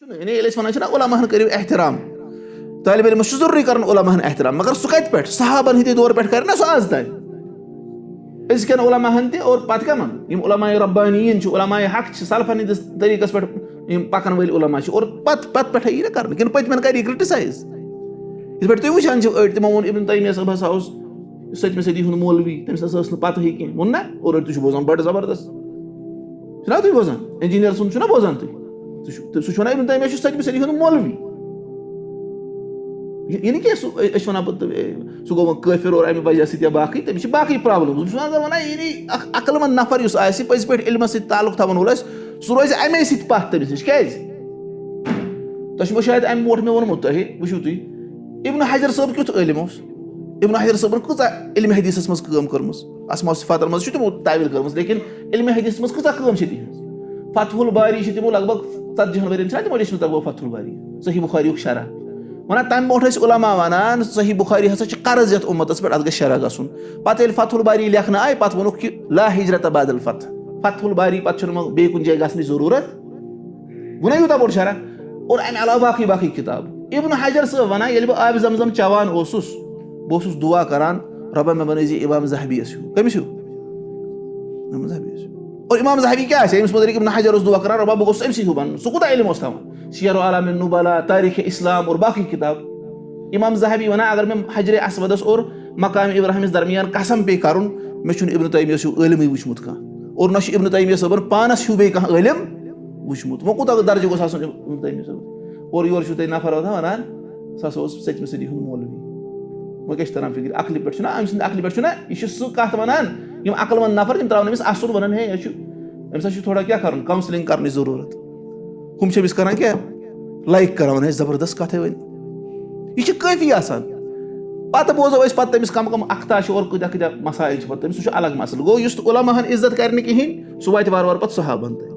यानी वन उलमा करो एहतराम तालिब इल्मस जरूरी कर उलमा एहतराम मगर सह कत पे सहाबन हंदे दौर पे कर सह आज तान अजकन उलमा तह और पत कमन उलमा रब्बानीन उलमा हक सलफन हंदिस तरीकस पे पकन वल उलमा और पत पे यी कर पतमन कर क्रिटिसाइज इत पे तुम वुचान तमो वो इब्न तैमिया साहब हसा 7वीं सदी हूँ मौलवी तमिस पत कह वो ना और तुम बोजान बड़ जबरदस्त ना तुम बोजान इंजीनियर सुन बोजान तुम सह इब्न तैमिया 7वीं सदी हूँ मौलवी यह नी कह वन सह गो काफिर और अमे वजह सह बाकी तमिस बाकी प्रॉब्लम अगर वन यह अक्लमंद नफर पज पे इल्मस सह ताल्लुक थवन वोल सह रोज अमे सत पथ तमिस नश क्या तुम शायद अमे मोट मे वोनमुत तुह वुचु तुम इब्न हजर साहब क्युत इल्म इब्न हजर साहबन कूचा इल्म हदीस मज काम कर्म अस्मा सिफातन मज तमो तावील कर्म लेकिन इल्म हदीस मज कूचा काम तिहज फतहुल बारी तमो लगभग 40 वरियन तमो लेचमुत लगभग फतहुल बारी सही बुखारी शरह वन तम ब्रोट उलमा वन सही बुखारी हसा कर्ज ये उम्मतस पे अत शरह गन पे फतहुल बारी लेखन आय पे वोनुक कि ला हिजरत बादल फतहुल बारी पे बे कुछ जाय गन जरूरत वो ना यूता बोड़ शरह और अमे अलावा बाकी बाकी किताब इब्न हजर साहब वन ये बह आब जमजम चवान बह दुआ करान रब मे बन इमाम ज़हबी कमिस इमाम ज़हबी और इमाम ज़हबी क्या अमिस मुतलिक इब्न हजर दुआ करान रब बह अमसी हूँ बन सह कूता इल्म थवान सियर आलम नुबला तारीख इस्लाम और बाकी किताब इमाम ज़हबी वन अगर मैं हजर असवदस और मकाम इब्राहिम दरमियान कसम पे कर मे इब्न तैमिया इल्म वुचमुत कह और न इब्न तैमिया साहबन पानस हूँ बे इल्म वुचमुत वो कूता दर्ज गोस इब्न तैमिया साहब और योर तुम नफर वन सह 7वीं सदी हूँ मौलवी वो क्या तरह फिक्र अकल पे अम सद अकल पे यह सह कत वन अकलमंद नफर तम त्रावन असल वन हे अम्स थोड़ा क्या कर काउंसलिंग कर जरूरत हम कर क्या लाइक कर वन जबरदस्त कथ वन यह काफी पे बोजो पे तमिस कम कम अख्ता और कत्या कत्या मसाइल तमिस अलग मसल गो उलमा इज्जत कर कहें सह वात वार वार पे सहाबन तक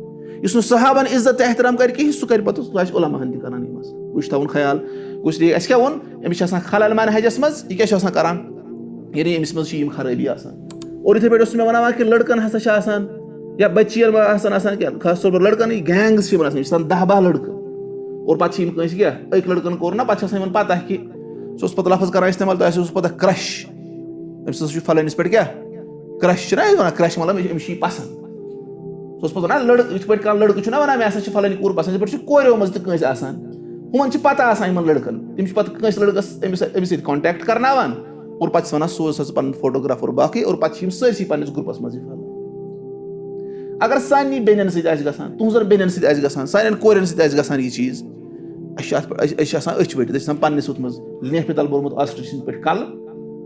सहाबन इज्जत एहतराम कर कहें सह कर पे उलमा तक कर मसल वह थवन ख्याल गुस क्या वो अमिस खलल मनहजस मज यह क्या कर यानी अमिस मज खराबी और इथे पे मे वन कि लड़कन हसा या बच्चियन क्या खास तौर पर लड़कन गैंग्स 10-12 लड़क और पे क्या अक लड़कन कोर ना पे पता कि सह पे लफ्ज कर इस्तेमाल तो पता क्रश अमिस फलानिस पे क्या क्रश वन क्रश मतलब अमिस पसंद सह पे लड़क इत पे लड़क ना वन मे हसा फलानी कोर पसंद पे कोरियो मज तुमन पता इन लड़कन तम पे लड़कस अमिस कॉन्टेक्ट करनावान और पे वन सोज पन फोटोग्राफ और बाकी और पे सरसी पन्निस ग्रुपस मज अगर सानी बेनन सन तुहजन बेनन सान कोरन सह यह चीज अच वटित पन्निस उत मज लेफ तल बोलमुत ऑस्ट्रिच पे कल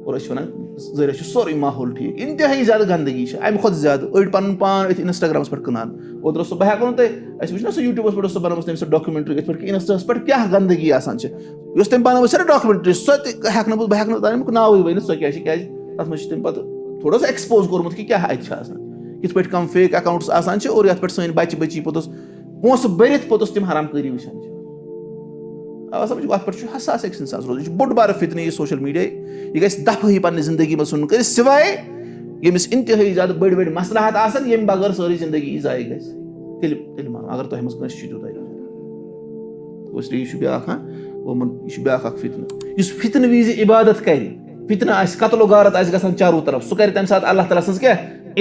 और वन जरिया सोरे माहौल ठीक इंतहाई ज्यादा गंदगी अमे खुद ज्यादा अड़ पन पान अथ इंस्टाग्रामस पे कनान ओतर बह हेको तुम वो यूट्यूबस पे बनोस तम डॉक्यूमेंट्री इत पे इंस्टास पे क्या गंदगी तम बनो ना डॉक्यूमेंट्री सह बह हेक तमिक नाव वन सह क्या तथ मे तम पे थोड़ा सा एक्सपोज कोर्मुत कि क्या कित पे कम फेक अकाउंट्स और ये पे सन बच्चे बच्ची पोतस पोस भरित पोतस तम हरामकारी वुचान समझ अत पे हसास अक्स इंसान रोज बोड़ बार फितन यह सोशल मीडिया यह गई दफाही पन्ने जिंदगी में सुन कर सिवाय यमिस इंतहाई ज्यादा बड़ बड़ मसलहत आसन यम बगैर सारी जिंदगी जाय गल मान अगर तुम मज यूत इसलिए यह ब्या फितन इस फितन विज इबादत कर फितन कत्लो गारत गसान चारों तरफ सह कर तम सात अल्लाह ताला सज क्या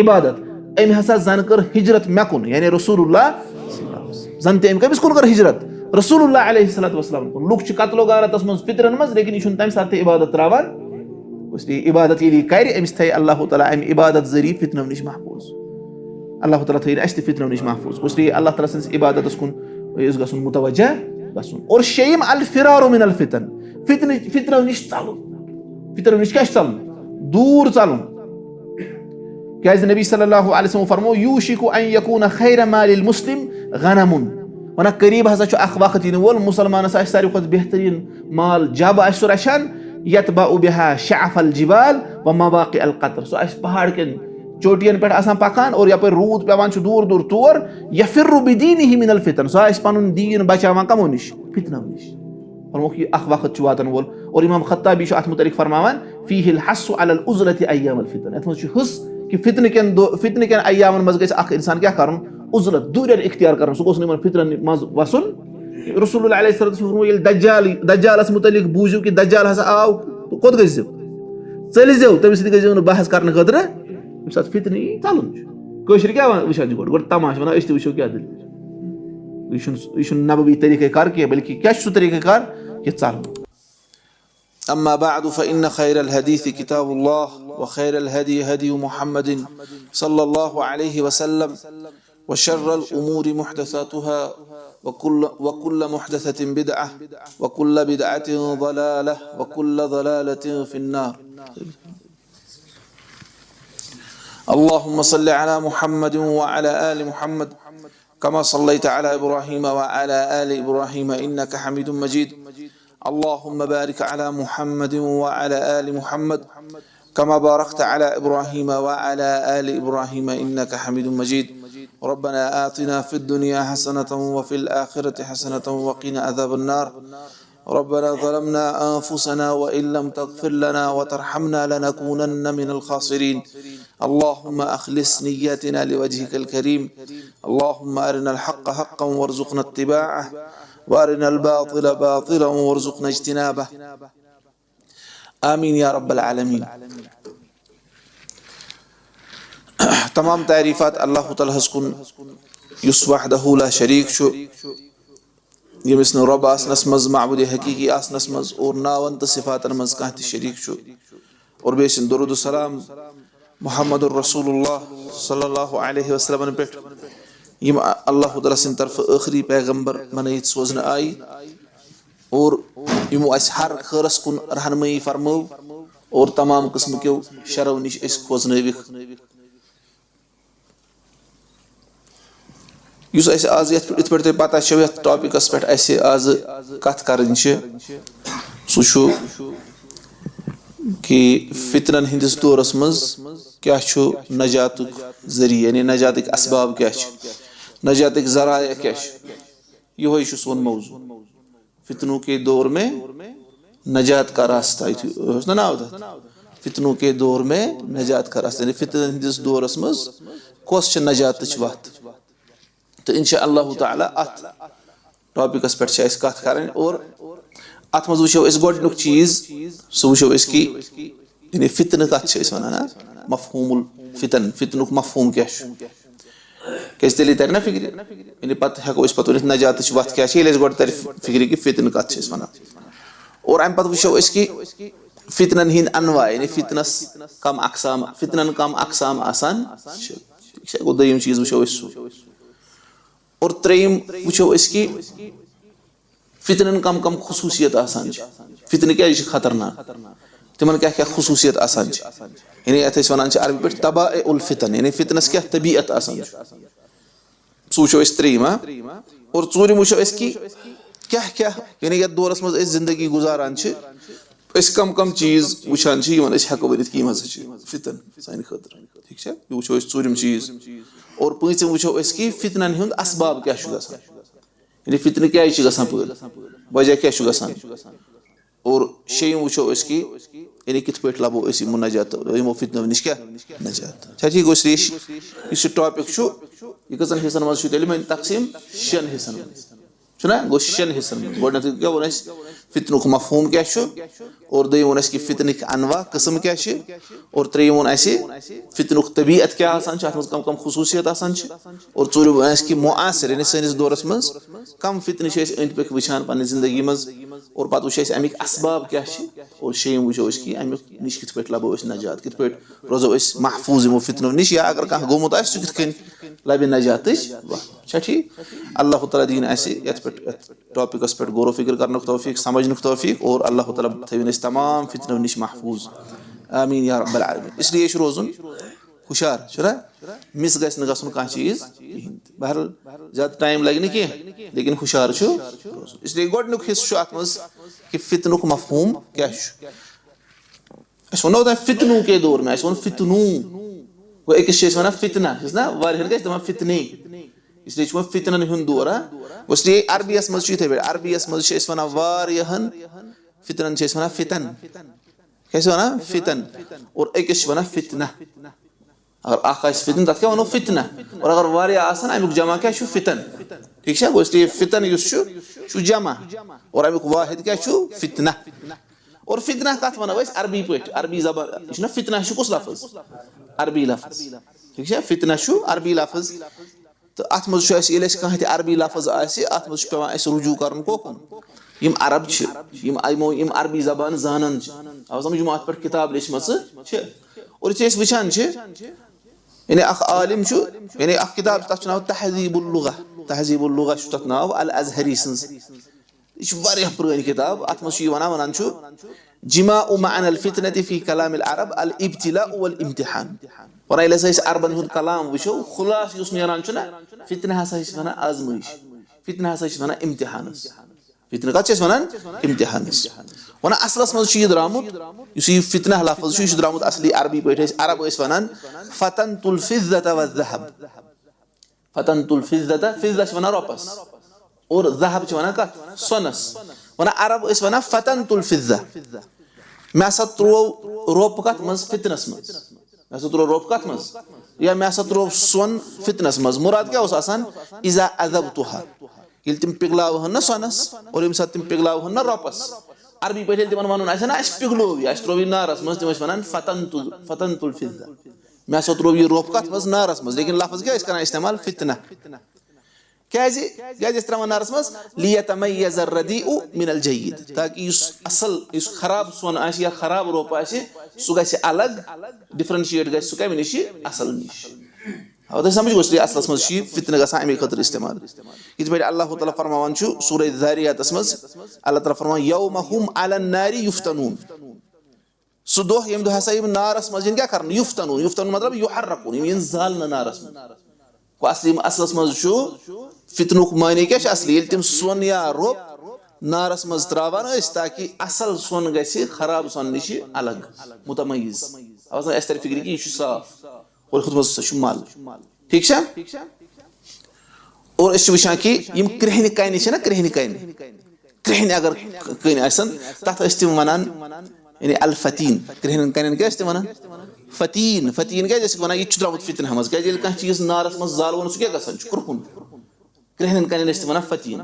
इबादत अम हसा जन कर हिजरत मे कुन यानी रसूलुल्लाह जन तम कमिस कुन कर हिजरत रसूलुल्लाह अलैहिस्सलातु वस्सलाम कुन लुक कत्लो गारतस मज फितरन मज लेकिन यह तम सात इबादत त्रावान इसलिए इबादत ये कर अमिस थे अल्लाह ताला अम इबादत जरिए फितनों नश महफूज अल्लाह ताला थे अस फितनों नश महफूज इसलिए अल्लाह ताला सन्स इबादत कुन गन मुतवज्जह गन और शेम अल फिरारु मिन अल फितन फितनों नश चलुन फितनों नश क्या चलुन दूर चलुन क्या नबी सल्लल्लाहु अलैहि वसल्लम फरमो यूशिकु अन यकून खैर मालिल मुस्लिम गनमुन वन करीब हसा अख वक्त इन वोल मुसलमान सारी खुद बेहतरीन माल जब सह रचान यतबअ बिहा शअफल जिबाल व मवाक़ि अल क़तर सह पहाड़ के चोटियन पे पकान और यप रूद पेवान दूर दूर तोर यफिरु बिदीनिहि मिनल फितन सह पनुन दीन बचावान कमो निश फितनों निश फरमोक यह अख वक्त वातन वोल और इमाम खत्ताबी अत मुतलिक फरमावान फीहिल हस्सु अलल उज़लति अय्यामल फितन अत मज हस कि फितन के अय्यामन मज गछ अख इंसान क्या करन उज़लत दूर इख्तियार करन सह गोस फितरन मज वसन रसूलुल्लाह अलैहि सल्लम ये दज्जालस मुतलिक बूझू कि दज्जाल हसा आव तो कोत गजो चल जो तमिस गजो न बहस करने खतर यम सात फितन चलन कशर क्या वुचान गोड़ तमाश वन अस वो क्या दिल यह नबवी तरीक़ कार कह बल्कि क्या सह तरीक़ कार यह चलन अम्मा बअद फइन्न खैरल हदीस किताबुल्लाह व खैरल हदी हदी मुहम्मद सल्लल्लाहु अलैहि वसल्लम व शर्रल उमूरि मुहदसातुहा व कुल्ल मुहदसतिन बिदअह व कुल्ल बिदअतिन ज़लालह व कुल्ल ज़लालतिन फिन्नार अल्लाहुम्मा सल्लि अला मुहम्मद व अला आलि मुहम्मद कमा सल्लैत अला इब्राहीम व अला आलि इब्राहीम इन्नका हमीदुम मजीद अल्लाहुम्मा बारिक अला मुहम्मद व अला आलि मुहम्मद कमा बारकत अला इब्राहीम व अला आलि इब्राहीम इन्नका हमीदुम मजीद रब्बना आतिना फिद दुनिया हसनतन व फिल आखिरति हसनतन व क़िना अज़ाबन्नार रब्बना ज़लमना अनफुसना व इन लम तग़फिर लना व तरहमना लनकूनन्न मिनल ख़ासिरीन अल्लाहुम्मा अख़लिस निय्यतना लिवजहिकल करीम अल्लाहुम्मा अरिनल हक़्क़ हक़्क़न वरज़ुक़ना इत्तिबाअह व अरिनल बातिल बातिलन वरज़ुक़ना इज्तिनाबह आमीन या रब्बल आलमीन। तमाम तारीफ़ात अल्लाह तआला हस्कुन युस वहदहु ला शरीक छु यमिस न रब आसनस मज माबूद हकीकी आसनस मज और नावन त सिफातन मज काह ति शरीक छु और बेसिन दुरूद सलाम मुहम्मदुर रसूलुल्लाह सल्लल्लाहु अलैहि वसल्लम पे यम अल्लाह तआला सिन तरफ आखिरी पैगंबर मनैत सोजन आई और यमो अस हर खैरस कुन रहनुमाई फरमो और तमाम किस्म के शरव निश अस खोजनविक युस अस आज इत पे तुम पता ये टॉपिकस पे आज कत करनी सह कि फितनन हिंदिस दौरस मज क्या नजात जरिए यानी नजात असबाब क्या नजात जराया क्या ये सोन मौजू फितनों के दौर में नजात का रास्ता ना नाव फितनों के दौर में नजात का रास्ता यानी फितन हिंदिस दौरस मज कस नजात वत तो इंशाअल्लाह ताला अत टॉपिकस पे कत करें और अत मज वो गोडनुक चीज सह वो कि यानी फितन कत वन मफहूमुल फितन फितनुक मफहूम क्या तेल तर ना फिक्र यानी पत हेको पे वन नजात वत क्या गोड तर फिक्र कि फितन कत वन और अम पे वो कि फितनन हिंद अनवा यानी फितनस कम अकसाम फितनन कम अकसाम आसान गो दोयम चीज वो और त्रेयम वो कि फितनन कम कम खसूसियत आसान फितन क्या खतरनाक तिमन क्या क्या खसूसियत आसान यानी अत वन अरबी पे तबाउल फितन यानी फितनस क्या तबीयत आसान सह वो त्रेयम और चूरम वो कि क्या क्या यानी ये दौरस मज जिंदगी गुजारान कम कम चीज वुचान हेको वन कि फितन सान खतर ठीक है वो चूरम चीज और पीछम वो कि फितनन हुंद असबाब क्या यानी फितन क्या पैदा वजह क्या और शेम वो कि यानी कित पे लबो यमो नजात यमो फितनो नश क्या नजात ठीक इस टॉपिक यह कन हिस्सन मज तकसीम 6 हिस्सन ना गो 6 हिस्सन गोडनथ क्या वो फितनुक मफहूम क्या और दोयम वो कि फितनिक अनवा किस्म क्या और त्रेयम वो फितनुक तबीयत क्या कम कम खसूसियत और चूरम वो कि मुआसर यानी सैनिस दौरस मज कम फितन अंद पे वुचान पन्ने जिंदगी मज और पत वो अमिक असबाब क्या और शेम वो कि अमुक नश कित पे लबो नजात कित पे रोजो महफूज यमो फितनो नश या अगर कह गोमुत सह कित लबे नजात ठीक अल्लाह ताला दीन टॉपिकस पे गौर फिक्र करने तौफीक समझने तौफीक और अल्लाह ताला थविन तमाम फितनों नश महफूज आमीन या रब्बल आलमीन। इसलिए रोजन हुशार मिस गसन कह चीज बहरहाल ज्यादा टाइम लगे कह लेकिन हुशार इसलिए गोडनुक हिस्स अत मज कि फितनुक मफहूम क्या वो फितनू के दौर में वो फितनू वो अकिस वन फितना ना वाह फितने इसलिए वो फितनन हुंद दौर इसलिए अरबियस मज अरबियस मज वन वारियहन फितनन वन फितन क्या वन फितन और अकिस वन फितना अगर अख फितन तथ क्या वनो फितना और अगर वारिया आसान अमुक जमा क्या फितन ठीक है इसलिए फितन शु जमा और अमुक वाहिद क्या शु फितना और फितना कत वनो अस अरबी पे अरबी जबान यह फितना कुस लफ्ज अरबी लफ्ज ठीक है फितना शु अरबी लफ्ज तो अत मज कह अरबी लफ्ज अत मज पे रुजू कर कोकुन यम अरब यम अरबी जबान जानन यम अत पे किताब लिखम और वचान यानी आलिम यानी किताब तथ नाव तहजीबुल लुगा तथ नाव अल अजहरी सन्ज यह पुरानी किताब अत मज वन जिमाउ मअन अल फितनति फी कलाम अल अरब अल इब्तिला वल इम्तिहान और अरबन हुंद कलाम वुचो खुलास युस नेरान फितना हसा वन आजमाइश फितना हसा वन इम्तिहानस फितना कत वन इम्तिहानस वन असलस मज द्रामुत फितना लफ्ज द्रामुत असली अरबी पे अरब वन फतनतुल फिज़्ज़त वज़्ज़हब फतनतुल फिज़्ज़त फिज़्ज़ा वन रोपस और ज़हब वन कत सोनस वन अरब वन फतनतुल फिज़्ज़ा मे हसा त्रो रोप कत मज फितनस मज मे हसा त्रो रोप कत मज या मे हसा त्रो सोन फितनस मज मुराद क्या इज़ा अज़बतुहा ये तम पिघलावन ना सोनस और यम सात तम पिघलावन ना रोपस अरबी पे तिमन वन पिघलो यह त्रो नारस मज तम वन फतनतुल फिज़्ज़ा मे हसा त्रो यह रोप कत मज नारस मज लेकिन लफ्ज क्या इस्तेमाल फितना क्या त्रावान नारस मज लियतमय्यज़ अर्रदीउ मिनल जय्यिद ताकि असल खराब सोन या खराब रोप सह गि अलग डिफरेंशिएट गि सह कम नश असल नश समझ गो असलस मज फितन ग अमे खतर इस्तेमाल ये पे अल्लाह ताला फरमान सूरह ज़ारियातस मज अल्लाह ताला फरमान यौम हुम अलन नारि युफ्तनून सह दह यम दह हसा नारस मज क्या कर युफ्तनून युफ्तनून मतलब युहर्रकून यम जाल नारस मज असली असलस मज फितनुक माने क्या असली तम सोन या रोप नारस मज त्रावान ताकि असल सोन गि खराब सोन नश अलग मुतमय्यिज़ अस तर फिक्र कि यह साफ और खुद मल ठीक और वुचान कि कृहन कन कृहन कन कृहन अगर कन तथ तम वन यानी अल फतीन कृहन कन क्या वन फतीन फतीन क्या वन यह द्रामुत फितना मज क्या कह चीज नारस मज जालवन सह क्या कुरकुन कृहन कन वन फतीन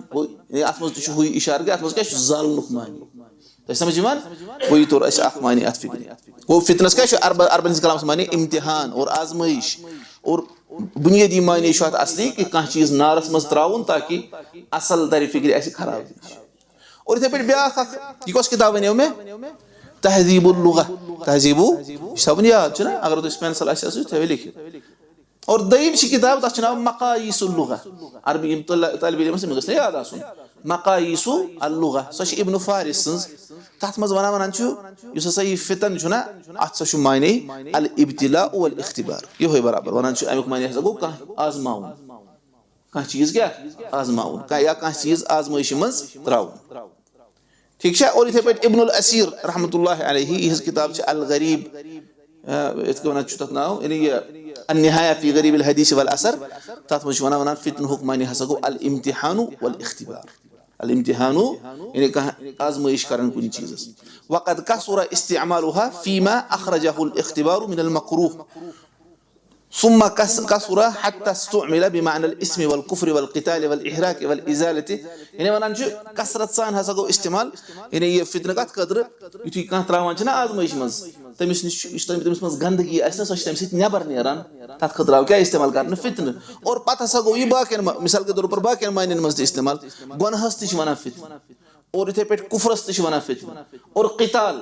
अत मज हु इशार कि अत मज क्या जालनुक मानी समझ वही तौर मानी अत फिक्र गो फितनस क्या अरबन कलाम मानी इम्तिहान और आजमाइश और बुनियादी मानी असली कि कह चीज नारस मज त्राउन ताकि असल तर फिक्र खराब और इथे पे ब्या यह कस किताब वन मे तहजीबुल लुगा तहजीबु सब याद अगर तुम पेंसिल थे लिखित और दयीम किताब तथ नाव मकायीसुल लुगा अरबी तालिब इल्मस गस याद आसुन मकायीसु अल लुगा सह इब्न फारिस सन्ज तथ मज वन हसा यह फितन अत माने अल इब्तिला वल इख्तिबार ये बराबर वन अमुक माने हसा गो कह आजमाउन कह चीज क्या आजमाउन या कह चीज आजमाइश मज त्राउन ठीक है और इथे पे इब्नुल असीर रहमतुल्लाह अलैहि यह किताब अल गरीब तथ नाव यानी अन्निहाया फी गरीब अल हदीस वल असर तथ मज वन फितन हुक्मानी हसा गो अल इम्तिहानु वल इख्तिबार अल इम्तिहानु यानी आजमाइश करन कुन चीज वक़द कसुरा इस्तिमालुहा फीमा अखरजहु अल इख्तिबार मिन अल मकरूह ثم كسر حتى استعمل بمعنى الاسم والكفر والقتال والإحراق والإزالة يعني ونان كسرت سان هسا गो इस्तेमाल यानी ये फितन कत खतर युथि कह त्रावान आजमाइश मज तमिस मज गंदगी आस सह तम सत नबर नेरान तथ खतर क्या इस्तेमाल कर फितन और पत हसा गो यह बाकियन मिसाल के तौर पर बाकियन मानन मज इस्तेमाल गुनहस तह वन फितन और इथे पे कुफरस तह वन फितन और क़िताल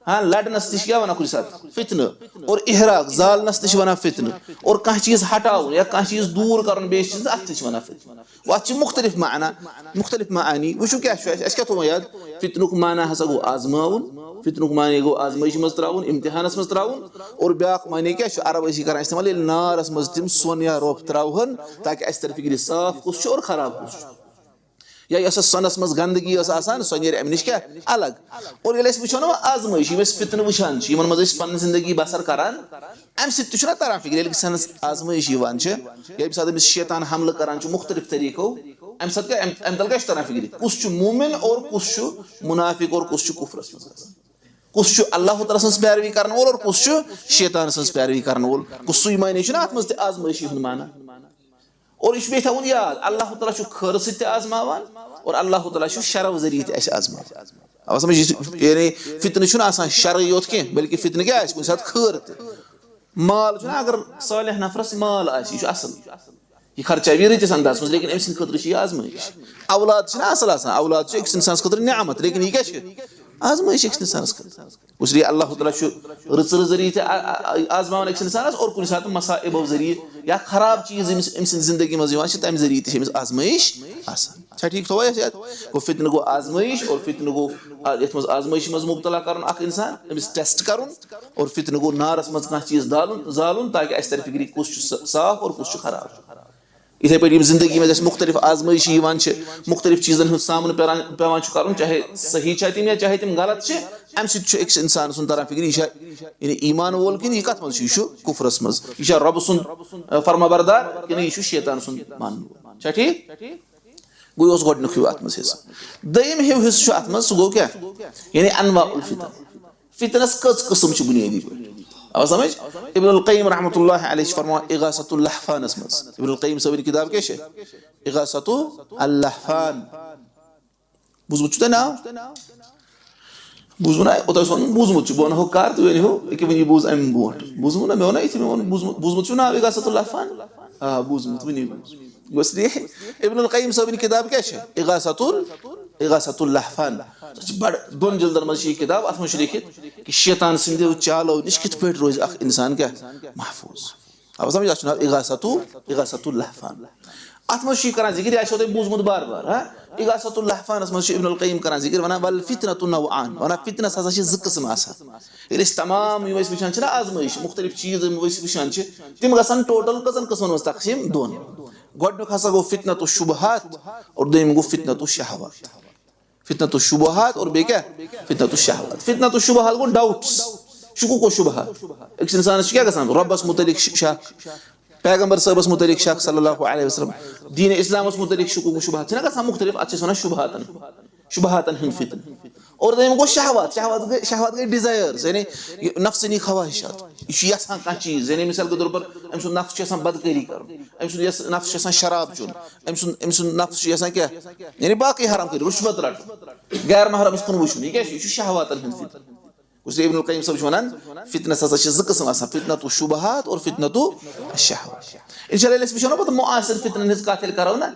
हाँ लड़नस तह क्या वन कुछ साथ फितन और इहराक जालनस तह वन फितन और कह चीज हटाउन या कह चीज दूर कर बेस चीज अत वन फितन अत मुख्तलिफ मानी वो क्या थो याद फितनुक माना हसा गो आजमाउन फितनुक माने गो आजमाइश मज त्राउन इम्तिहानस मज त्राउन और ब्याक माने क्या अरब कर इस्तेमाल नारस मज तम सोन या रोप त्रावन ताकि अस तर फिक्र साफ कुछ और खराब कुछ या यह सनस मज गंदगी सह नीर अम नश क्या अलग और ये वो ना आजमाइश फितन वुचान मज पन जिंदगी बसर करान अम सह तरान फिक्र सनस आजमाइश ये सात शैतान हमल करान मुख्तलिफ तरीको अम सत क्या अम तल क्या तरान फिक्र कुछ मोमिन और कुछ मुनाफिक और कुछ कुफरस मज कुछ अल्लाह ताला सज पैरवी कर वोल और कुछ शैतान सज पैरवी कर वोल कुछ सही माने अत मज आजमाइशी माना और यह थवन याद अल्लाह ताला खैर सत आजमावान और अल्लाह ताला छु शरव ज़रिए अस आजमा अब समझ यानी फितन छु आसान शर योत के बल्कि फितन क्या कुछ साथ खैर माल छु अगर सालिह नफरस माल आसि छु असल ये खर्चा भी रितिस अंदाज में लेकिन अमसिन खतर छु आजमाइश औलाद छु असल आसान औलाद छु एक इंसान खतर नियामत लेकिन ये क्या छु आजमाइश एक इंसान खतर इसलिए अल्लाह ताला छु रचर ज़रिए आजमावन एक इंसान और कुछ साथ मसाइब ज़रिए या खराब चीज अमसिन जिंदगी में तम ज़रिए आजमाइश आसान अच्छा ठीक तो गो फितन गो आजमाइश और फितन गो ये आजमाइश मज मुबतला कर इंसान अमिस टेस्ट कर और फितन गो नारस मज कह चीज जालुन ताकि अस तर फिक्री कुछ साफ और कुछ खराब इथे पे जिंदगी में मुख्तलिफ आजमाइश मुख्तलिफ चीजन हूँ सामन पेवान कर चाहे सही तम या चाहे तम गलत अम एक इंसान सुन तरह फिक्र यह ईमान वोल कि कत मज कुफरस मज यह रब सुन फर्माबरदार कि यह शैतान सुन मान ठीक गो गोडनुक अत मज दयम हिव हिस्स अत मज सह गो क्या यानी अनवाउल फितन फितनस कस किस्म बुनियादी अब समझ इब्नुल क़य्यिम रहमतुल्लाह अलैहि फरमा इगासतुल लहफान मज इब्नुल क़य्यिम सबन किताब क्या इगासतुल लहफान बुझमुत ना बुझमुना ओत बुझमुत बन हो कार तो हो कि वन बुझ अम बोट बुझमुना मे वन इथे बुझमुत ना इगासतुल लहफान हां बुझमुत वन बस इब्नुल क़य्यिम सबन किताब क्या इगासतुल लहफान बड़ दोन जल्दन मज किताब अत मज लिखित कि शैतान सिंधो चालो नश कित पे रोज इंसान क्या महफूज अब समझ ना इगासतुल लहफान अत मज कर जिक्र यह बूझमुत बार बार इगासतुल लहफान मज इब्नुल क़य्यिम कर जिक्र वन वल फितनतु नौआन वन फितनस हसा ज किस्म आसान तमाम वचान आजमाइश मुख्तलिफ चीज वचान तम गसन टोटल कजन किस्मन मज तकसीम दोन गोडनुक हसा गो फितनतु शुबहात और दोयम गो फितनतु शहवात फितनतु शुबहात और बे क्या फितनतु शहवात फितनतु शुबहात गो डाउट्स शुकूक व शुबहात एक इंसान क्या गसान रब्बस मुतलिक शक पैगंबर साहबस मुतलिक शक सल्लल्लाहु अलैहि वसल्लम दीन इस्लाम मुतलिक शुकूक व शुबहात ना गसान मुख्तलिफ अच्छे सुना शुबहातन हिंद फितन और दोयम गो शहवात गई डिजायर्स यानी नफ्सनी ख्वाहिशात यह कह चीज यानी मिसाल के तौर पर अम सुन नफ्स बदकारी कर अम सुन नफ्स शराब चुन अम सुन नफ्स क्या यानी बाकी हराम कर रुश्वत रट गैर महरम कुन वुचुन यह क्या शहवातन हिंद फितन उसने इब्नुल क़य्यिम सब वनान फितनस हसा ज किस्म आसान फितनतु शुबहात और फितनतु शहवात इंशाअल्लाह इस विषय पर मुआसिर फितनन हिज कथ करो ना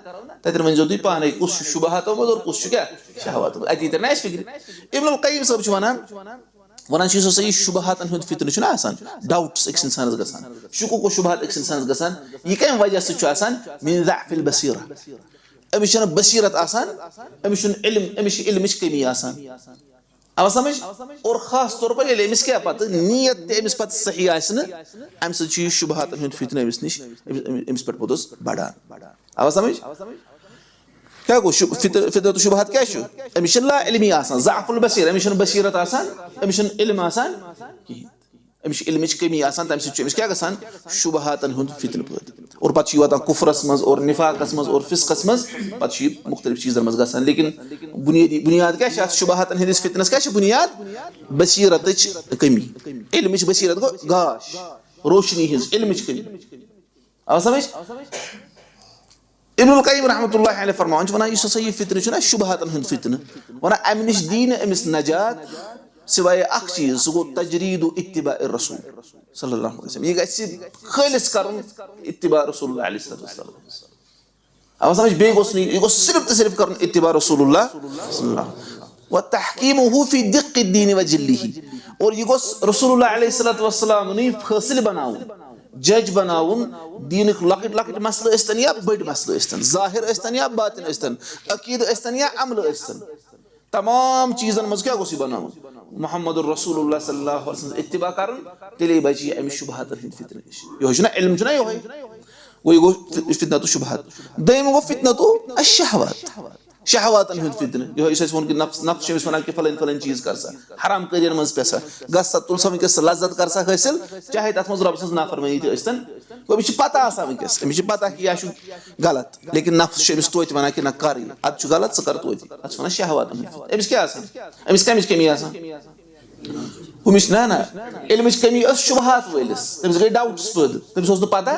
तत्र वंजो तुम पाने कुछ शुबहात मज और कुछ क्या शहवात अति तर ना फिक्र इब्नुल क़य्यिम सब वनान सही शुबहातन हुंद फितन आसान डाउट्स एक इंसानस गसान शुकूक व शुबहात एक इंसानस गसान यह कम वजह से आसान मिन ज़अफ़िल बसीरा अमिश बसीरत आसान अमिश इल्म कमी आसान अब समझ और खास तौर पर ये क्या पता नीयत अमिस पत सही अम शुबहात फितन अमिस नश अमिस पे पोतस बढ़ान अब समझ क्या गो फितनतु शुबहात क्या अमिस ला इल्मी आसान ज़अफ़ुल बसीर अमिस बसीरत आसान अमिस इल्म आसान कहीं अमिस इल्म कमी आसान तम अमिस क्या गसान शुबहातन हुंद फितन पैदा और पत वातान कुफरस मज और निफाकस मज और फिस्कस मज पत मुख्तलिफ चीजन मज गसान लेकिन बुनियाद क्या शुबहातन हिंदिस फितनस क्या बुनियाद बसीरत कमी इल्म बसीरत गो गाश रोशनी हिंज इल्म कमी अब समझ इब्नुल क़य्यिम रहमतुल्लाह अलैहि फरमान वन यह सही फितन शुबहातन हुंद फितन वन अम नश दीन अमिस नजात सिवाय अख चीज सह गो तजरीद इत्तिबा रसूल सल्लल्लाहु अलैहि वसल्लम यह खालिस कर इत्तिबा रसूलुल्लाह अलैहि वसल्लम अब समझ बे यह सिर्फ कर इत्तिबा रसूलुल्लाह सल्लल्लाहु व तहकीमुहु फी दिक्क दीन व जिल्लिही और यह रसूलुल्लाह अलैहि वसल्लम ने फासिल बनाउन जज बनाउन दीन लकट लकट मसले अस्तन या बड़ मसले अस्तन जाहिर अस्तन या बातिन अस्तन अकीद अस्तन या अमल अस्तन तमाम चीजन मज क्या गोसी बनाउन मुहम्मदुर रसूलुल्लाह सल्लल्लाहु अलैहि वसल्लम इत्तिबा करन तेले बची अम शुबहात फितन यो ना इल्म ना यो गो फितनतु शुबहात दयम गो फितनतु अशहवात शहवातन हुंद फितन यो वन कि नफ्स शमिस वन कि फलन फलन चीज कर सा हराम करियर मज पेसा गस तुल सा वस लज्जत कर सा हासिल चाहे तथ मज रब सज नाफरमानी अस्तन अमिस पता वस अमिस पता कि यह गलत लेकिन नफ्स शमिस तोत वन कि ना कर अत गलत सह कर तोत अत वन शहवातन अमिस क्या अमिस कमिस कमी हुमिस ना इल्मिच कमी शुबहात वलिस तमिस गई डाउट्स पैदा तमिस पता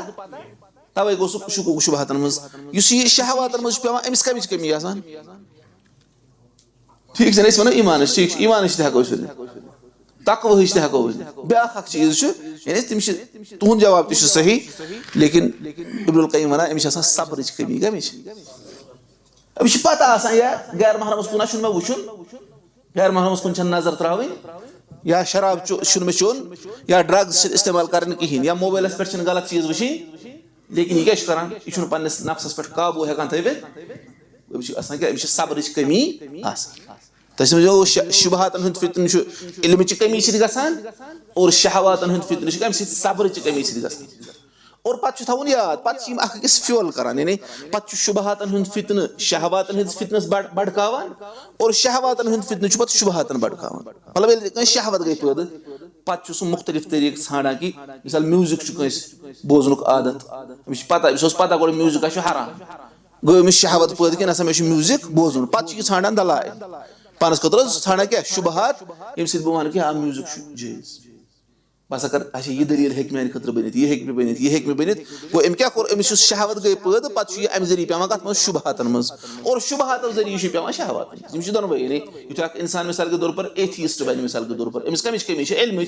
तवे गो शुकूक शुबहातन मज शहवातन मज पे अमिस कमिच कमी ठीक है ना ईमान ठीक ईमान हेको तकवा हेको ब्याख चीज यानी तम तुहद जवाब तो सही लेकिन इब्नुल क़य्यिम वनान अमिस सब्र कमी गमिश अमिस पता या गैर महरमस कुन मे वुचुन गैर महरमस कुन नजर त्रावी या शराब मे चोन या ड्रग्स इस्तेमाल कर कहें या मोबाइल पे गलत चीज वुची लेकिन यह क्या यह पन्निस नफ्सस पे काबू हेकान थवित सब्र कमी तो शुबहातन हंद फितन इल्म कमी गसान और शहवातन हंद फितन सब्र कमी गसान और पत् थवन याद पत्स फ्यूल करान यानी पत् शुबहातन हंद फितन शहवातन हंद फितनस बड़कावान और शहवातन हंद फितन पत् शुबहातन बड़कावान मतलब शहवत गई पैदा पत् सह मुख्तलिफ तरीक ाना कि मिसाल म्यूजिक बोजन आदत पता गो म्यूजिक हराम गो अमिस शहवत पैदा कि ना मे म्यूजिक बोजन पत् ान दलाय पानस खुद ाना क्या शुबहात ये बह वन कि म्यूजिक जायज बस कर अच्छा यह दलील हे मान खुद बनित यह बनित यह बनित गो अम क्या कोर अमिस शहवत गई पैदा पे अमे जरिए पे कत मज शुबहातन मज और शुबहात जरिए पे शहवात दोनों यानी यु इंसान मिसाल के तौर पर एथियस्ट बन मिसाल के तौर पर अमिस कमिच कमी इल्म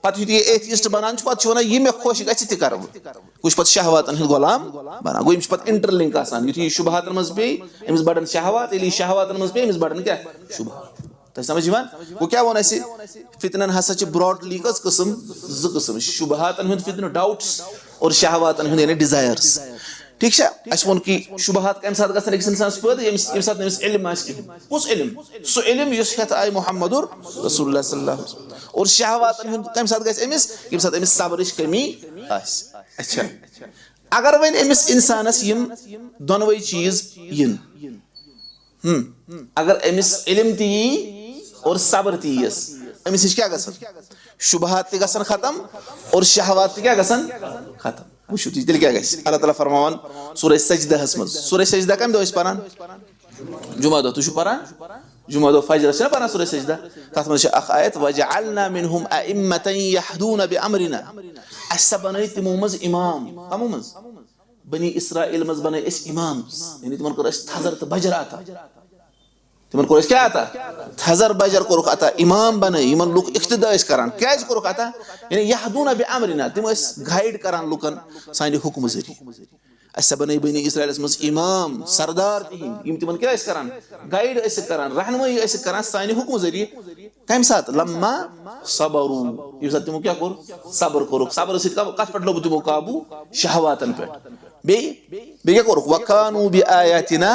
पे यु एथियस्ट बनान पे वन यह मे खुश ग कर कुछ पे शहवातन हंद गुलाम बनान गो पे इंटरलिंक यु शुबहातन मज पे अमिस बड़न शहवात ये शहवातन मज पे अमिस बड़न क्या शुबहात तो समझ वो क्या वो फितनन हसा ब्रॉडली कस्म ज़ शुबहातन हंद फितन डाउट्स और शहवातन हंद यानी डिजायर्स ठीक है अस वो कि शुबहात कम सात गसन अकिस इंसानस पैदा यम सात नमिस इल्म आसि कुस इल्म सो इल्म युस हेत आय मुहम्मदुर रसूलुल्लाह सल्लल्लाहु अलैहि वसल्लम और शहवातन हंद कम सात गस अमिस यम सात अमिस सब्रच कमी आसि अच्छा अगर वन अमिस इंसानस यम दोनों चीज यन अगर अमिस इल्म ती और सब्र तीस अमिस क्या गसन शुबहात गसन खत्म और शहवात क्या गसन खत्म वुचु तेल क्या गस अल्लाह ताला फरमान सूरह सजदाहस मज सूरह सजदा कम दो परान जुमा दो तुशु परान जुमा दो फजर से परान सूरह सजदा तथ मज अख आयत वजअलना मिनहुम अइम्मतन यहदून बिअमरिना असबनैत मुमज इमाम कमुमज बनी इस्राइल मज बने इस इमाम यानी तुमन को थजर त बजर आता तुमन को क्या आता थजर बजर को आता इमाम बने इमन लोग इक्तदा करान क्या को आता यानी यहदून बिअमरिना तुम गाइड करान लुकन सानि हुक्म जरिए अस बने बनी इस्राइल मज इमाम सरदार तिम तिमन क्या करान गाइड करान रहनुमाई करान सानि हुक्म जरिए कम सात लम्मा सबरू ये तिमो क्या कोर सब्र कोर सब्र से कत पे लोग तिमो काबू शहवातन पे बे क्या कोर वकानु बिआयातिना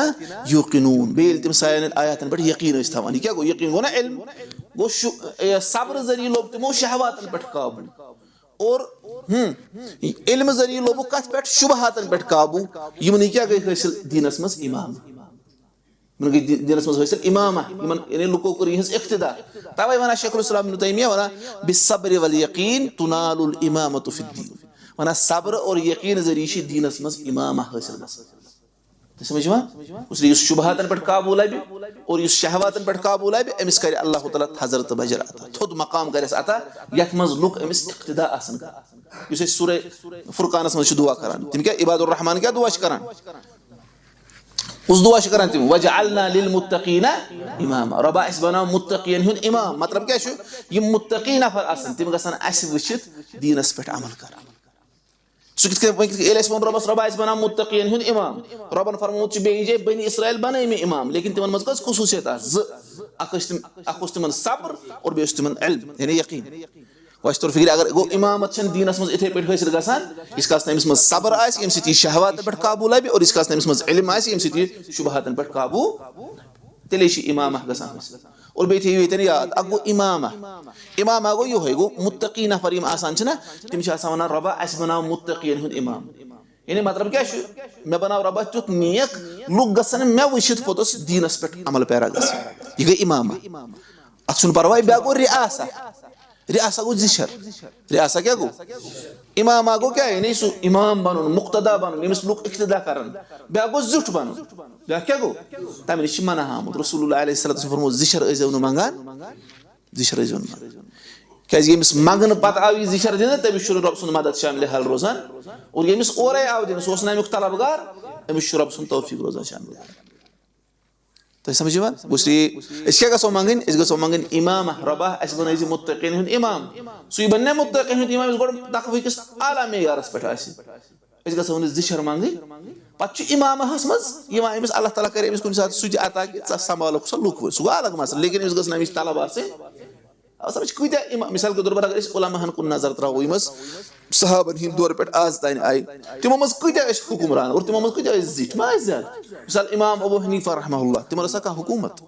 युकिनून बे तिम सायन आयातन पे यकीन थवान क्या गो यकीन गो ना इल्म गो सब्र जरिए लोग तिमो शहवातन पे काबू और इल्म जरिए लोग कत पे शुबहातन पे काबू यमन क्या गई हासिल दीनस मज इमाम दीनस मज हासिल इमामा यानी लुको कर इक्तदा तवे वन शेखुल इस्लाम इब्न तैमिया वन बिस्सब्र वल यकीन तुनालुल इमामतु फिद्दीन वन सब्र और यकीन जरिए दीनस मज इमामा हासिल गसन समझ उसलिए शुबहातन पे काबू लबि और इस शहवातन पे काबू लबि अमिस कर अल्लाह ताला हजरत बजर अता थोद मकाम करस अता यथ मज लुक अमिस इक्तदा आसन कर युस सूरह फुरकानस मज दुआ करान तिम क्या इबादुर रहमान क्या दुआ करान उस दुआ करान तिम वजअलना लिल मुत्तकीना इमामा रबा इस बना मुत्तकीन हुन इमाम मतलब क्या छु ये मुत्तकी नफर आसन तिम गसन अस वचित दीनस पे अमल कर रबा बना मुत्तकीन हुन इमाम रबन फरमोत बेजे बनी इस्राइल बने में इमाम लेकिन तिमन मज कस खुसूसियत अख तिमन सब्र और बे तिमन इल्म यानी यकीन वश तौर फिक्र अगर गो इमामत छन दीनस मज इथे पे हासिल गसान इसका नमिस मज सब्र आस यम सित शहवात पे काबू लबि और इसका नमिस मज इल्म आस यम सित शुबहातन पे काबू तेले इमाम गसान और बे थी याद अगो इमामा इमामा गो यो गो मुत्तकी नफर यम आसान छना तिम वन रबा अस बनाव मुत्तकीन हुन इमाम यानी मतलब क्या मे बनाव रबा तुत नेक लुक गसन मे वशित पोतस दीनस पे अमल पैरा गस ये गई इमामा अक्सुन परवाय ब्या गो रियासा रियासा गो जिशर रियासा क्या गो इमामा गो क्या यानी सु इमाम बनन मुक्तदा बनन यमस लुक इक्तदा करन ब्या गो जुट बनन ब्या क्या गो तमिल शिमना हम रसूलुल्लाह अलैहि सल्लल्लाहु अलैहि वसल्लम जिशर एजन मंगान जिशर एजन क्या यमस मंगन पत आव जिशर दिन तब शुरू रब सुन मदद शामिल हल रोजान और यमस ओरे आव दिन सोसना मुख तलबगार अमिस रब सुन तौफीक रोजान शामिल तो समझिए बुसरी इसके गसो मंगन इस गसो मंगन इमाम रबा अस बनैज मुत्तकीन हुन इमाम सुई बनने मुत्तकीन हुन इमाम गोड तकवी किस आला मेयारस पेठ आसी इस गसो हुन जिशर मंगन पछ इमाम हस मज इमाम इमस अल्लाह ताला करे इमस कुन साथ सुज अता कि संभालो स लुक सु अलग मसला लेकिन इमस गस नमिस तलब आसे अब समझ कुछ इमाम मिसाल के तौर पर अगर इस उलमा हन कुन नजर तरावो इमस सहाबन हिंद दौर पेठ आज ताइन आई तिमो मज कुछ हुकुमरान और तिमो मज कुछ जिट मा ज्यादा मिसाल इमाम अबू हनीफा रहमहुल्लाह तिमो सका हुकूमत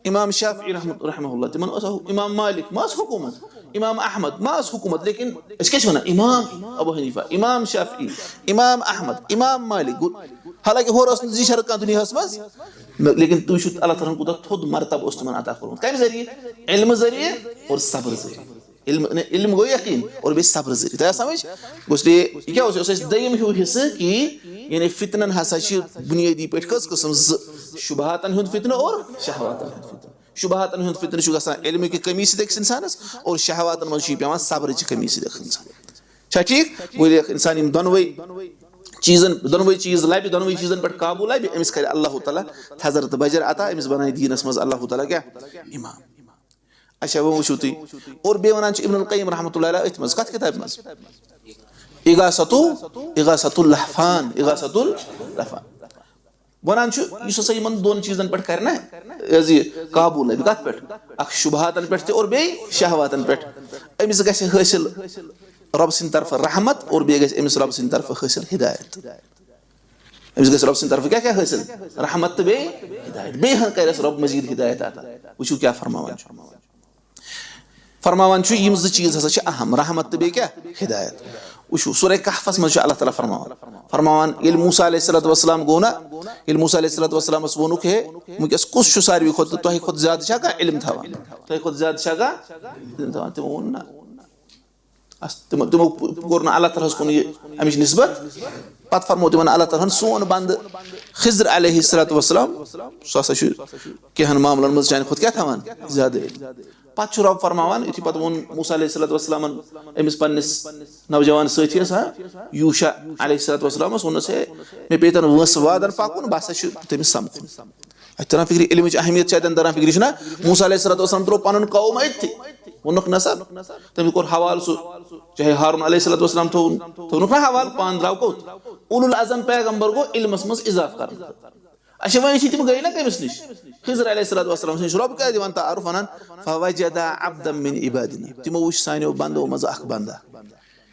इमाम शाफी रहमहुल्लाह तिमो इमाम मालिक मास हुकूमत इमाम अहमद मास हुकूमत लेकिन इसके वना इमाम अबू हनीफा इमाम शाफी इमाम अहमद इमाम मालिक हालांकि हो रस जी शरक का दुनिया मज लेकिन तु शुत अल्लाह ताला को थोद मर्तब उस तुमन अता करो कम जरिए इल्म जरिए और सब्र जरिए इल्म गो यकीन और बे सब्र जरिए तया समझ इसलिए क्या हो दयम हिस्स हिस्से कि यानी फितनन हसा बुनियादी पे कस्म शुबहातन हुंद फितन और शहवातन हुंद फितन शुबहातन हुंद फितन छु गसा इल्म की कमी से देख इंसानस और शहवातन मन छु पेवान सब्र की कमी से देख इंसान छा ठीक वो इंसान इन दोनों चीजन दोनों चीज लाबि दोनों चीजन पर काबू लाबि अमिस करे अल्लाह ताला हजरत बजर अता अमिस बनाई दीनस मज अल्लाह ताला क्या इमाम अच्छा वो वुशुती और बे वनान इब्नुल क़य्यिम रहमतुल्लाह अलैहि इतमस कत किताब मज इगासतुल लहफान वनान युस सही मन दोन चीजन पर करना है काबू लाबि कत पर अख शुबहातन पर और बे शहवातन पर अमिस गसे हासिल रब सिन तरफ रहमत और बे गस अमिस रब सिन तरफ हासिल हिदायत अमिस गस रब सिन तरफ क्या क्या हासिल रहमत बे हिदायत बे हन करस रब मजीद हिदायत आता वुशु क्या फरमावन छु यम ज चीज हसा छ अहम रहमत बे क्या हिदायत वुशु सूरह कहफ में अल्लाह ताला फरमावन इल मूसा अलैहिस्सलातु वस्सलाम गोना इल मूसा अलैहिस्सलातु वस्सलाम वोनुक है मुकस कुछ छु सारी खुद तो ही खुद ज्यादा छ का इल्म था तो खुद ज्यादा छ का इल्म था तो ना तुम कोरना अल्लाह ताला को अमिश निस्बत पत फरमो तुम अल्लाह ताला सोन बंद खिज़र अलैहिस्सलातु वस्सलाम ससा छु केहन मामलन मज जान खुद क्या थावन ज्यादा पत छु रब फरमावन इति पत वोन मूसा अलैहिस्सलातु वस्सलाम अमिस पन्निस नौजवान साथी सा यूशा अलैहिस्सलातु वस्सलाम सोन से मे पेतन वस वादन पाकुन बासा छु तमिस समकुन अतना फिक्र इल्म अहमियत चाहतन दरा फिक्र छना मूसा अलैहिस्सलातु वस्सलाम तो पनन कौम इति उनक नसब तम कोर हवाल सु चाहे हारून अलैहिस्सलातु वस्सलाम तो उनक हवाल पान द्राव को उलुल आजम पैगंबर को इल्मस मस इजाफ कर अच्छा वही थी तुम गई ना कमिस निश खिज़र अलैहिस्सलातु वस्सलाम से रब का दिवान तारुफ अनन फवजदा अब्दन मिन इबादिना तिमो वश सानो बंदो मज अख बंदा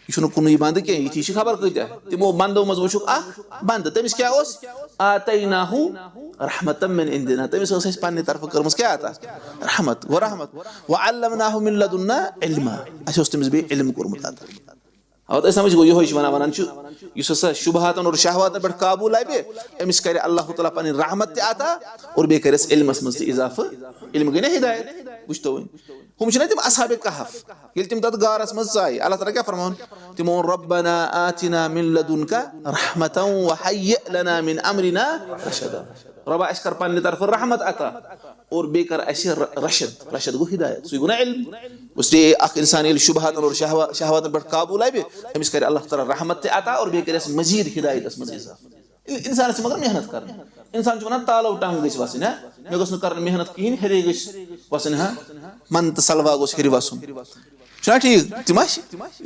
यशुन कुन बंद के यथि छ खबर कइता तिमो बंदो मज वशुक अख बंद तमिस क्या ओस आतैनाहु रहमतन मिन इंदिना तमिस ओस पानी तरफ करमस क्या आता रहमत व अल्लमनाहु मिन लदुन्ना इल्मा अच्छा ओस तमिस बे इल्म कुरमत आता अब तो समझ गो यो होइश वनान छु युस शुबहातन और शहवातन पर काबू लाबे अमिस करे अल्लाह ताला पानी रहमत ते आता और बे करस इल्मस मस इजाफा इल्म गने हिदायत बुझतो हम छने तिम असहाबे कहफ यल तिम तत गारस मस जाय अल्लाह ताला क्या फरमान तिम रब्बना आतिना मिन लदुनका रहमतन व हय्य लना मिन अमरिना रशदा रबा अशकर पानी तरफ रहमत आता और बेकर ऐसे रशद गो हिदायत सुई गुना इल्म उससे अख इंसान इल शुबहात और शहवात पर काबू लाबे अमिस करे अल्लाह ताला रहमत ते आता और बेकर ऐसे मजीद हिदायत अस मजीद इंसान से मगर मेहनत कर इंसान जो ना तालो टांग गइस वसिन है मे गस न कर मेहनत किन हेरे गइस वसिन है मन तसलवा गो हेरि वसुन छा ठीक तिमाश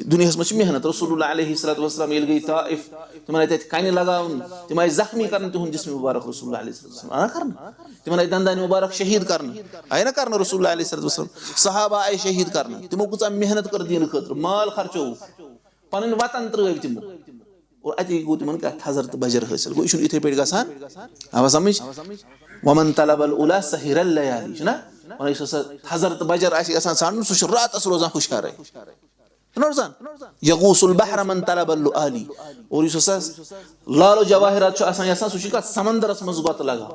दुनिया में मेहनत रसूलुल्लाह अलैहिस्सलातु वस्सलाम इल गई ताइफ तुम्हारे ते काने लगाउन तुम्हारे जख्मी करन तुम जिस्म मुबारक रसूलुल्लाह अलैहिस्सलातु वस्सलाम ana करन तुम्हारे दंदानी मुबारक शहीद करन आय ना करन रसूलुल्लाह अलैहिस्सलातु वस्सलाम सहाबा आय शहीद करन तुम कुछ मेहनत कर दीन खतर माल खर्चो पनन वतन त्रव तुम और अति गो तुम का हजरत बजर हासिल गो इशुन इथे पेट गसान अब समझ वमन तलबल उला सहिरल लयाली ना और इस हजरत बजर आशी गसान सान सु रात रोजा खुशहार है नरजान यगूसुल बहर मन तलबल लुआली और इस लालो जवाहिरात छ आसान यसा सु का समंदर मज गोत लगा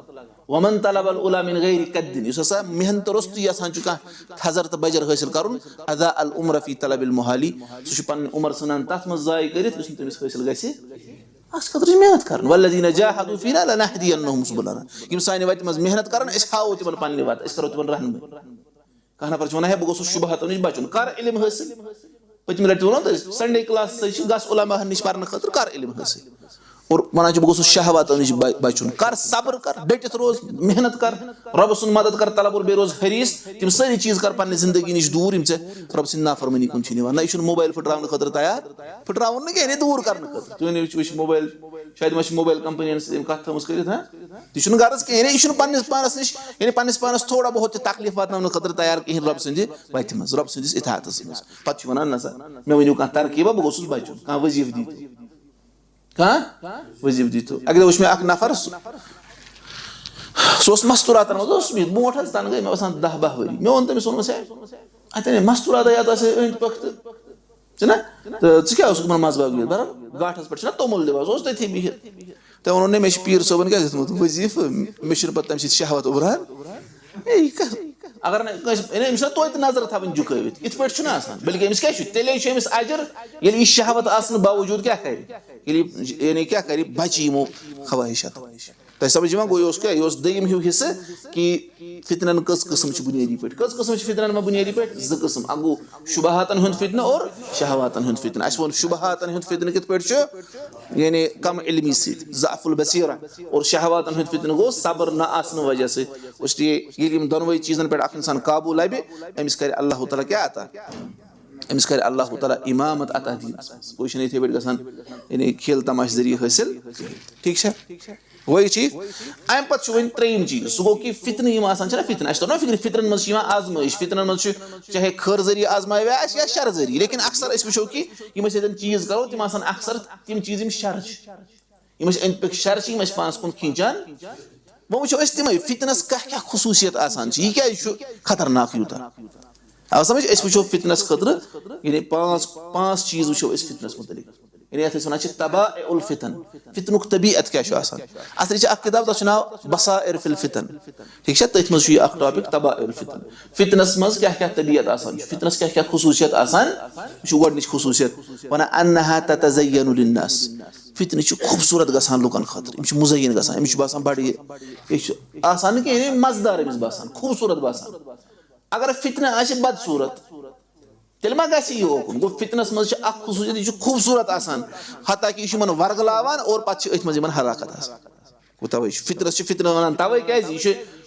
वमन तलबल उला मिन गैर कद्दिन इस मेहनत रस्त यसान का हजरत बजर हासिल करून अदा अल उम्र फी तलबिल मुहाली सु पन उमर सनन तत मज जाय करित उस तमिस हासिल गसे अस खतर मेहनत करन वल्लजीना जाहदू फीना लनहदियन्नहुम सुबुलना यम सानि वत मज मेहनत करन इस हाओ तिमन पानी वत इस करो तिमन रहन कहना पर वना है बगो शुबहत निश बचन कर इल्म हासिल पचम लट वनो संडे क्लास से गस उलमा निश परन खतर कर इल्म हासिल और वनान बह गोस शहवातों नश बचुन कर सब्र कर डटित रोज मेहनत कर रब सुन मदद कर तलब और बे रोज हरीस तम सारी चीज कर पन्ने जिंदगी नश दूर यम रब सिंद नाफरमानी कुन ना यह मोबाइल फुट्रावन खतर तैयार फुट्रावन कह दूर करने तुम मोबाइल शायद वे मोबाइल कंपनियन कत थमस कर यह गर्ज कहें यह पन्निस पानस नश यानी पन्निस पानस थोड़ा बहुत तकलीफ वातन खतर तैयार कहें रब सिंद वत मज रब सिंदिस इताहतस मज पे वन नसा मे वनु कह तरकीबा बह गोस बचुन कह वजीफ दी वजीफ दी तो अगर वो मे नफर सह मस्तूरातन मज बोट तन गई मे 10-12 वरी मे वो तमिस वो अतने मस्तूरात याद अंद पक ना तो क्या मजबा बराबर गाठस पे तोमुल दिवान तथी बिहित ते वो मे पीर सोबन क्या वजीफ मे पे तम शहवत उबरान अगर अमिस तो नजर थवन झुकवित इत पे बल्कि अमिस क्या तेल अजर ये शहवत आसन बावजूद क्या कर यानी क्या कर बच यमो ख्वाहिशात तह समझ गो यह दयम हिस्स हिस्से कि फितनन कस किस्म बुनियादी पे कस किस्म फितनन में बुनियादी पे ज किस्म अ गो शुबहातन हुंद फितन और शहवातन हुंद फितन अस वो शुबहातन हुंद फितन कित पे यानी कम इल्मी सत ज़अफुल बसीरा और शहवातन हुंद फितन गो सब्र न आसन वजह से इसलिए दोनों चीज़न पे इंसान काबू लबे अमिस कर अल्लाह ताला क्या आता अमिस कर अल्लाह ताला इमामत अता दीन कोई इथे पे गसान यानी खेल तमाश जरिए हासिल ठीक है वही चीज अम पे वन त्रेम चीज सह गो कि फितन फितन तो ना फिक्र फितरन मज आजमाइश फितरन मज चाहे खर जरिए आजमावे या शर जरिए लेकिन अक्सर वो कि चीज करो तम अक्सर तम चीज शर अंद पे शर पानस कुन खींचान वो वो तमें फितनस क्या खसूसियत यह क्या खतरनाक यूता अब समझ वो फितनस खतर यानी पांच चीज वो फितनस मुतलिक यानी अत वन तबाउल फितन फितनुक तबीयत क्या असल किताब तथ नाव बसाइर फिल फितन ठीक है तथ मज टॉपिक तबाउल फितन फितनस मज क्या क्या तबीयत फितनस क्या क्या खसूसियत गोडनिच खसूसियत वन अन्नहा ततज़य्यनु लिन्नास फितन खूबसूरत गसान लुकन खतर मुज़य्यन गसान अमिस बासान बड़ यह मजदार अमिस बासान खूबसूरत बासान अगर फितन आशे बदसूरत तेल मा गो ओकुन गो फितनस मज खसूसियत यह खूबसूरत हता कि यह वर्गलावान और पे अथ मज हराकत तवे फितनस फितन वन तवे क्या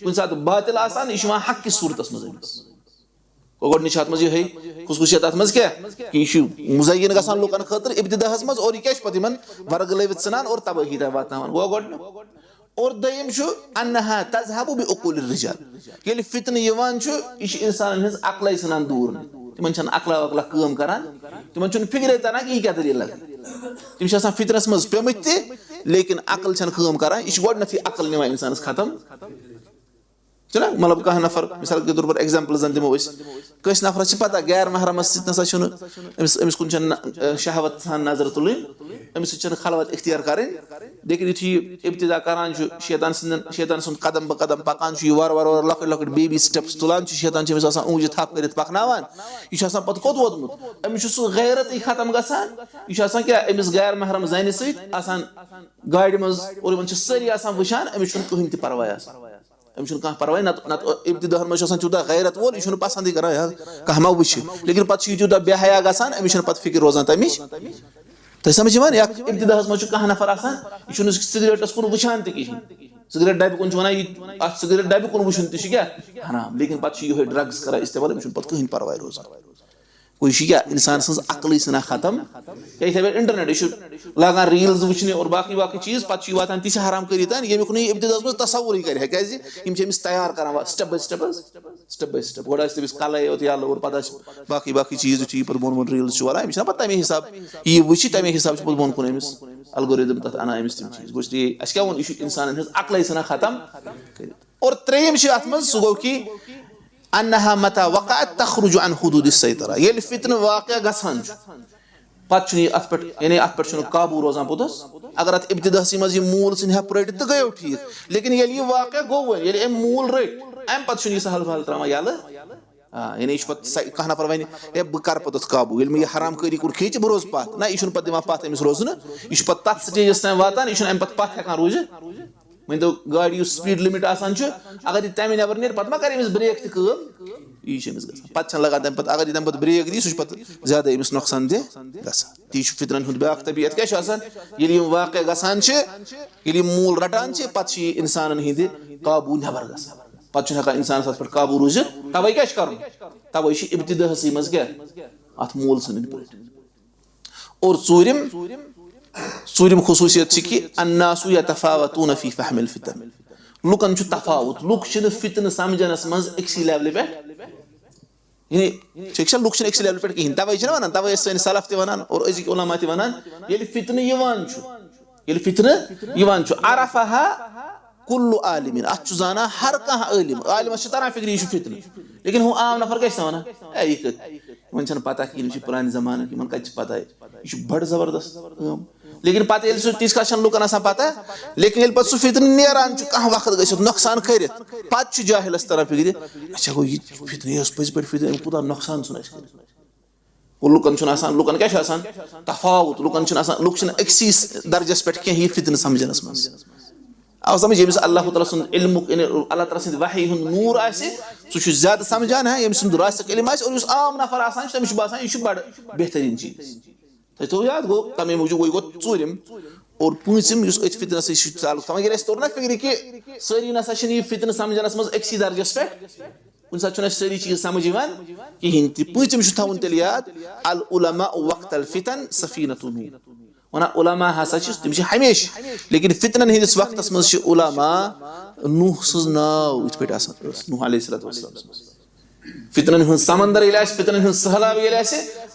कुन सात बातिल यह हक कि सूरत मज गोडनिच अत मज ये खसूसियत अत मज क्या कि यह मुज़य्यन गसान लुकन खतर इब्तिदाहस मज और यह क्या वर्गलवित सनान और तबाही वातान गो गोड और दयम अन्नहा तज़हबु बिउक़ूल रिजाल ये फितन यह इंसान हज अक्ल सनान दूर तम अक्ला वक्ला कम करान तम फिक्रे तरह कि यह क्या दलील तम फितरस मज पेमुत लेकिन अक्ल कम करान यह गोडनथी अक्ल निवान इंसान खत्म चला मतलब कह नफर मिसाल के तौर पर एग्जाम्पल जन दिमो कस नफर पता गैर महरमस समिस कुन शहवत नजर तुलन अमिस खलवत इख्तियार करें लेकिन यु इब्तिदा करान शैतान सुन कदम ब कदम पकान वार वार वार लकट लकट बेबी स्टेप्स तुलान शैतान ऊंज थप कर पकनावान यह पत कोत वोतमुत अमिस सह गैरत खत्म गसान यह क्या अमिस गैर महरम जन सत गाड़ मज और सारी वुचान अमिस कहीं तह परवाह अमिस कह परवाह नत इब्तिदाहन मज तूत गैरत वोल यह पसंद कर कह मा वो लेकिन पे तूत बेहया गसान अमिस पे फिक्र रोजान तमिश तह समझ या इब्तिदाहस मज कह नफर यह सिगरेटस कुन वुचान तहें सिगरेट डब कुन वन सिगरेट डब कुन वुचन तह क्या हराम लेकिन पे यह ड्रग्स कर इस्तेमाल अमिस पे कहीं परवाह रोजान कोई क्या इंसान सज अक्ल सना खत्म या इथे इंटरनेट यह लागान रील्स वुचने और बाकी बाकी चीज पे वातान ती हराम कर यमुक इब्तिदाहस मज तसव्वुर कर क्या तैयार कर स्टेप बाय स्टेप गोड तमिस कल योत यल और पे बाकी बाकी चीज यु पे बोन बोन रील्स वाला अमिस पे तमे हिसाब यह वो तमे हिसाब बोन कुन अमिस अलगोरिदम तथ अना अमिस तम चीज गोस अस क्या वो इंसान अक्ल सना खत्म और त्रेम अत मज सह गो कि अन्नहा मता वक़अत तखरुजु अन हुदूद अस्सैतरा ये फितन वाक़या गसान पे अत पे यानी अत पे काबू रोजान पुतस अगर अत इब्तिदाहस मज मूल सन रट तो गयो ठीक लेकिन ये वाक़या गो ये मूल रट अम पे सहल सहल त्रावान यल यानी कह नफर वन बह कर पे काबू ये मे हराम करी कुन खींच बह रोज पत ना यह पे दिवान पत अमिस रोजन यह पे तथ स्टेजस तान वातान यह अम पे पत हेकान रूजित वन तो गाड़ी स्पीड लिमिट अगर यह तमें नबर नीर पे मा कर ब्रेक तम यह पे लगान तम पे अगर तम पे ब्रेक दी सह पे ज्यादा अमिस नुकसान दे ती फितरन हूं ब्या तबीयत क्या वाक़ गसान मूल रटान पे इंसान हंद काबू नबर पे इंसान पे काबू रूजित तवे क्या तवे इब्तिदासी मज क्या अत मूल सन पे और चूरिम खुसूसियत कि अन्नासु यतफावतून फी फहमिल फितन लुकन तफावत लुक फितन समझनस मज अक्सी लेवल पे लुक अक्सी लेवल पे कहीं तवे वन तवे सन सलफ वन और अजिक उलमा वन ये फितन अरफहा कुल्लु आलिमिन अत जाना हर कह आलिमस तरह फिक्र यह फितन लेकिन हूँ आम नफर क्या वन वन पता कि पुरान जमाना कि कत पता यह बड़ जबरदस्त लेकिन पे तीस कशन लुकन पता लेकिन पे सह फितन नान कह वक्त गो नुकसान कर पे जाहिलस तरह फिक्र अच्छा गो यह फितन यह पज पे फितन कूत नुकसान लुकन लुकन क्या तफावत लुक अक्सी दर्जस पे कह यह फितन समझनस मज आव समझ यमिस अल्लाह ताला सुन इल्म अल्लाह ताला सुन वही हुन नूर आसे सह ज्यादा समझान है यमिस सुन रास्क इल्म आसे और आम नफर आसान तमिस बासान यह बड़ बेहतरीन चीज तो याद गो तमे मूजूब गो चूरिम और पूंचम अत फितनस ताल्लुक थवान अगर तोर ना फिक्र कि सारी नसा फितन समझनस मज अक्सी दर्जस पे कुन सात सारी चीज समझ कहें पूंचम थवन तेल याद अल उलमा वक्त अल फितन सफीनतु नूह वन उलमा हसा तम हमेशा लेकिन फितनन हंदिस वक्तस मज उलमा नूह सज नाव इत पे नूह अलैहिस्सलाम फितनन हंद समंदर ये फितनन हंद सहलाब ये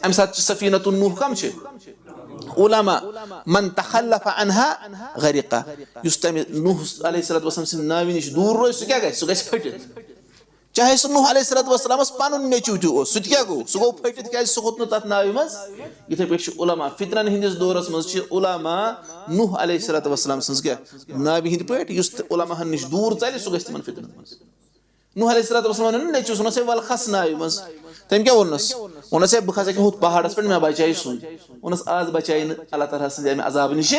अम सात सफीनतु नूह कम उलमा मन तखल्लफ अन्हा गरिका तम नूह अलैहिस्सलाम नावि निश दूर रोज सह क्या सह फटित चाहे सह नूह अलैहिस्सलाम पन नेचू तह क्या गो सह गो फटित क्या सह खोत तथ नावि मज इथे पे उलमा फितनन हंदिस दौरस मज उलमा नूह अलैहिस्सलाम सज क्या नावि हंद पे उलमा निश दूर चल सह गि तिमन फितनन मज नूह अलैहिस्सलाम नेचू वन वल खस नावि मज तम क्या वोनस वोनस बह खस हुत पहाड़स पे मे बचाई सू वोनस आज बचाई अल्लाह ताला सद अजाब निश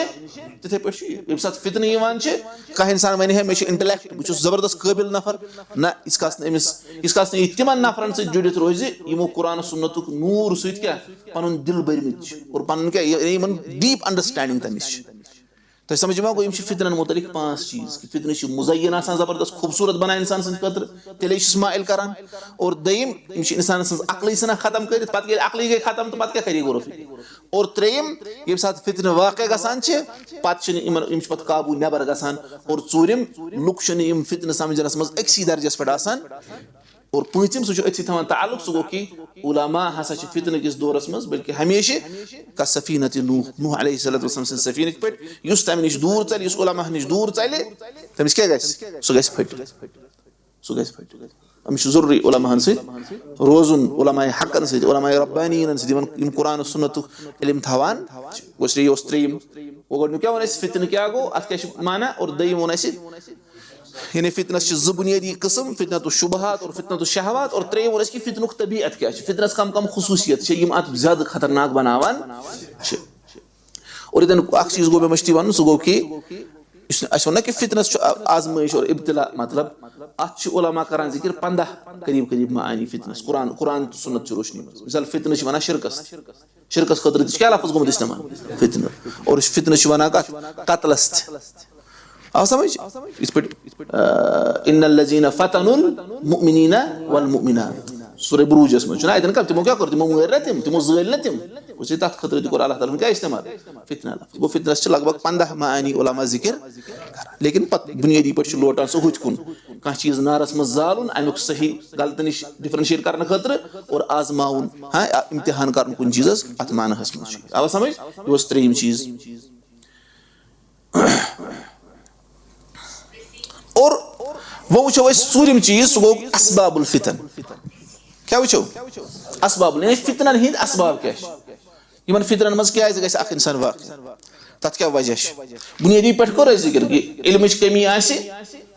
तिथे पे ये सात फितन कह इंसान वन है मे इंटेलेक्ट बह जबरदस्त काबिल नफर ना इसका तिमन नफरन सद जुड़ित रोज यमो कुरान सुन्नतुक नूर सत क्या पन दिल बरमित और पन क्या डीप अंडरस्टैंडिंग तमिस तो समझ में गो फितनन मुतलिक 5 चीज कि फितन मुजयन जबरदस्त खूबसूरत बना इंसान खतर तेल माइल करान और दयिम इंसान अकल खत्म कर पे अकल गई खत्म तो पे क्या कर गुरफी और त्रेयम ये सात फितन वाक़ गसान पे काबू नबर गसान और चूरिम लुक फितन समझनस मज अक्सी दर्जस पे आसान और पूंचम सह अथी थवान ताल्लुक सह गो कि उलमा हसा फितन किस दौरस मज बल्कि हमेशा का सफीनत नूह अलैहिस्सलाम सफीन पे तम निश दूर चल उलमा निश दूर चल तमिस क्या सह फट अमिस जरूरी उलमा रोजुन उलमा हकन सत उलमा रब्बानीन सम कुरान सुन्नतुक इल्म थवान त्रेयम वो क्या वन फितन क्या गो अत क्या माना और दयिम वोन यानी फितनस ज बुनियादी किस्म फितनत शुबहात और फितनत शहवात और त्रेयम वोन कि फितनुक तबीयत क्या फितनस कम कम खुसूसियत अत ज्यादा खतरनाक बनावान और इतन चीज गो मे मश्ती वन सह गो कि वन कि फितनस आजमाइश और इब्तिला मतलब अत उलमा करान जिक्र 15 करीब करीब मानी फितनस कुरान सुन्नत रोशनी मिसाल फितन वन शिरकस खतर क्या लफ्ज गोमुत इस्तेमाल फितन और फितन वन कतलस आव समझ इस पे इन्नल लजीना फतनुल मुमिनीना वल मुमिनात सूरह बुरूज में चुना इतन का तिमो क्या कर तिमो मर तिमो जल तिम उसी तक खतरे को अल्लाह ताला ने क्या इस्तेमाल फितना लफ्ज वो फितना से लगभग 15 मानी उलमा जिक्र लेकिन बुनियादी पर लोटान सो हुत कुन कह चीज नारस में जालुन अमुक सही गलत निश डिफरेंशिएट करने खतर और आजमाउन हां इम्तिहान करन कुन चीजस अत मानहस में आव समझ ये was त्रेयम चीज और वो वो सूर्यम चीज सो असबाबुल फितन क्या वो असबाबुल यानी फितनन हिंद असबाब क्या यमन फितनन मज क्या गस अख इंसान वाक़ तत क्या वजह बुनियादी पे कर जिक्र कि इल्मच कमी आसे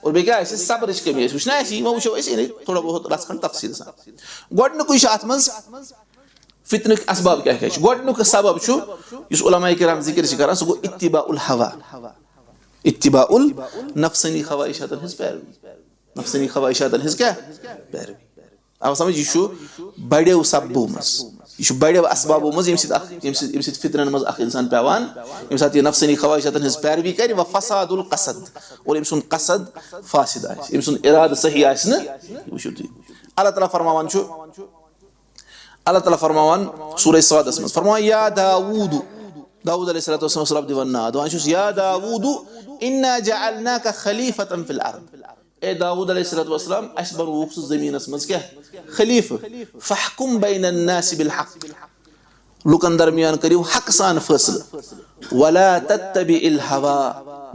और बे क्या आसे सब्रच कमी आसे वुचना आसे वो यानी थोड़ा बहुत रसखन तफसील सा गोडनुक अत मज फितन असबाब क्या क्या गोडनुक सबब छु इस उलमा किराम जिक्र करन सो इत्तिबाउल हवा इत्तिबाउल नफ्सनी ख्वाहिशात हिज पैरवी नफ्सनी ख्वाहिशात हिज क्या पैरवी आव समझ यह बड़ो सबबों मज यह बड़ो असबाबों मज यम फितरन मज इंसान पेवान यम सात नफसनी ख्वाहिशातन हज पैरवी कर व फसादुल कसद और यम कसद फासिद यम इराद सही वो अल्लाह ताला फरमावान अल्लाह ताला फरमावान सूरह सादस मज फरमावान या दाऊद दाऊद अलैहिस्सलाम दिवन नाद या दाऊद इन्ना जअलनाका खलीफतन फिल अर्द ए दाऊद अलैहिस्सलाम अस बनवुक ज़मीनस मज क्या खलीफ फहकुम बैनन नास बिल हक लुकन दरमियान करियो हक सान फैसला वला तत्तबिल हवा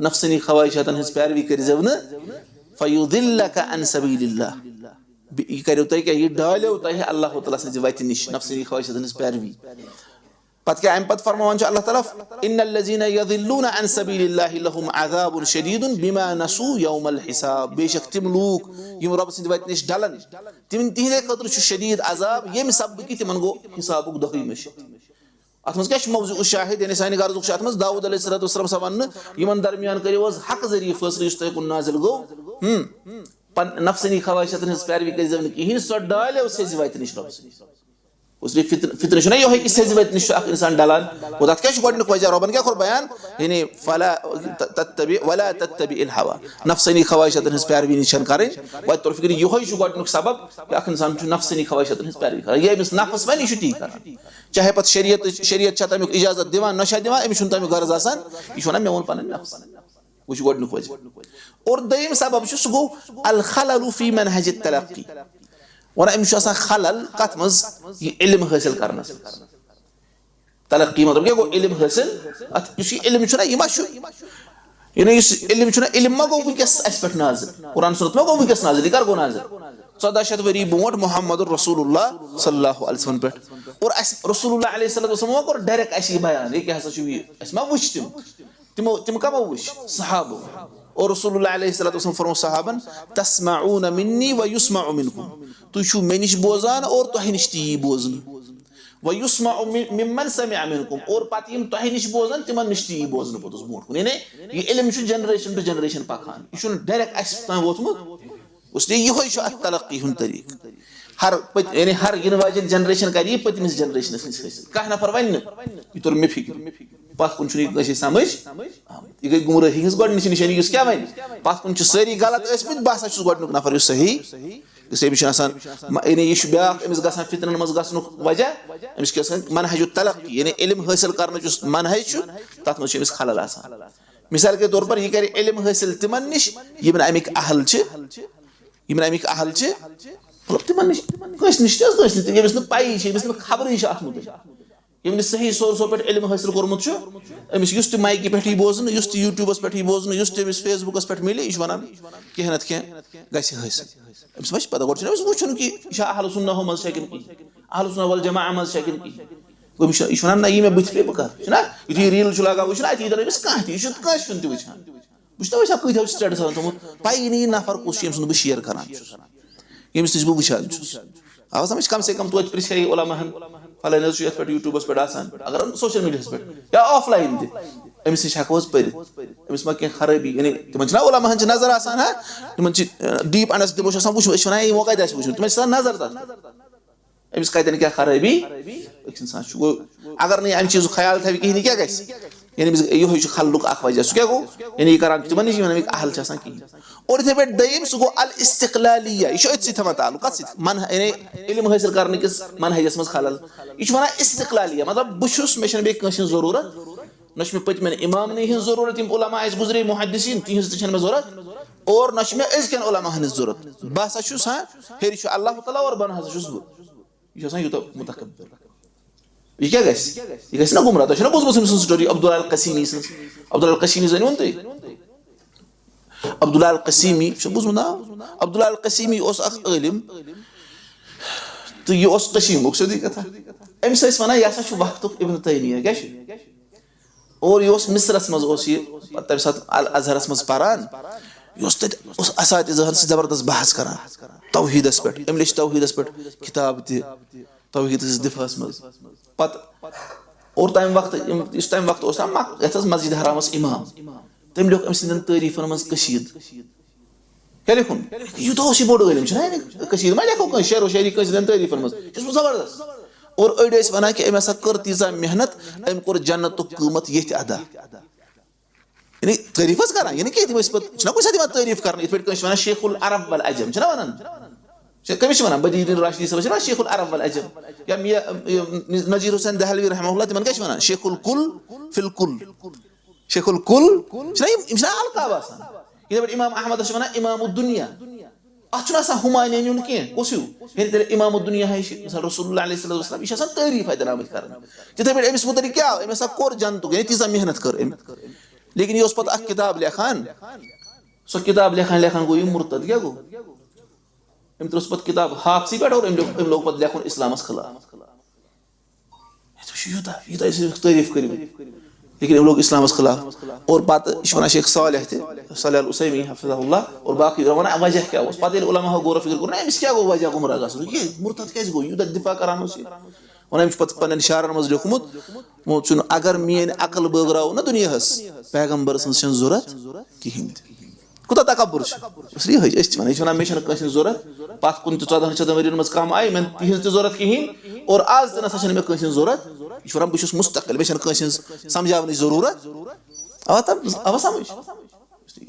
नफ्सनी ख्वाहिशातन हज पैरवी करिजव न फयुदिल्लका अन सबीलिल्लाह यह करो तुम क्या यह डालो तुम अल्लाह ताला सज वत निश नफ्सनी ख्वाहिशातन हज पैरवी पत क्या अम फरमान अल्लाह ताला इन्नल्लज़ीना यज़िल्लूना अन सबीलिल्लाहि लहुम अज़ाबुन शदीदुन बिमा नसू यौमल हिसाब बेशक तिम लोग यम रब सद वत निश डलन तिहंदे खतर शदीद अजाब यम सब कि तिमन गो हिसाबुक दही मश अत मज क्या मौजू शाहिद यानी सानि गर्जुक अत मज दाऊद अलैहिस्सलाम सा वन यमन दरमियान करियो हक जरिए फैसला इस तुम कुन नाजिल गो नफ्सनी ख्वाहिशातन हज पैरवी कर कहीं सो डालो सज वत निश रब उसने फितर छुना यो कि सज वत निश इंसान डलान वो तथ क्या गोडनिक वजह रबन क्या कोर बयान यानी फला तत्तबि वला तत्तबिल हवा नफ्सनी ख्वाहिशातन हज पैरवी निशन करें व तो फिक्र यो गोडनिक सबब कि इंसान नफ्सनी ख्वाहिशातन हज पैरवी कर ये मिस नफ्स वन यह टी कर चाहे पत शरीयत तमिक इजाजत दिवान नशा दिवान अमिस तमिक गर्ज आसान यह वन मे वो पन नफ्स वो गोडनिक वजह और दयम सबब सह गो अल खलल फी मनहज तलक्की वन अमिस खलल कत मज इल्म हासिल करना तलक्की मतलब क्या गो इल्म हासिल इल्म यह इल्म इल्म मा गो वस पे नाजिल कुरान सुन्नत मा गो वस नाजिल यह कर गो नाजिल 1400 वरी बोट मोहम्मद रसूलुल्लाह सल्लल्लाहु अलैहि वसल्लम पे और रसूलुल्लाह अलैहि वसल्लम कर डायरेक्ट अस बयान ये क्या मा वुच तिम कमो वुच सहाबो और रसूलुल्लाह अलैहि वसल्लम फरमो सहाबन तस्माऊन मिन्नी व युस्माउ मिनकुम तुम छो मे निश बोजान और तुह निश ती बोजन व युस्माउ मिम्मन समिअ मिनकुम और पत यम तुह निश बोजान तिमन निश ती बोजन पोतस बोट यानी ये इल्म छु जनरेशन टू जनरेशन पकान यह डायरेक्ट अस तान वोतमुत उसने यह तलक्की हुन तरीक हर यानी हर इन वाजन जनरेशन कर पतमिस जनरेशन हासिल कह नफर वन यह तोर मे फिक्र पत कुन समझ यह गई गुमराही हज गोडनिच निशानी क्या वन पत कुन सारी गलत बह गोडनुक नफर सही यानी यह ब्या ग फितरन मज ग वजह अमिस मनहज तलक्की यानी इल्म हासिल कर मनहज तथ मज खलल मिसाल के तौर पर यह कर इल्म हासिल तिमन निश यमन अमिक अहल अहल मतलब तिमन निश कस निश यमिस पई यमिस खबर अत मुतल यमिस सही सोर्सो पे इल्म हासिल कोर्मुत अमिस युस माइक पे बोजन युस यूट्यूबस पे बोजन युस तमिस फेसबुकस पे मिले यह वन कह नत कह गस हासिल अमिस वह पता गोड वुन कि यह अहल सुन्नह मज अहल सुन्नह वल जमा मज यह वन ना यह मे बुथ पे बह कर यु रील लगा वो अति अमिस कह तुन वुचान वह कत स्टेटस थोमुत पई नी नफर कुछ यम बह शेयर कर यमिस नश बह वुचान आवा समझ कम से कम तो प्रिछे उलमाहन फलान ये पे यूट्यूबस पे अगर सोशल मीडिया पे या ऑफलाइन अमिस नश हेको पर अमिस मा कह खराबी यानी तिम उलमाहन नजर आसान है तिम डीप अंडरस्टैंडिंग वो वन वो कत वो तिम नजर तक अमिस कतन क्या खराबी इंसान गो अगर नहीं अमि चीज ख्याल थी कहीं क्या यानी यह खलुक वजह सह क्या गो यानी करान तिमन नश अमिक अहल कहीं और इथे पे दयम सह गो अल इस्तिकलालिया यह अत थवान ताल्लुक मन यानी इल्म हासिल करने किस मनहजस मज खलल यह वन इस्तिकलालिया मतलब बहुस मे जरूरत न मे पतमन इमाम हज जरूरत यम उलमा गुजरे मुहद्दिसीन तिहज मे जरूरत और न मे अजकन उलमा हज जरूरत बह हाँ हेर अल्लाह ताला और बन यह यूत मुतकब्बिर यह क्या गस ना गुमराह तुम बोजम स्टोरी अब्दुल्ला अल कसीमी जान तुम अब्दुल्ला अल कसीमी बोजम ना अब्दुल्ला अल कसीमी इलम तो यह तशीमुक सोदी कथा अमिस वन यह वक्त इब्न तैमिया क्या और यह मिस्रस मज तम सात अल अजहरस मज पारान यह असातिज़ाहन जबरदस्त बहस कर तौहीदस पे अम लिख तौहीदस पे किताब तौहीद दिफास मज पत और तम वक्त मस्जिद हरामस इमाम तम लिख अम सदन तारीफन मज कशीद क्या लिखुन यूत बोड़ इलम मे लेखो शेर व शायरी कन तारीफन मज जबरदस्त और अड़ वन कि अम कर तीजा मेहनत अम कोर जन्नत कीमत ये अदा यानी तारीफ करान यानी कि कुछ तारीफ कर वन शेखुल अरब वल अजम वन कमिस वन बदीर राशिदी सब शेखुल अरब वल अजम या नजीर हुसैन दहलवी रहमहुल्लाह तिमन क्या वन शेखुल कुल फिल कुल शेखुल कुल अलकाब ये इमाम अहमद वन इमाम दुनिया अत हुमायून कह कुस तेल इमाम दुनिया रसूलुल्लाह अलैहि वसल्लम यह तारीफ अतन आम कर तिथे पे अमिस मुतलिक क्या अम कोर जन्नत यानी तीजा मेहनत कर लेकिन यह पे किताब लेखान सो किताब लेखान लेखान गो मुर्तद क्या गो अम त्रोस पे किताब हाफसी पे और अम लोग पे लेखन इस्लामस खिलाफ यूत तारीफ कर लेकिन अम लोग इस्लामस खिलाफ और पे वन शेख सालेह सलेह अल उसैमी हफिज़हुल्लाह और बाकी वन वजह क्या पे उलमा गौर फिक्र कोर अमिस क्या गो वजह गुमराह गो मुर्तद क्या गो यूत दिफा करान वन पे शारन मज लिखमुत अगर मेन अकल बगराव ना दुनिया पैगम्बर सज जरूरत कहें कूत तकबर वन मे जरूरत पे 14 वर्यन मज कम आय मे तिज जरूरत कहें और आज ना मे जरूरत यह वन बहुत मुस्तकिल मे समझावन जरूरत आवा समझ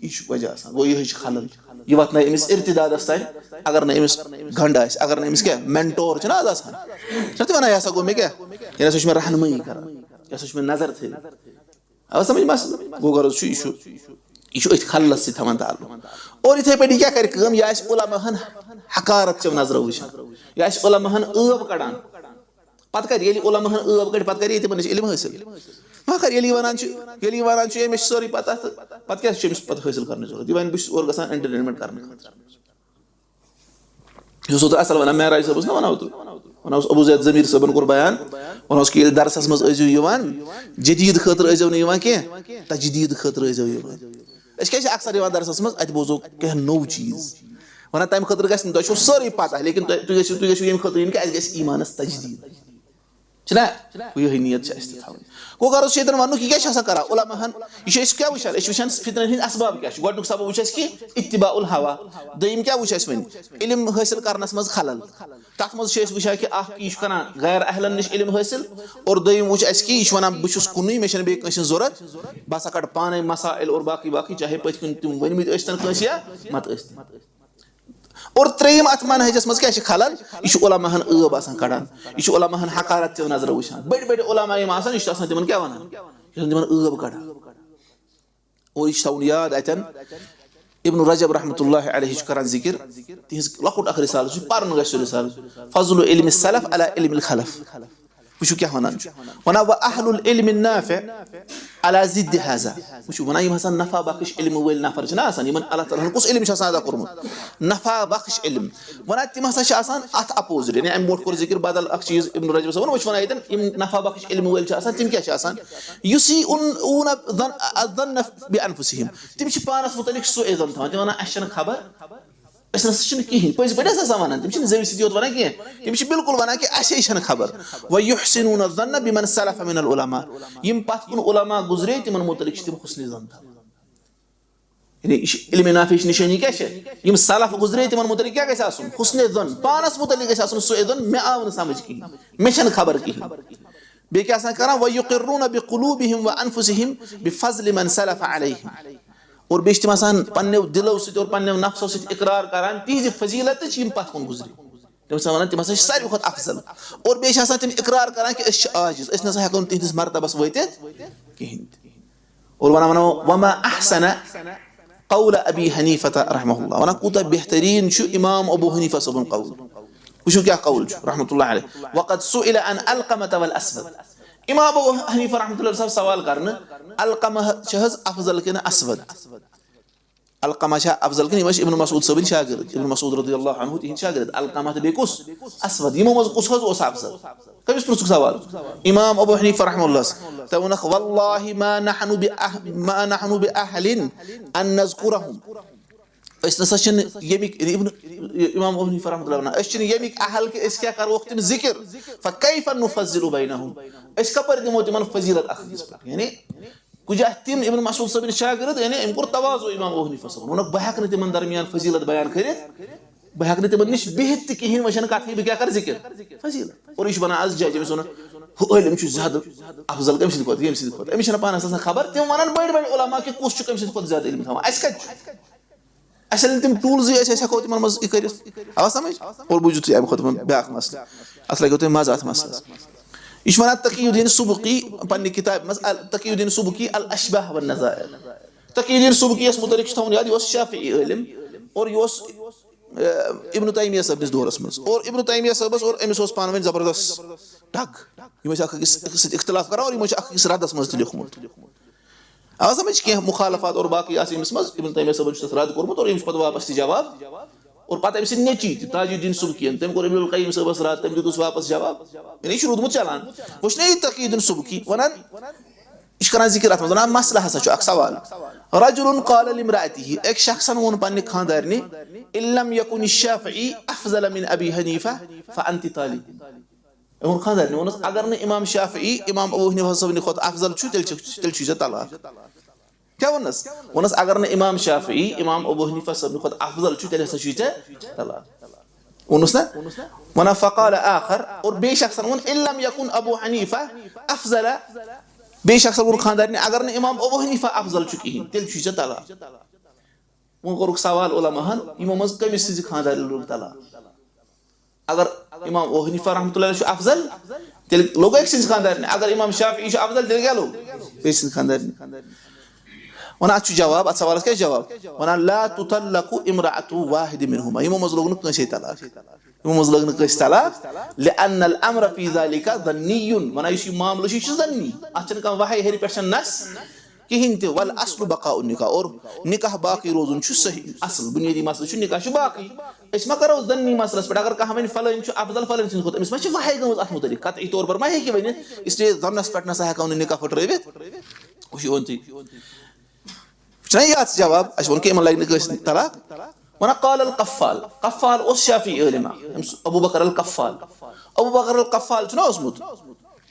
यह वजह गो यह खलल यह वत अमिस इर्तिदादस तान अगर न अमिस गंड अगर न अमिस क्या मेंटोर आज आसान वन यह गो मे क्या यह मे रहनुमाई कर यह मे नजर थे आवा समझ मस गो गर्ज यह खलस सवान ताल्लुक और इथे पे क्या कर यह उलमाहन हकारत चो नजर वुचान यह उलमाहन ऐब कड़ान पे कर उलमाहन ऐब कड़ पे कर इल्म हासिल मगर वन मे सारी पता पे क्या पे हासिल कर जरूरत यह वन और गसान एंटरटेनमेंट कर असल वन महराज सबस ना वन अबू जैद जमीर सबन कोर बयान वन कि दरसस मज जदीद खतर जो कह तजदीद खतर क्या अक्सर दरसस मज अत बोजो कह नौ चीज वन तम खतर गो सारी पता लेकिन तुम खतर कि ईमानस तजदीद ना यही नीयत गो गर्ज वन यह क्या उलमाहन यह क्या वुचान फितन हंद असबाब क्या गोडनुक सबब वुच कि इत्तिबाउल हवा दोयम क्या वुच वन इल्म हासिल करनस मज खलल तथ मज वुचान कि यह कर गैर अहलन निश इल्म हासिल और दोयम वुच कि यह वन बहुत कुन मे बेस जरूरत बह सा कड़ पाने मसाइल और बाकी बाकी चाहे पत तुम वनमित या मत और त्रेयम अत मनहजस मज क्या खलल यह उलमाहन ऐब कड़ान यह उलमाहन हकारत चो नजर वुचान बड़ बड़ उलमा यह तिमन क्या वन तिमन ऐब कड़ान और यह थवन याद अतन इब्न रजब रहमतुल्लाह अलैहि करान जिक्र तिहज लकुट अख रिसाल पर्न गछ रिसाल फज़लु इल्म सलफ अला इल्म खलफ वुचु क्या वन व अहलुल इल्म नाफि अला जिद्द हाजा वुचु वन यम हसन नफा बख्श इल्म वल नफर छना आसान यमन अल्लाह ताला कुस इल्म छ अदा करमुत नफा बख्श इल्म वन तिम हसा छ आसान अत अपोजिट यानी अम बोट कर जिक्र बदल अख चीज इब्न रजब वन वुच वन आयतन इम नफा बख्श इल्म वल छ आसान तिम क्या छ आसान युसीउन ظن بانفسهم तिम छ पानस मुतलिक सो एजन था वन अशन खबर कहें पज पे वन तम जविस योत वन कह तम बिल्कुल वन कि असे खबर व युहसिनून ظन बिमन सलफ मिनल उलमा यम पत कुन उलमा गुजरे तिमन मुतलिक तिम हुस्न ज़न यानी इल्म नाफी निशानी क्या यम सलफ गुजरे तिमन मुतलिक क्या गस आसुन हुस्न ज़न पानस मुतलिक गस आसुन सो ज़न मे आव न समझ कहीं मे खबर कहीं बे क्या करा व युकिर्रून बिकुलूबिहिम व अनफुसिहिम बिफज़ल मन सलफ अलैहिम और बेश तम पन्ने दिलो और पन्ने नफ्सों से इकरार करान तीज फजीलत पत कुन गुजरे तम वन तम सारे खुद अफजल और बेश तम इकरार करान कि आजिज ना हेको तिहदिस मरतबस वतित कहें और वन वनो वमा अहसन कौल अबी हनीफा रहमहुल्लाह वन कूत बेहतरीन इमाम अबू हनीफा सबन कौल वुचु क्या कौल रहमतुल्लाह अलैह वक़द सुइल अन अलक़मत वल अस्वद इमाम अबू हनीफा रहमतुल्लाह अलैह सवाल करन अलक़मा छहज अफजल के अस्वद अलक़मा छा अफजल के इब्न मसूद सबन शागिर्द इब्न मसूद रदियल्लाहु अन्हु तिहिन शागिर्द अलक़मा बे कुस अस्वद यमो मज कुस हज ओस अफजल कमिस पुरसुक सवाल इमाम अबू हनीफा रहमतुल्लाह तवनख वल्लाहि मा नहनु बि अहलिन अन नज़कुरहुम इमाम अबू हनीफा रहमतुल्लाह यमिक अहल के क्या करो तिम जिक्र फकैफ नुफज़िलु बैनहुम कपर दिमो तिमन फजीलत यानी کُجا تِم ابن مسعود صٲبٕنۍ شاگرد یعنی أمۍ کوٚر تواضُع اِمام ابوٗ حنیٖفہ صٲبن ووٚنُکھ بہٕ ہٮ۪کہٕ نہٕ تِمن درمیان فضیٖلت بیان کٔرِتھ بہٕ ہٮ۪کہٕ نہٕ تِمن نِش بِہِتھ تہِ کِہینۍ وۄنۍ چھنہٕ کَتھٕے بہٕ کیاہ کَرٕ ذِکِر فضیٖلت اور یہِ چھُ وَنان آز جج أمِس ووٚنُکھ ہُہ عٲلِم چھُ زیادٕ افضل کٔمۍ سٕنٛدِ کھۄتہٕ ییٚمہِ سٕنٛدِ کھۄتہٕ أمِس چھنہٕ پانَس آسان خبر تِم وَنان بٔڑۍ بٔڑۍ عُلما کہِ کُس چھُ کٔمۍ سٕنٛدِ کھۄتہٕ زیادٕ علم تھاوان اَسہِ کَتہِ چھُ اَسہِ ییٚلہِ نہٕ تِم ٹوٗلزٕے ٲسۍ أسۍ ہٮ۪کو تِمن منٛز یہِ کٔرِتھ آو سَمجھ اور بوٗزِو تُہۍ اَمہِ کھۄتہٕ بیاکھ مسلہٕ اَتھ لَگیو تۄہہِ مَزٕ اَتھ مسلَس یہِ چھُ وَنان تقی الدیٖن سُبکی پننہِ کِتابہِ منٛز تقی الدیٖن سُبکی الاشباح والنظائر تقی الدیٖن سُبکی یَس مُتعلِق چھُ تھاوُن یاد یہِ اوس شافعی عٲلِم اور یہِ اوس ابن تیمیہ صٲبنِس دورس منٛز اور ابن تیمیہ صٲبس اور أمِس اوس پانہٕ ؤنۍ زبردست ٹگ یِم ٲسۍ اکھ أکِس سۭتۍ اختلاف کران اور یِمو چھِ اکھ أکِس ردس منٛز تہِ لیوٗکھمُت آو سَمجھ کینٛہہ مُخالفات اور باقٕے آسہٕ أمِس منٛز ابن تیمیہ صٲبن چھُ تَتھ رد کوٚرمُت اور أمِس چھُ پتہٕ واپس تہِ جواب اور پتہٕ أمۍ سٕنٛدۍ نیٚچی تہِ تاج الدیٖن سُبکیَن تٔمۍ کوٚر ابن القیم صٲبس رد تٔمۍ دیُتُس واپس جواب یعنی یہِ چھُ روٗدمُت چلان وۄنۍ چھُنہ یہِ تقی الدیٖن سُبکی وَنان یہِ چھُ کران ذِکر اتھ منٛز وَنان مسلہٕ ہسا چھُ اکھ سوال رجُلٌ قال لامرأته أکۍ شخصن ووٚن پننہِ خانٛدارنہِ إن لم يكن الشافعي أفضل من أبي حنيفة فأنت طالق أمۍ ووٚن خانٛدارنہِ ووٚنُس اگر نہٕ اِمام شافعی اِمام ابوٗ حنیٖفہ صٲبنہِ کھۄتہٕ افضل چھُ تیٚلہِ چھُے ژےٚ طلاق کیاہ ووٚننَس ووٚننَس اگر نہٕ اِمام شافعی اِمام ابوٗ حنیٖفہ صٲبنہِ کھۄتہٕ افضل چھُ تیٚلہِ ہسا چھُے ژےٚ طلاق ووٚنُس نہ وَنان فقال آخر اور بیٚیہِ شخصن ووٚن إن لم يكن أبو حنيفة أفضل بیٚیہِ شخصن ووٚن خانٛدارنہِ اگر نہٕ اِمام ابوٗ حنیٖفہ افضل چھُ کِہینۍ تیٚلہِ چھُے ژےٚ طلاق وۄنۍ کوٚرُکھ سوال عُلماہن یِمو منٛز کٔمِس سٕنٛزِ خانٛدارنہِ لوٚگ طلاق اگر اِمام ابوٗ حنیٖفہ رحمتہ اللہ چھُ افضل تیٚلہِ لوٚگ أکۍ سٕنٛزِ خانٛدارنہِ اگر اِمام شافعی چھُ افضل تیٚلہِ کیاہ لوٚگ بیٚیہِ سٕنٛزِ خانٛدارنہِ وَنان اَتھ چھُ جواب اَتھ سوالَس کیاہ چھُ جواب وَنان لا تُطلقُ امرأة واحد منهما یِمو منٛز لوٚگ نہٕ کٲنٛسے طلاق یِمو منٛز لٔگ نہٕ کٲنٛسہِ طلاق لأن الأمر في ذلك ظني وَنان یُس یہِ معاملہٕ چھُ یہِ چھُ ظنی اَتھ چھنہٕ کانٛہہ وحی ہیٚرِ پٮ۪ٹھ چھنہٕ نس کِہینۍ تہِ والأصل بقاء النِکاح اور نِکاح باقٕے روزُن چھُ صحیح اصل بُنیٲدی مسلہٕ چھُ نِکاح چھُ باقٕے أسۍ ما کرو ظنی مسلس پٮ۪ٹھ اگر کانٛہہ وَنہِ فلٲنۍ چھُ افضل فلٲنۍ سٕنٛدِ کھۄتہٕ أمِس ما چھِ وحی گٔمٕژ اَتھ مُتعلِق قطعی طور پر ما ہیٚکہِ ؤنِتھ اسلیے ظنس پٮ۪ٹھ نسا ہٮ۪کو نہٕ نِکاح پھٕٹرٲوِتھ وٕچھِو وۄنۍ تُہۍ چھُنہ یاد ژٕ جواب اَسہِ ووٚن کہِ یِمن لگہِ نہٕ کٲنٛسہِ طلاق وَنان قال القفال قفال اوس شافعی عٲلِم اکھ ابوٗ بکر القفال ابوٗ بکر القفال چھُنہ اوسمُت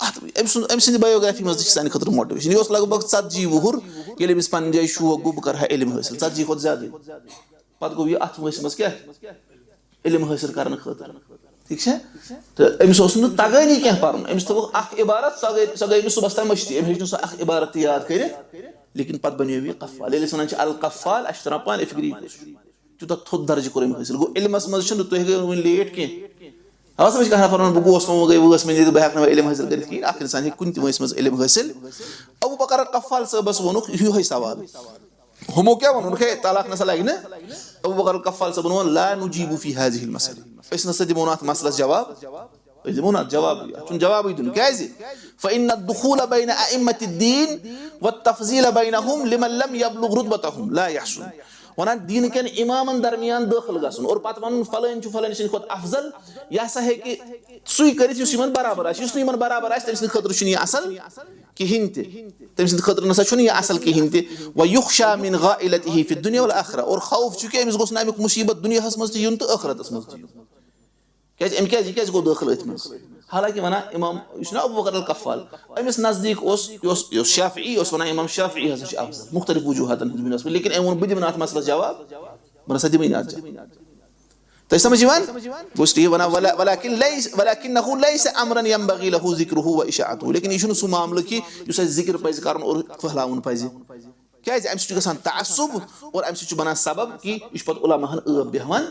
اَتھ أمۍ سٕنٛدِ بَیوگرافی منٛز تہِ چھِ سانہِ خٲطرٕ ماٹِویشن یہِ اوس لگ بگ 40 وُہُر ییٚلہِ أمِس پنٕنہِ جایہِ شوق گوٚو بہٕ کرٕ ہا علم حٲصِل 40 کھۄتہٕ زیادٕ پتہٕ گوٚو یہِ اَتھ وٲنٛسہِ منٛز کیاہ علم حٲصِل کرنہٕ خٲطرٕ ٹھیٖک چھا تہٕ أمِس اوس نہٕ تگٲنی کینٛہہ پرُن أمِس تھوٚوُکھ اکھ عبارت سۄ گٔے أمِس صبحس تام مٔشتٕے أمۍ ہیٚچھ نہٕ سۄ اکھ عبارت تہِ یاد کٔرِتھ لیکِن پتہٕ بنیو یہِ قفال ییٚلہِ أسۍ وَنان چھِ القفال اَسہِ چھُ تران پانہٕ فِکری تیوٗتاہ تھوٚد درجہِ کوٚر أمۍ حٲصِل گوٚو علمس منٛز چھُنہٕ تُہۍ ہیٚکِو وُنہِ لیٹ کینٛہہ آ سَمجھ کانٛہہ نفر وَنان بہٕ گوس وۄنۍ گٔے وٲنٛس مےٚ بہٕ ہٮ۪کہٕ نہٕ وۄنۍ علم حٲصِل کٔرِتھ کِہینۍ اکھ اِنسان ہیٚکہِ کُنہِ تہِ وٲنٛسہِ منٛز علم حٲصِل ابوٗ بکر القفال صٲبس ووٚنُکھ یِہوے سوال ہُمو کیاہ ووٚنُکھ ہے طلاق نسا لگہِ نہٕ ابوٗ بکر القفال صٲبن ووٚن لا نُجیٖبُ فی هذه المسألة أسۍ نسا دِمو نہٕ اَتھ مسلس جواب أسۍ دِمو نہٕ اَتھ جوابٕے اَتھ چھُنہٕ جوابٕے دیُن کیازِ فإن الدخول بين أئمة الدين والتفضيل بينهم لمن لم يبلغ رتبتهم لا يحسن وَنان دیٖنہٕ کٮ۪ن اِمامن درمیان دٲخل گژھُن اور پتہٕ وَنُن فلٲنۍ چھُ فلٲنۍ سٕنٛدِ کھۄتہٕ افضل یہِ ہسا ہیٚکہِ سُے کٔرِتھ یُس یِمن برابر آسہِ یُس نہٕ یِمن برابر آسہِ تٔمۍ سٕنٛدِ خٲطرٕ چھُنہٕ یہِ اصل کِہینۍ تہِ تٔمۍ سٕنٛدِ خٲطرٕ نسا چھُنہٕ یہِ اصل کِہینۍ تہِ وَیُخشا مِن غائلته فی الدُنیا والآخرة اور خوف چھُ کہِ أمِس گوٚژھ نہٕ امیُک مُصیٖبت دُنیاہس منٛز تہِ یُن تہٕ ٲخرتس منٛز تہِ یُن کیازِ أمۍ کیازِ یہِ کیازِ گوٚو دٲخل أتھۍ منٛز حالانکہِ وَنان اِمام یہِ چھُنہ ابوٗ بکر القفال أمِس نزدیٖک اوس شافعی اوس وَنان اِمام شافعی ہسا چھُ افضل مُختٔلِف وجوٗہاتن ہٕنٛدِس بِنیادس پٮ۪ٹھ لیکِن أمۍ ووٚن بہٕ دِمہٕ نہٕ اَتھ مسلس جواب بہٕ نسا دِمٕے نہٕ اَتھ جواب تۄہہِ سمجھ یِوان بہٕ چھُس تی وَنان ولكنه ليس امرا ينبغي له ذكره واشاعته لیکِن یہِ چھُنہٕ سُہ معاملہٕ کہِ یُس اَسہِ ذِکر پزِ کرُن اور پھٔہلاوُن پزِ کیازِ اَمہِ سۭتۍ چھُ گژھان تعصُب اور اَمہِ سۭتۍ چھُ بنان سبب کہِ یہِ چھُ پتہٕ عُلماہن ٲب بیٚہوان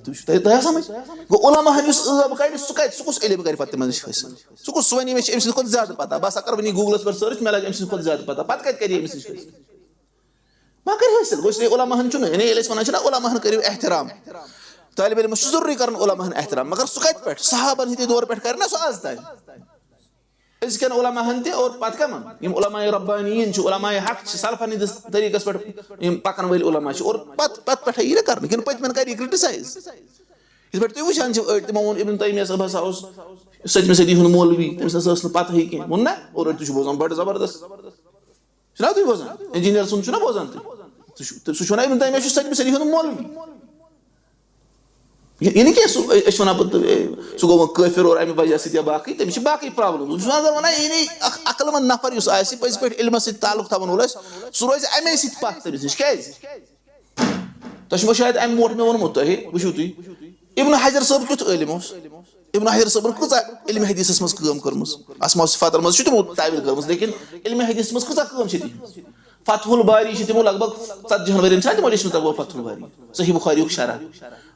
تۄہہِ آو سمجھ گوٚو عُلماہن یُس ٲب کڑِ سُہ کُس علم کرِ پتہٕ تِمن نِش حٲصِل سُہ کُس سُہ وَنہِ مےٚ چھِ أمۍ سٕنٛدِ کھۄتہٕ زیادٕ پتہ بہٕ ہسا کرٕ وۄنۍ گوٗگلس پٮ۪ٹھ سٔرٕچ مےٚ لگہِ أمۍ سٕنٛدِ کھۄتہٕ زیادٕ پتہ پتہٕ کتہِ کرِ أمِس نِش حٲصِل ما کرِ حٲصِل گوٚو اِسلیے عُلماہن چھُنہٕ یعنی ییٚلہِ أسۍ وَنان چھِنہ عُلماہن کٔرِو احترام طٲلبہِ علمس چھُ ضروٗری کرُن عُلماہن احترام مگر سُہ کتہِ پٮ۪ٹھ صحابن ہِنٛدِ دورٕ پٮ۪ٹھ کرِ نہ سُہ آز تانۍ أزکٮ۪ن عُلماہن تہِ اور پتہٕ کَمن یِم عُلماء ربانیٖن چھِ عُلماء حق چھِ سلفن ہِنٛدِس طریٖقس پٮ۪ٹھ یِم پکن وٲلۍ عُلما چھِ اور پتہٕ پٮ۪ٹھے یی نہ کرنہٕ کِنہٕ پٔتمٮ۪ن کَرِ یہِ کرٹِسایز یِتھ پٲٹھۍ تُہۍ وٕچھان چھِو أڑۍ تِمو ووٚن ابن تیمیہ صٲب ہسا اوس 7مہِ صدی ہُنٛد مولوی تٔمِس نسا ٲس نہٕ پتہٕے کینٛہہ ووٚن نہ اور أڑۍ تہِ چھُ بوزان بڑٕ زبردست چھُنہ تُہۍ بوزان انجیٖنیر سُنٛد چھُنہ بوزان تُہۍ سُہ چھُ وَنان ابن تیمیہ چھُ 7مہِ صدی ہُنٛد مولوی ये क्या वन सह गो काफिर और अमे वजह सह बाकी तमिस बाकी प्रॉब्लम वन ये अकलमंद नफर पज पे इल्म ताल्लुक थवन वोल सह रोज अमे पथ तमिस नश क्या शायद अमे मोट मे वोनमुत वो तुम इब्न हजर साहब क्युत इल्म इब्न हजर साहबन कचा इल्म हदीस मज कम कर्म अस्मा सिफातन मज तमो तावील कर्म लेकिन इल्म हदीस मज कचा कम फतहुल बारी तमो लगभग 40 वरियन तमो लेचन तक फतहुल बारी सही बुखारी शरह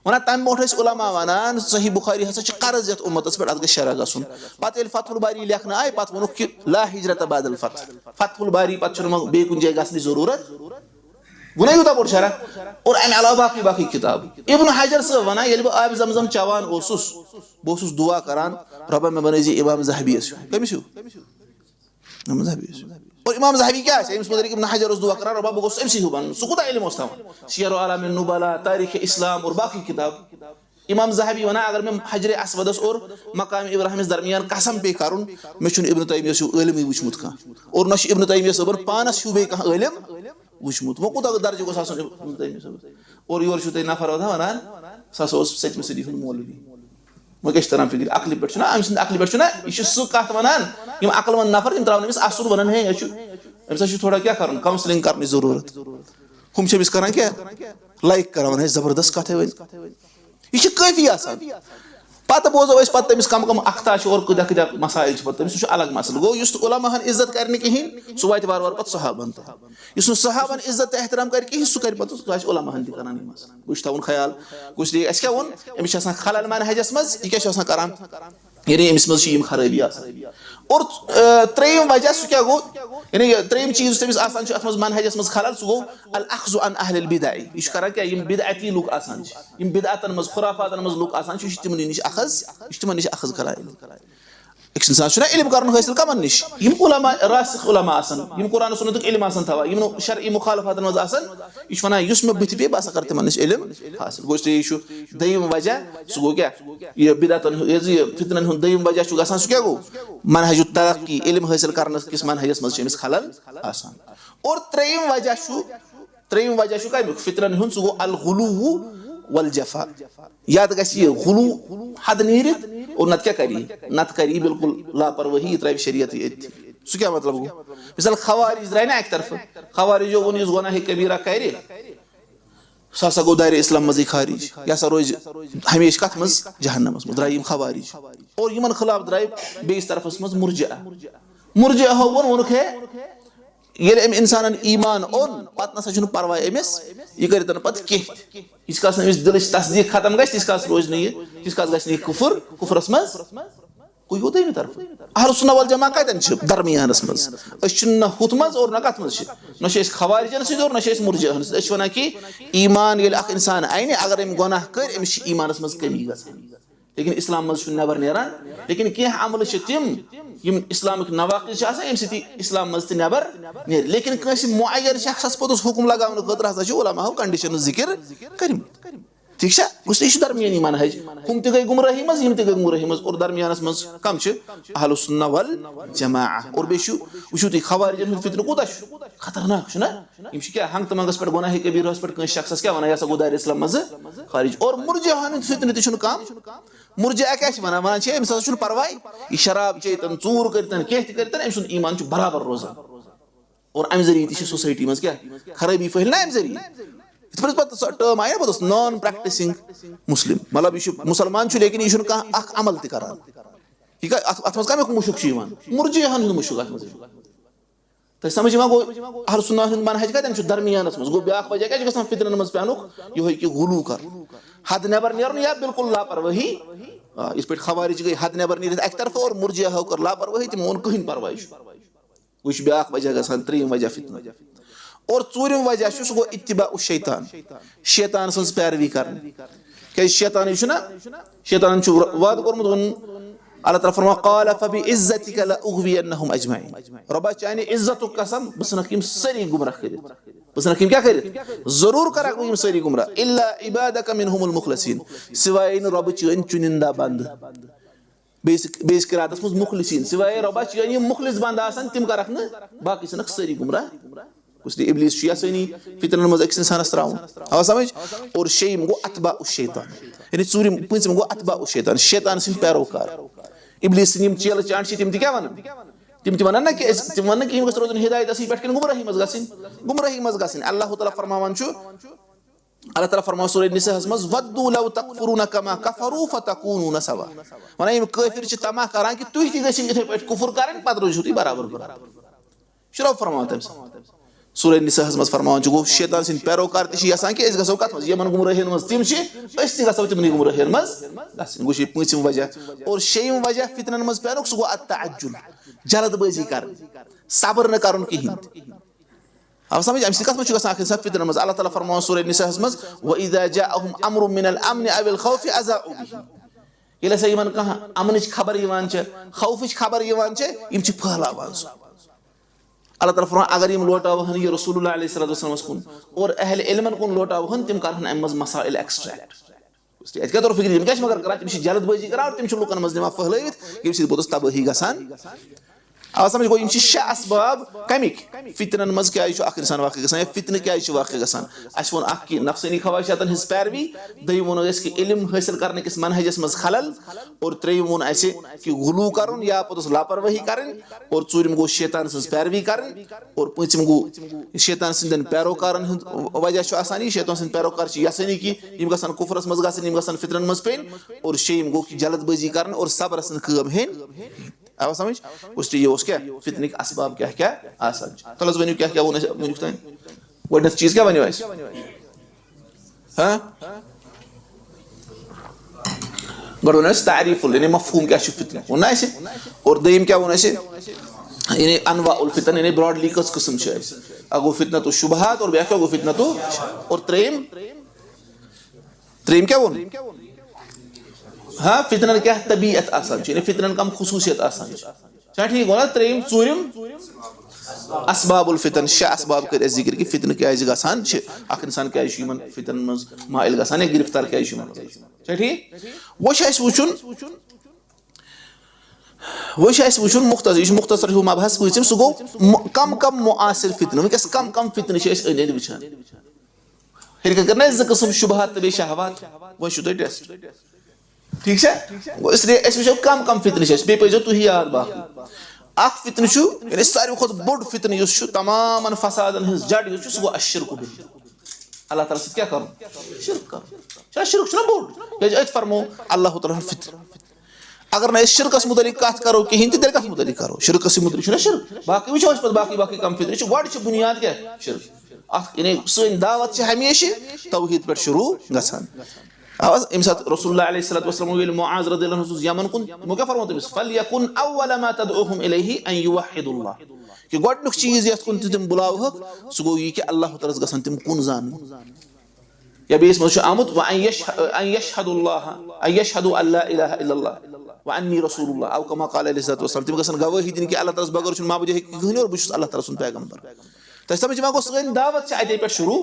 वन तम ब्रोट उलमा वन सही बुखारी हसा कर्ज ये उम्मत पे अत शरह गन पे फतहुल बारी लेखन आय पे वोनुक कि ला हिजरत बादल फतहुल बारी पे बे कुछ जाए गई जरूरत गुना यूता बोट शरह और अमे अलावा बाकी बाकी किताब इब्न हजर साहब वन ये बह आब जमजम चवान बह दुआ करान रब मे बन इमाम ज़हबी कमिस इमाम ज़हबी और इमाम ज़हबी क्या है मुतल्लिक़ इब्न हजर दुआ करान रब बह अमसी बन सह कूत इल्म सियर आलम नुबला तारीख इस्लाम और बाकी किताब इमाम ज़हबी वन अगर मैं हजर असवदस और मकाम इब्राहिम दरमियान कसम पे करुन मे इब्न तैमिया इल्म वुचमुत कह और न इब्न तैमिया साहबन पानस बे कह इल्म वुचमुत वो कूत दर्ज गोस इब्न तैमिया साहब और योर तुम नफर वन सह सतम सदी मौलवी वो क्या तरह फिक्र अकल पे अम सद अकल पे यह सह कत वन अकलमंद नफर तम त्रावन असल वन हे अम्स थोड़ा क्या कर काउंसलिंग कर जरूरत हम कर क्या लाइक कर जबरदस्त कथ वन यह काफी पत बोजो तमिस कम कम अख्ताश और कदा कदा मसाइल तमिस अलग मसल गो उलमाहन इज्जत कर कहें सह वात वार वार पे सहाबन तह सहाबन इज्जत एहतराम कर कहें सह कर उलमाहन तक वो थवन ख्याल कुछ क्या वोन अमिस खलल मनहजस मज यह क्या करान यानी अमिस मज खराबी और त्रेयम वजह सह क्या गो यानी त्रेयम चीज तमिस अत मनहजस मज खलल सह गो अल अख्ज़ु अन अहलिल बिदअ यह कर क्या बिदअती लुक बिदअतन मज खुराफातन मज लुक तिमन निश अखज करान एक इंसान इल्म कर हासिल कमन निश उलमा रासिख उलमा कुरान सुन्नतुक इल्म थवान शरई मुखालफातन मज यह वन मे बुथ पे बह कर तिमन निश इल्म हासिल गो यह दयम वजह सह गो क्या यह बिदअतन फितनन हुंद दयम वजह गसान सह क्या गो मनहज तरक्की इल्म हासिल कर किस मनहजस मज खलल आसान और त्रेयम वजह कमिक फितनन हुंद सह गो अल गुलू वल जफा याद गि गुलू हद नीरित और नत क्या करी बिल्कुल लापरवाही त्र शरीयत सह क्या मतलब गो मिसाल खवारिज द्राय ना एक तरफ खवारिजो वो गुनाह कबीरा कर सह हसा गो दायरे इस्लाम मज खारिज यह हसा रोज हमेश कथ मज जहन्नमस मज द्राय खवारिज और इन खिलाफ द्राय बेस तरफस मज मुर्जिआ वोनुक है ये इंसान ईमान ओन पत ना परवाह अमिस यह कर कह यीस दिल तस्दीक खत्म गीस रोज यीस ग कुफरस मज कोई दोम तरफ अहल सुन्नह वल जमा कतन दरमियानस मज न हुत मज और न कत मज न खवारिजन सद और न मुर्जिअन सद वन कि ईमान ये इंसान अन अगर अम गुनाह कर अमिस ईमानस मज कमी गसान लेकिन इस्लाम मज नबर नेरान लेकिन कह अमल तिम इस्लामिक नवाकिज अम सत इस्लाम मज नबर नेर लेकिन कंस मुअय्यन शख्सस पोतुस हुकुम लगाने खतर हसा उलमाओ कंडीशन जिक्र कर ठीक यह दरमियानी मनहज हम त गई गुमराही मज यम त गई गुमराही मज और दरमियानस मज कम अहल सुन्नह वल जमा और बे वो तुम खवारिजन फितन कूत खतरनाक क्या हंग तमंगस पे गुनाह कबीरस पे शख्सस क्या वन यह गो दायरे इस्लाम मज खारिज और मुर्जिअन फितन तम मुर्जिआ क्या वन अमिस हसा परवाह यह शराब चेतन चूर करतन कह करतन अम ईमान बराबर रोजान और अमि जरिए सोसाइटी मज क्या खराबी फैलना अमि जरिए टर्म आय ना नॉन प्रैक्टिसिंग मुस्लिम मतलब यह मुसलमान लेकिन यह कह अमल तरान अत मज कमिक मुशुक मुर्जिअन हूं मुशुक अत तो समझ गो अहल सुन्नह मनहज कतन दरमियानस मज गो ब्या वजह क्या गसान फितरन मज पेनुक यह कि गुलू कर हद नबर नेरन या बिल्कुल लापरवाही इस पे खवारिज गई हद नबर नीर एक तरफ और मुर्जिआ कर लापरवाही तम ओन कहीं परवाह वो ब्या वजह गसान त्रीम वजह फितन और चूरिम वजह सह गो इत्तिबा शैतान सज पैरवी कर क्या शैतान शैतान वाद कोर्मुत अल्लाह ताला फरमा क़ाल फ़बिइज़्ज़तिका लअग़वियन्नहुम अजमईन रब्बा चाने इज्जत कसम बस नकीम सरी गुमराह कर बस नकीम क्या कर जरूर कर बम सरी गुमराह इल्ला इबादका मिनहुमुल मुखलसीन सिवाय रब चन चुनिंदा बंद बेस किरातस मज मुखलिसीन सिवाय रब्बा चन मुखलिस बंद आसन तिम करक न बाकी सनक सरी गुमराह इसलिए इब्लीस यसानी फितरन मज अकिस इंसानस त्राउन आवा समझ और शेम गो अतबा शैतान यानी चूरिम पंचम गो अतबा शैतान शैतान सिंह पैरोकार इब्लीस निम चेल चांड तिम क्या वन तिम वन ना कि तिम वन कि रोजन हिदायत असी पे गुमराही मज गसिन अल्लाह ताला फरमावन छु अल्लाह ताला फरमाव सूरह निसा मज वद्दू लव तकफुरुन कमा कफरू फतकूनुन सवा वना यम काफिर छ तमा करान कि तुह ति गसिन इथे पे कुफर करन पद रोजु ति बराबर शुरू फरमाव तम सूरह निसा मज फरमावन छु गो शैतान सिन पैरोकार ति छ यसान कि इस गसो कत मज यमन गुमराही मज तिम छ अस ति गसो तिम गुमराही मज गसिन गो छ पंचम वजह और शेम वजह फितनन मज पैरोक सो गो अतअज्जुल जल्दबाजी कर सब्र न करन किहिन अब समझ अमि कत मज गसान आखिर फितनन मज अल्लाह ताला फरमावन सूरह निसा मज व इजा जाअहुम अम्रुन मिनल अम्न अव अल खौफ अज़ाउ बिहि यले से यमन कहा अमन च खबर यवान छ खौफ च खबर यवान छ यम छ फहलावान अल्लाह ताला फरमान अगर यम लोटावहन ये रसूलुल्लाह अलैहि वसल्लम कुन और अहल इल्मन कुन लोटावहन तिम करहन अमज मसाइल एक्सट्रैक्ट इसलिए क्या तो फिक्र यम क्या मगर करा तिम जल्दबाजी करा और तिम लुकन मज निमा फहलवित यम से बोतस तबाही गसान आवा समझ गो यम शे असबाब कमिक फितनन मज क्या अख इंसान वाक़ गसान फितन क्या वाक़ गसान अस वोन अख कि नफ्सानी ख्वाहिशातन हिज पैरवी दयम वोन अस कि इल्म हासिल करने किस मनहजस मज खलल और त्रेयम वोन अस कि गुलू करन या पतस लापरवाही करन और चूरिम गो शैतान सज पैरवी करन और पंचम गो शैतान सिंदन पैरोकारन वजह छ आसानी शैतान सिंद पैरोकार छ यसानी कि यम गसान कुफरस मज गसन यम गसान फितनन मज पेन और शेम गो कि जल्दबाजी करन और सब्र सन काम हेन आवा समझ उससे ये क्या फितने के असबाब क्या क्या आसान तलस बनियो क्या क्या वो नहीं वो चीज क्या बनियो ऐसे हाँ गड़ोनस तारीफुल यानी मफहूम क्या शु फितने वो ना ऐसे और दयम क्या वो ना ऐसे यानी अनवा उल फितन यानी ब्रॉडली कस किस्म से ऐसे अगो फितना तो शुबहात और क्या अगो फितना तो और त्रेम क्या वो हाँ फितनन क्या तबीयत आसान यानी फितनन कम खुसूसियत आसान क्या ठीक हो ना त्रेम चूरिम असबाबुल फितन शे असबाब कर जिक्र कि फितन क्या गसान अख इंसान क्या यमन फितन मज माइल गसान गिरफ्तार क्या यमन क्या ठीक वो वुचुन मुख्तसर हु मबहस वुचम सो गो कम मुआसिर फितन वस कम फितन अन वुचान हेर करना ज किस्म शुबहात तो शहवात वो टेस्ट ठीक है इसलिए वो कम फितन बे पे तुह याद बाकी अख फितन यानी सारे खुद बोड फितन तमाम फसादन हज जड़ सह गो अशिरक अल्लाह ताला क्या कर शिरक बोड अत फरमो अल्लाह ताला फितन अगर ना शिरकस मुतलिक कत करो कहीं तेल कत मुतलिक करो शिरकस मुतलिक शिरक बाकी वो बाकी कम फितन गड बुनियाद क्या शिरक यानी सन दावत हमेशा तौहीद पे शुरू गसान इम साथ रसूलुल्लाह अलैहि वसल्लम विल मुआज रदियल्लाहु अन्हु यमन कुन मो क्या फरमाते बिस फलयकुन अव्वल मा तदऊहुम इलैहि अन युवहिदुल्लाह कि गडनुक चीज यत कुन तिम बुलावहक सो गो ये कि अल्लाह ताला गसन तिम कुन जान या बेस मज आमद व अन यशहदुल्लाह अन यशहदु अल्ला इलाहा इल्लल्लाह व अन्नी रसूलुल्लाह औ कमा क़ाल अलैहि वसल्लम तिम गसन गवाही दिन कि अल्लाह ताला बगर छुन माबूद है कि और बुश अल्लाह ताला सुन पैगंबर तो समझ मा गो सगन दावत छ अते पे शुरू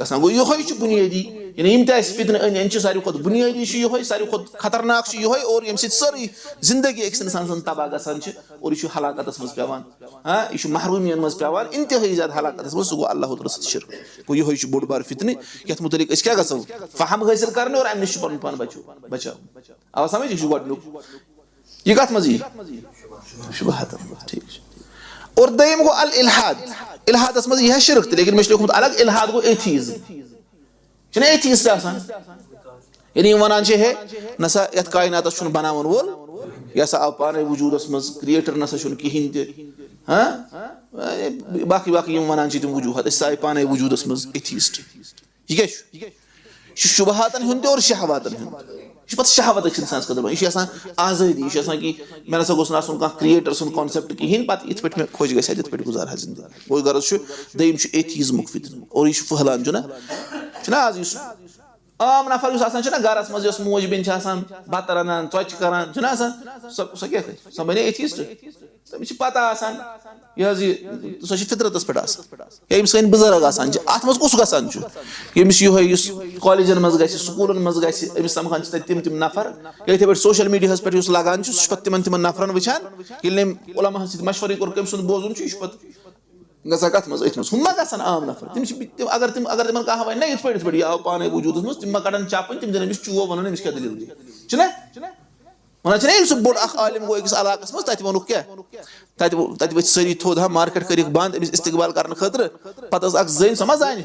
गसन गो यो होय छ बुनियादी यानी इम तास फितन अन छ सारी खुद बुनियादी छ यो होय सारी खुद खतरनाक छ यो होय और यम सित सारी जिंदगी एक इंसान सन तबाह गसन छ और यो हलाकतस मज पेवान हां यो महरूमियन मज पेवान इंतहाई ज्यादा हलाकतस मज गो अल्लाह ताला सत शिरक गो यो होय छ बोड बार फितन यत मुतलिक अस क्या गसो फहम हासिल करने और अमन छ पन बचाओ अब समझ यो गड ये कत मज शुबहात ठीक और दयम गो अल इल्हाद मज यह शिरक लेकिन मे लिखुत अलग इल्हाद गो एथीज़म एथीस्ट यानी वनान है नसा यत कायनात बनावन वोल यह सा आव पाने वजूदस मज क्रिएटर नसा कहीं हाँ बाकी बाकी वनान तम वजूहत आय पाने वजूदस मज एथीस्ट यह क्या शुबहातन हुंद और शहवातन हुंद पे शहवत इंसान खतर यह आज़ादी यह कि मे ना गोस ना क्रिएटर सुन कॉन्सेप्ट कहीं पे इत पे खोज गए ये पे गुजार जिंदगी वो गर्ज दयम एथीज़म फितन और यह फहलान ना आज आम नफर ना गरस मज मोज बेन बत रनान चौच करान सह क्या सह बने एथीस्ट तमिस पता यह सो फितरतस पे यम सन बुजुर्ग अत मज कुस गसान यमिस यह कॉलेजन मज ग स्कूलन मज गमिस समान तिम नफर इथे पे सोशल मीडिया पे लगान सह तिमन नफरन वुचान उलमा सत मशवरे कोर कम सुन बोजुन गसा कथ मज अथ मज हुमा गसन आम नफर तिम अगर तिमन कहा वन ना इथ पे आव पाने वजूद मज तिम कड़न चापन तिम दिन अमिस चो वन अमिस क्या दलील छना वन सह बोड़ आलिम गो अकिस इलाकस मज तत वनुक क्या तत वथ सारी थोद हा मार्केट कर बंद अमिस इस्तकबाल कर खतर पत जन सह जान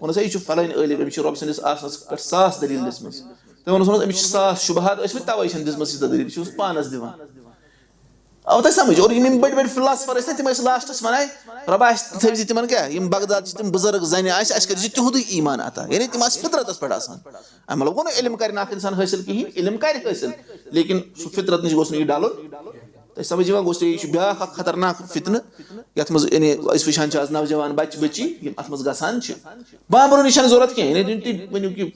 वन सा यह फलान आलिम अमिस रब सस आसनस पे 100 दलील दिसमस तो वन अमिस 100 शुबहात तवे दिसमस दलील पानस दिवान अब तक समझ और यम बड़ फिलासफर ना तिम लास्टस वन रब थी तिमन क्या बगदाद तिम बुजुर्ग जन कर तुद ईमान अता यानी तिम फितरत पे मतलब गो इलम कर इंसान हासिल कहें इलम कर हासिल लेकिन सह फितरत नश गोस डालन तो समझ गोस ब्या खतरनाक फितन ये यानी वुचान आज नौजवान बच्चे बच्ची अत गसान बाबरों निश जरूरत कहें वनु कि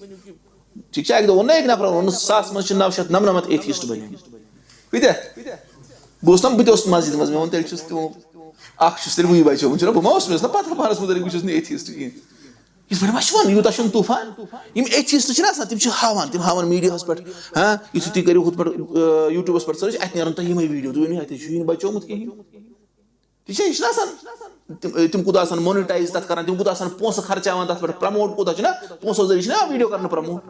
ठीक है वो एक नफर वो 100 मज 999 एथिस्ट बन कत्या बस बस मस्जिद मज मे वो तेल तेल वही बचो वो बह मा ना पता पानस मुतलिक बहुत एथिस्ट कहें इस वन यूत तूफान एथिस्ट तिम हावान मीडिया पे हाँ यु तुम करो हुत यूट्यूबस पे सर्च अत नुन तुम वीडियो तुम वन अत बचोमुत कहें यह तिम कूद मोनिटाइज तथ कर तिम कूद पोस खर्चान तथ पे प्रमोट कूद पोसो जरिए वीडियो कर प्रमोट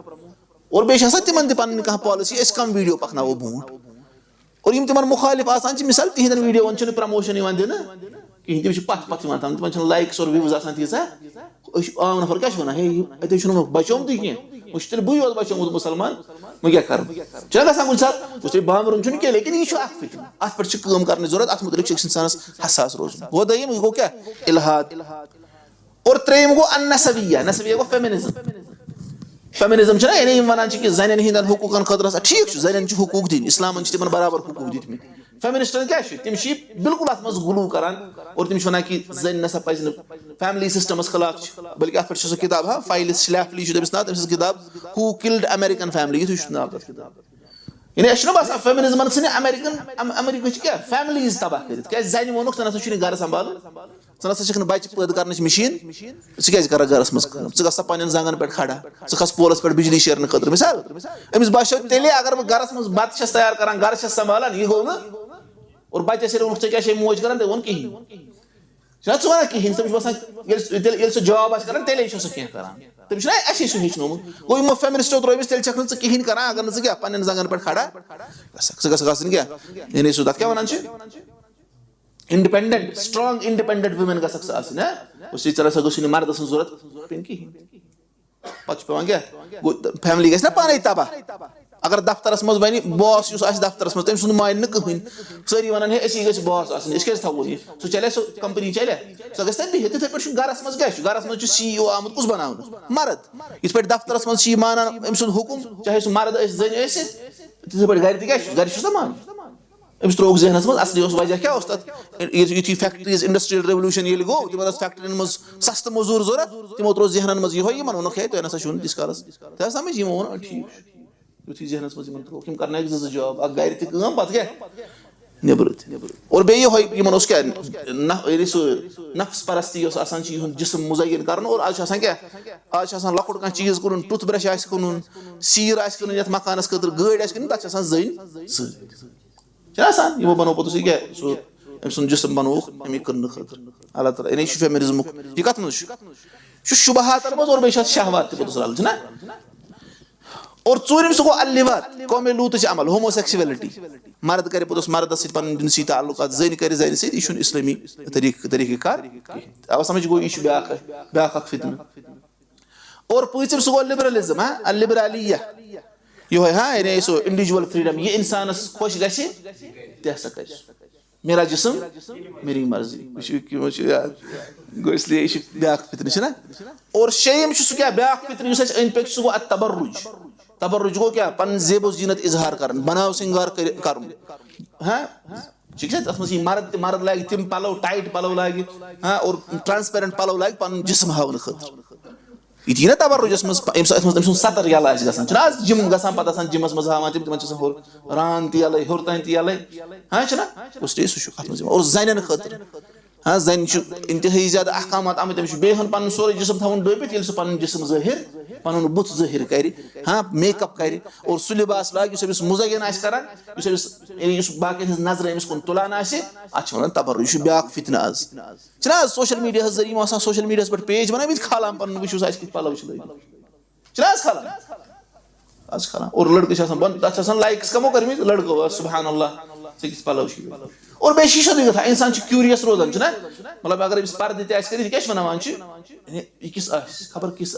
और बेस तिमन तन कह पॉलिसी कम वीडियो पकनो बूट और यम तिमन मुखालिफ मिसाल तिहदन वीडियो वन प्रमोशन दिन कहें तिम पथ पथ तिम लाइक्स और व्यूज तीजा आम नफर क्या वन हे अत बचोमुत कह तेल बी बचोमुत मुसलमान वह क्या कर गसान कुछ सात बामरुन कह लेकिन यह फितन अत पे कर जरूरत अत मुतलिक इंसानस हसास रोजन गो दयम यह गो क्या इल्हाद और त्रेम गो अनसविया नसविया गो फेमिनिज्म यानी वन कि जन हंदन हकूकन खतर ठीक जन हकूक दिन इस्लाम तिमन बराबर हकूक दित फेमिनिस्टन क्या तिम बिल्कुल अत मज गुलू करान और तिम वन कि जन नसा पज फैमिली सिस्टमस खिलाफ बल्कि अत पे सह किताब हा फाइलिस स्लैफली नाव तम किताब हू किल्ड अमेरिकन फैमिली यु नाव तथ किताब यानी बसान फेमिनिज्मन अमेरिका क्या फैमिलीज तबाह कर क्या जन वोनुक थ ना गर संभाल थ ना बच्चे पैद कर मशीन क्या गरस मज ग पन जंगन पे खड़ा खस पोलस पे बिजली शेरने खतर मिसाल अमिस बो तेल अगर बह गरस मज बत तैयार कर गर संभालान यह गो ना और बच्चे क्या मोज कर वो कहें वन कहें तमिस बसान जॉब कर तेल सह कह कर तमिस सह हेचनोमुत गो यमो फेमिनिस्टो त्रोमिस तेल छक कहें कर अगर न क्या पन जंगन पे खड़ा गसन क्या यानी सह तथ क्या one independent strong independent women गल सह मर्द सं जरूरत पे कहें पे क्या फैमिली गई पाने तबाह अगर दफ्तरस मज वन बॉस दफ्तरस मज तम मान न कहें सारी वन हे असी गई बॉस आस थो यह सह चले सह कंपनी चले सह गई बिहित तिथे पे गरस मज क्या गरस मज CEO आमुत कुस बना मर्द इत पे दफ्तरस मज मानान अम सुद हुकुम चाहे सह मर्द जन तिथे पे गर गर मान अमिस त्रोक जहनस मज असली वजह क्या यु फैक्ट्रीज इंडस्ट्रियल रेवल्यूशन ये गो तिम फैक्ट्री मज सस्त मजूर जरूरत तिमो त्रो जहनन मज यह वोनक है तुम ना तीस कालस तो समझ यमो वो ठीक यु जहनस मज त्रोक कर जॉब गर तम पे क्या नबर और बे क्या नफ्स परस्ती जिसम मुजयन कर और आज क्या आज लकुट कह चीज कुन टूथ ब्रश कुन सीर कुन ये मकानस खतर गाड़ी कुन तक जन आसान यमो बनो पे क्या अम सुन जिसम बनोक अमी कन खतर अल्लाह ताला यानी फेमिनिज्म यह कत मज शुबहात मज और बे शहवात तल ना और चूरम सह गो अल्लिवात कौमे लूत अमल होमोसेक्सुअलिटी मर्द कर पे मर्द सन जिनसी ताल्लुकात जन कर जन सह इस्लामी तरीक़े कार अब समझ गो यह ब्या फितन और पूछम सह गो लिबरलिज्म हाँ लिबरलिया यो हाँ यानी सो इंडिविजुअल फ्रीडम यह इंसानस खुश गि तह कर मेरा जिस्म मेरी मर्जी गो इसलिए ब्या फितन और शेम सह क्या ब्या फितन अंद पे सह गो तबर्रुज तबर्रुज गो क्या पन जेबो जीनत इजहार कर बनाव सिंगार कर हाँ ठीक है तथ मर्द लाग तिम पलो टाइट पलो लाग हाँ और ट्रांसपेरेंट पलो लाग पन जिस्म हावन खतर यह ना तबर्रुजस मज सतर यल गसान जिम गसान पे जिमस मज हावान तिम रान तल हर तान तल हाँ ना सह और जन खतर हाँ जन इंतहाई ज्यादा अहकामात आमत तमिस बेहन पन सोरे जिस्म थवन डोबित ये पन जिस्म ज़ाहिर पन बुत ज़ाहिर कर हाँ मेकअप कर और सह लिबास लाग अमिस मुज़य्यन कर बाकी नजर अमिस कुन तुलान अत वन तबर्रुज यह ब्या फितना आज छना सोशल मीडिया जरिए सोशल मीडिया पे पेज बनावित खालान पन वो पलव छना खालान आज खालान और लड़के तथा लाइक्स कमो कर लड़को सुबहान अल्लाह पलव और बे गथा इंसान क्यूरियस रोजान मतलब अगर अमिस पर्दे क्या वन यह किस खबर किस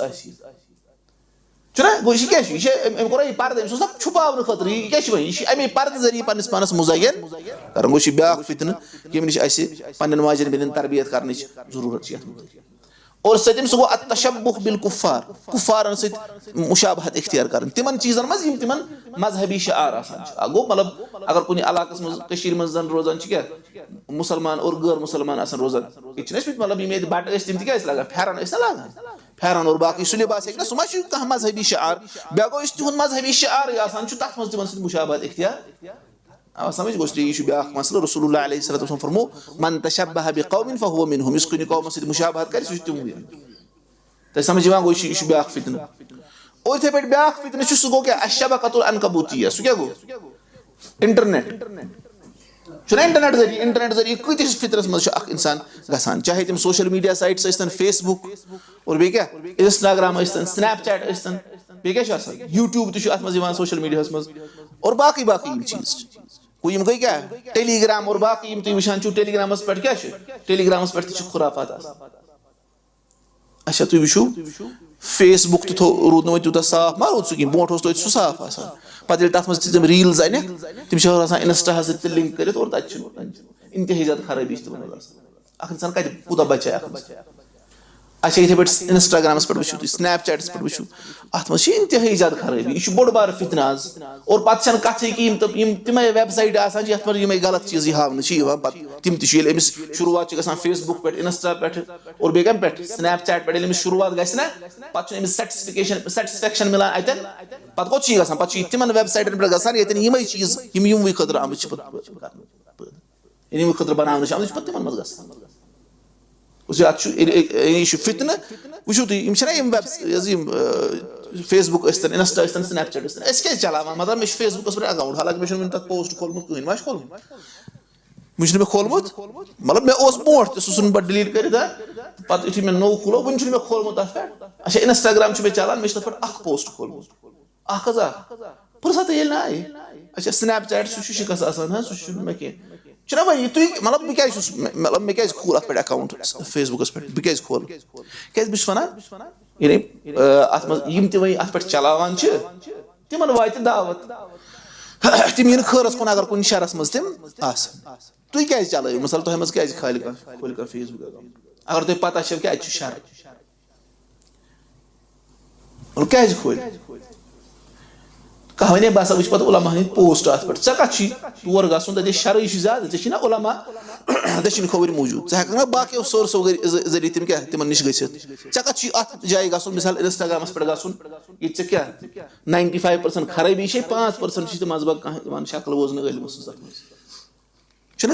गो यह कोर पर्दे छुपाव खतर यह अमे पर्दे जरिए पन्नस पानस मुज़य्यन कर गो ब्या फितन यम नश पन्न माजन बेन तरबियत कर जरूरत और सतम सह गो अतशब्बुह बिल कुफ्फार कुफ्फारन सत मुशाबहत इख्तियार कर तिमन चीजन मज यम तिमन मजहबी शआर आसान गो मतलब अगर कुछ इलाकस मज जन रोजान क्या मुसलमान और गैर मुसलमान आसान रोजान ये मतलब यम बट तम क्या लगान फेरन लगान फेरन और बाकी सह लिबास ना सह कह मजहबी शआर बे गो तुंद मजहबी शआर आसान तथ मज तिमन मुशाबहत इख्तियार समझ गो यह ब्या मसल रसूलुल्लाह अलैहि सल्लल्लाहु अलैहि वसल्लम फरमो मन तशब्बह बिक़ौमिन फहुव मिनहुम इस कुन कौम सत मुशाबहत कर सह तिम तो समझ गो यह ब्या फितन और इथे पे ब्या फितन सह गो क्या अशबकतुल अनकबूतिया सह क्या गो इंटरनेट इंटरनेट जरिए कतिस फितरस मज इंसान गसान चाहे तम सोशल मीडिया साइट्स सन फेसबुक और बे क्या इंस्टाग्राम स्नैपचैट बे क्या यूट्यूब तथ सोशल मीडिया मज और बाकी बाकी चीज कोई गई क्या टेलीग्राम और बाकी तुम वुचान टेलीग्राम पे क्या टेलीग्राम पे खुराफात अच्छा तुम वो फेसबुक तो रूद नो तूत साफ मा रूद सह ब्रोट तो सह साफ पे तथ मज तम रील्स अन तम इंस्टा लिंक कर और तक इंतहाई ज्यादा खराबी इंसान कत कूत बचा अच्छा इथे पे इंस्टाग्राम पे वो स्नैपचैट्स पे वो अत मज इंतहाई ज्यादा खराबी यह बोड़ बार फितना आज और पे कथ कि तम वेबसाइट ये गलत चीज हावन तम तमिस शुरुआत फेसबुक पे इंस्टा पे और बे कम पे स्नैपचैट पे शुरुआत गना पे सेटिस्फेक्शन मिलान अतन पे कौन पे तिमन वेबसाइटन पे गसान ये चीज यम खतर आम खतर बना तिमन मज ग फितन वो तुम फेसबुक इंस्टा स्नैपचैट क्या चलान मतलब मे फेसबुक पे अकाउंट हालांकि मे तक पोस्ट खोलमुत कहीं मा खोलमुत मे खोलमुत मतलब मे ब्रोट सह पे डिलीट कर पे मे नो खोलो वन मे खोलमुत तथ पे अच्छा इंस्टाग्राम मे चलान मे तथ पे पोस्ट खोलमुत फुर्सत ये ना आए अच्छा स्नैपचैट सह शिकस सह मे कह चुना भाई तुम मतलब मतलब मे क्या खोल अत पे अकाउंट फेसबुकस पे बह क्या खोल क्या वन अत मम तम अत पे चलान तिमन वात दावत तम यी खैरस कुन अगर कुछ शहरस मज तम तुम क्या चलो मिसाल तुम मज क्या खोल फेसबुक अकाउंट अगर तुम पता क्या शहर क्या खोल कह वे बह वो पे उलमा हंद पोस्ट अत पे तोर गि शर्य ज्यादा ना उलमा दक्षिण खबर मौजूद हाँ बाकी सोर्सो जरिए तम क्या तिमन नश गत अत जाए ग मिसाल इंस्टाग्रामस पे गो क्या 95% खराबी 5% मजबा कह शक्ल वोजन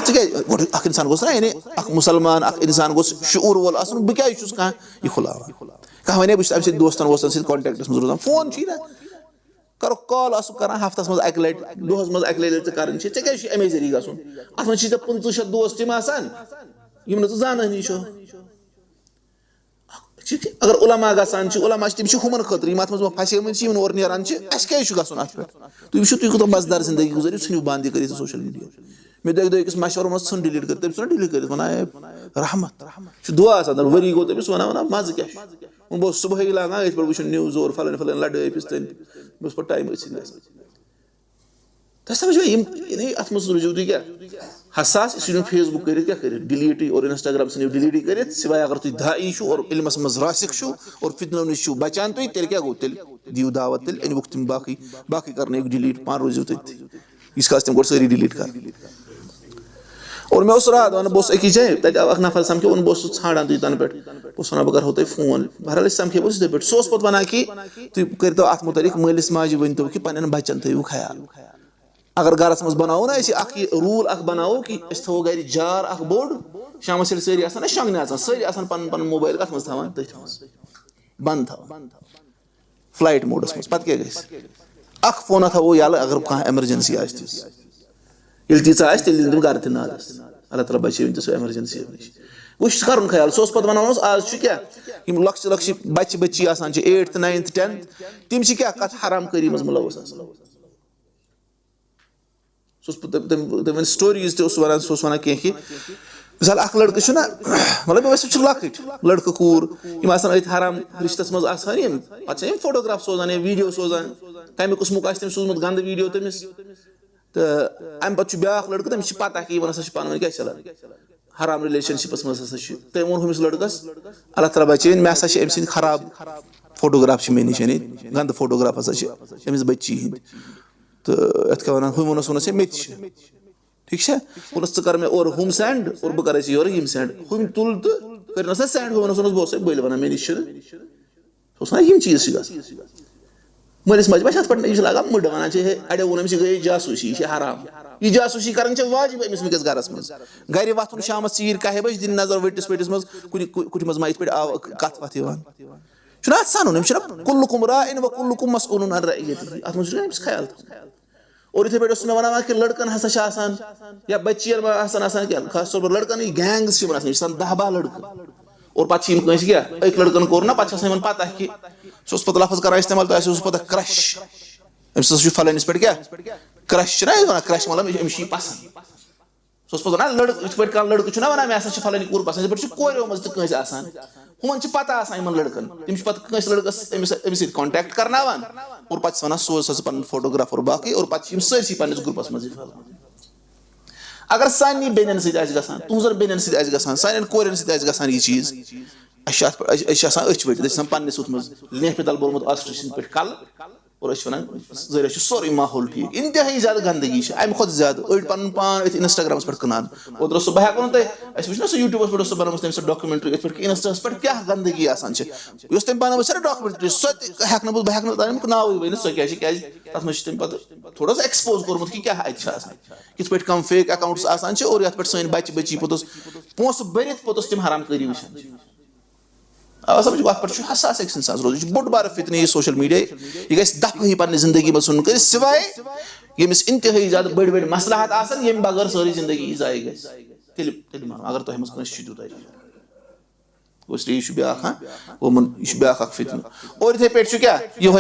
क्या इंसान गोस ना मुसलमान इंसान गोस शूर वोल बह क्या कह कह वे बह दोस्तन वोस्तन कॉन्टेक्टस मज रोजान फोन ना करो कॉल कर हफ्तस मज अक लट दोहस मज अक लट कर क्या अमे जरिए गन अत मे 500 दोस्त तम यम जाननी अगर उलमा गसान उलमा तम हुमन खतर अत मज फसे और नान क्या गन अत पे तुम कूत मजेदार जिंदगी गुजर छु बंद कर सोशल मीडिया मे दस मशवर मज सन डिलीट कर तम डिलीट कर वन रहमत दुआ वरी गो तमिस वन मज क्या बहुत सुबह लागान पे वो न्यूज और फलान फलान लड़ाई पिस्तन पे टाइम तो समझ अत मज रुजू तुम क्या हसास फेसबुक कर क्या कर डिलीट और इंस्टाग्राम से डिलीट कर सिवाय अगर तुम दाई और इल्मस मज रासिक और फितनो नश बचान तुम तेल क्या गो तेल दिव दावत तेल अनवुक तुम बाकी बाकी कर डिलीट पान रोजू तुम तम गो सारी डिलीट कर और मैं रात वन बस अकिस जाए तक आव नफर समखे वन बस ान तुम तन पे वन बह करो तुम फोन बहरहाल समखे बस पे सह पे वन कि तुम करो अत मुतलिक मालिस माजि वन तो कि पन्न बचन थो ख्याल अगर गरस मज बनाओ ना रूल बनाओ कि थो गर जार बोड़ शामस सारी आसान शंगने सारी आसान पन पन मोबाइल कत मज थवान तथ मज बंद थवान फ्लाइट मोडस मज पत क्या गई अख फोन थवो यल अगर कह एमरजेंसी ये तीचा आस तेल दिन घर नादस अल्लाह ताला बचन सो एमरजेंसी नश वह कर ख्याल सो पे वन आज क्या लक्ष लक्ष बच्चे बच्ची आसान 8th 9th 10th तिम क्या कत हराम करी मज मुलवस तम स्टोरीज वन वन कह मिसाल अख लड़के ना मतलब वैसे लकट लड़के कूर अत हराम रिश्तस मज पे फोटोग्राफ सोजान या वीडियो सोजान कम कस्मुक तम सूजमुत गंद वीडियो तमिस तो अम पे ब्या लड़के तमिस पता कि वन पान क्या चलान हराम रिलेशनशिपस मज तम वो हमिस लड़कस अल्लाह ताला बचन मे हसा अम सद खराब फोटोग्राफ मे निश गंद फोटोग्राफ हसा अमिस बच्ची हंद तो ये क्या वन वोनस वोनस मे ठीक है वोनस कर मे और हम सेंड और बह कर योर यम सेंड हम तुल तो कर सेंड वोनस वोनस बहुत बल वन मे निश यम चीज मलिस मज बस पे यह लगा मुड वन अड़ो वोन गई जासूसी यह हराम यह जासूसी कर वाजिब अमिस वस गरस मज गर वथुन शाम 1 बजे दिन नजर वटिस वटिस मज कुछ मज इत पे आव कथ वथ अत सानुन कुल्लुकुम राइन व कुल्लुकुम मसऊलुन अन रइयतिही अत मज ख्याल और इथे पे मे वन कि लड़कन हसा या बच्चियन क्या खास तौर पर लड़कन गैंग्स 10-12 लड़के और पे क्या एक लड़कन कोर ना पे पता कि सह पे लफज कर इस्तेमाल तो पता क्रश अम्स फलनिस पे क्या क्रश ना क्रश मतलब अमिस पसंद सह पे लड़क इत पे लड़के ना वन मे हसा फलानी कोर पसंद पे कोरियो मज तो हुमन पता लड़कन तम पे लड़कस अमिस कॉन्टेक्ट कर और पे वन सोज पे फोटोग्राफ और बाकी और पे सरसी पे ग्रुपस मज अगर सानी बेन सतान तुहर बेन सतान सान कोरन सतान यह चीज अच वटित पन्नस उत मज लेफि तल बोलमुत ऑस्ट्रिशन पे कल और वन जर सोरे माहौल ठीक इंतहाई ज्यादा गंदगी अमे खुद ज्यादा अड़ पन पान इंस्टाग्रामस पे कनान ओतर बह हेको तुम वो सह यूट्यूबस पे सह बनम तम डॉक्यूमेंट्री पे इंस्टास पे क्या गंदगी तम पान वो डॉक्यूमेंट्री सह बह तमिक नाव वन सह क्या तथ मे तम पे थोड़ा सा एक्सपोज कोर्मुत कि क्या कित पे कम फेक अकाउंट्स और ये पे सन बच्चे बच्ची पोतस पोस भरित पोतस तम हराम करी वुचान आवा समझ अत पे हसास अक्स इंसान रोज बोड बार फितन यह सोशल मीडिया यह गई दफी पे जिंदगी मज सुन कर सिवाय यमिस इंतहाई ज्यादा बड़ बड़ मसलहत आसन यम बगैर सारी जिंदगी जाय गई अगर तुम कस तूत इसलिए यह ब्या फितन और इथे पे क्या यह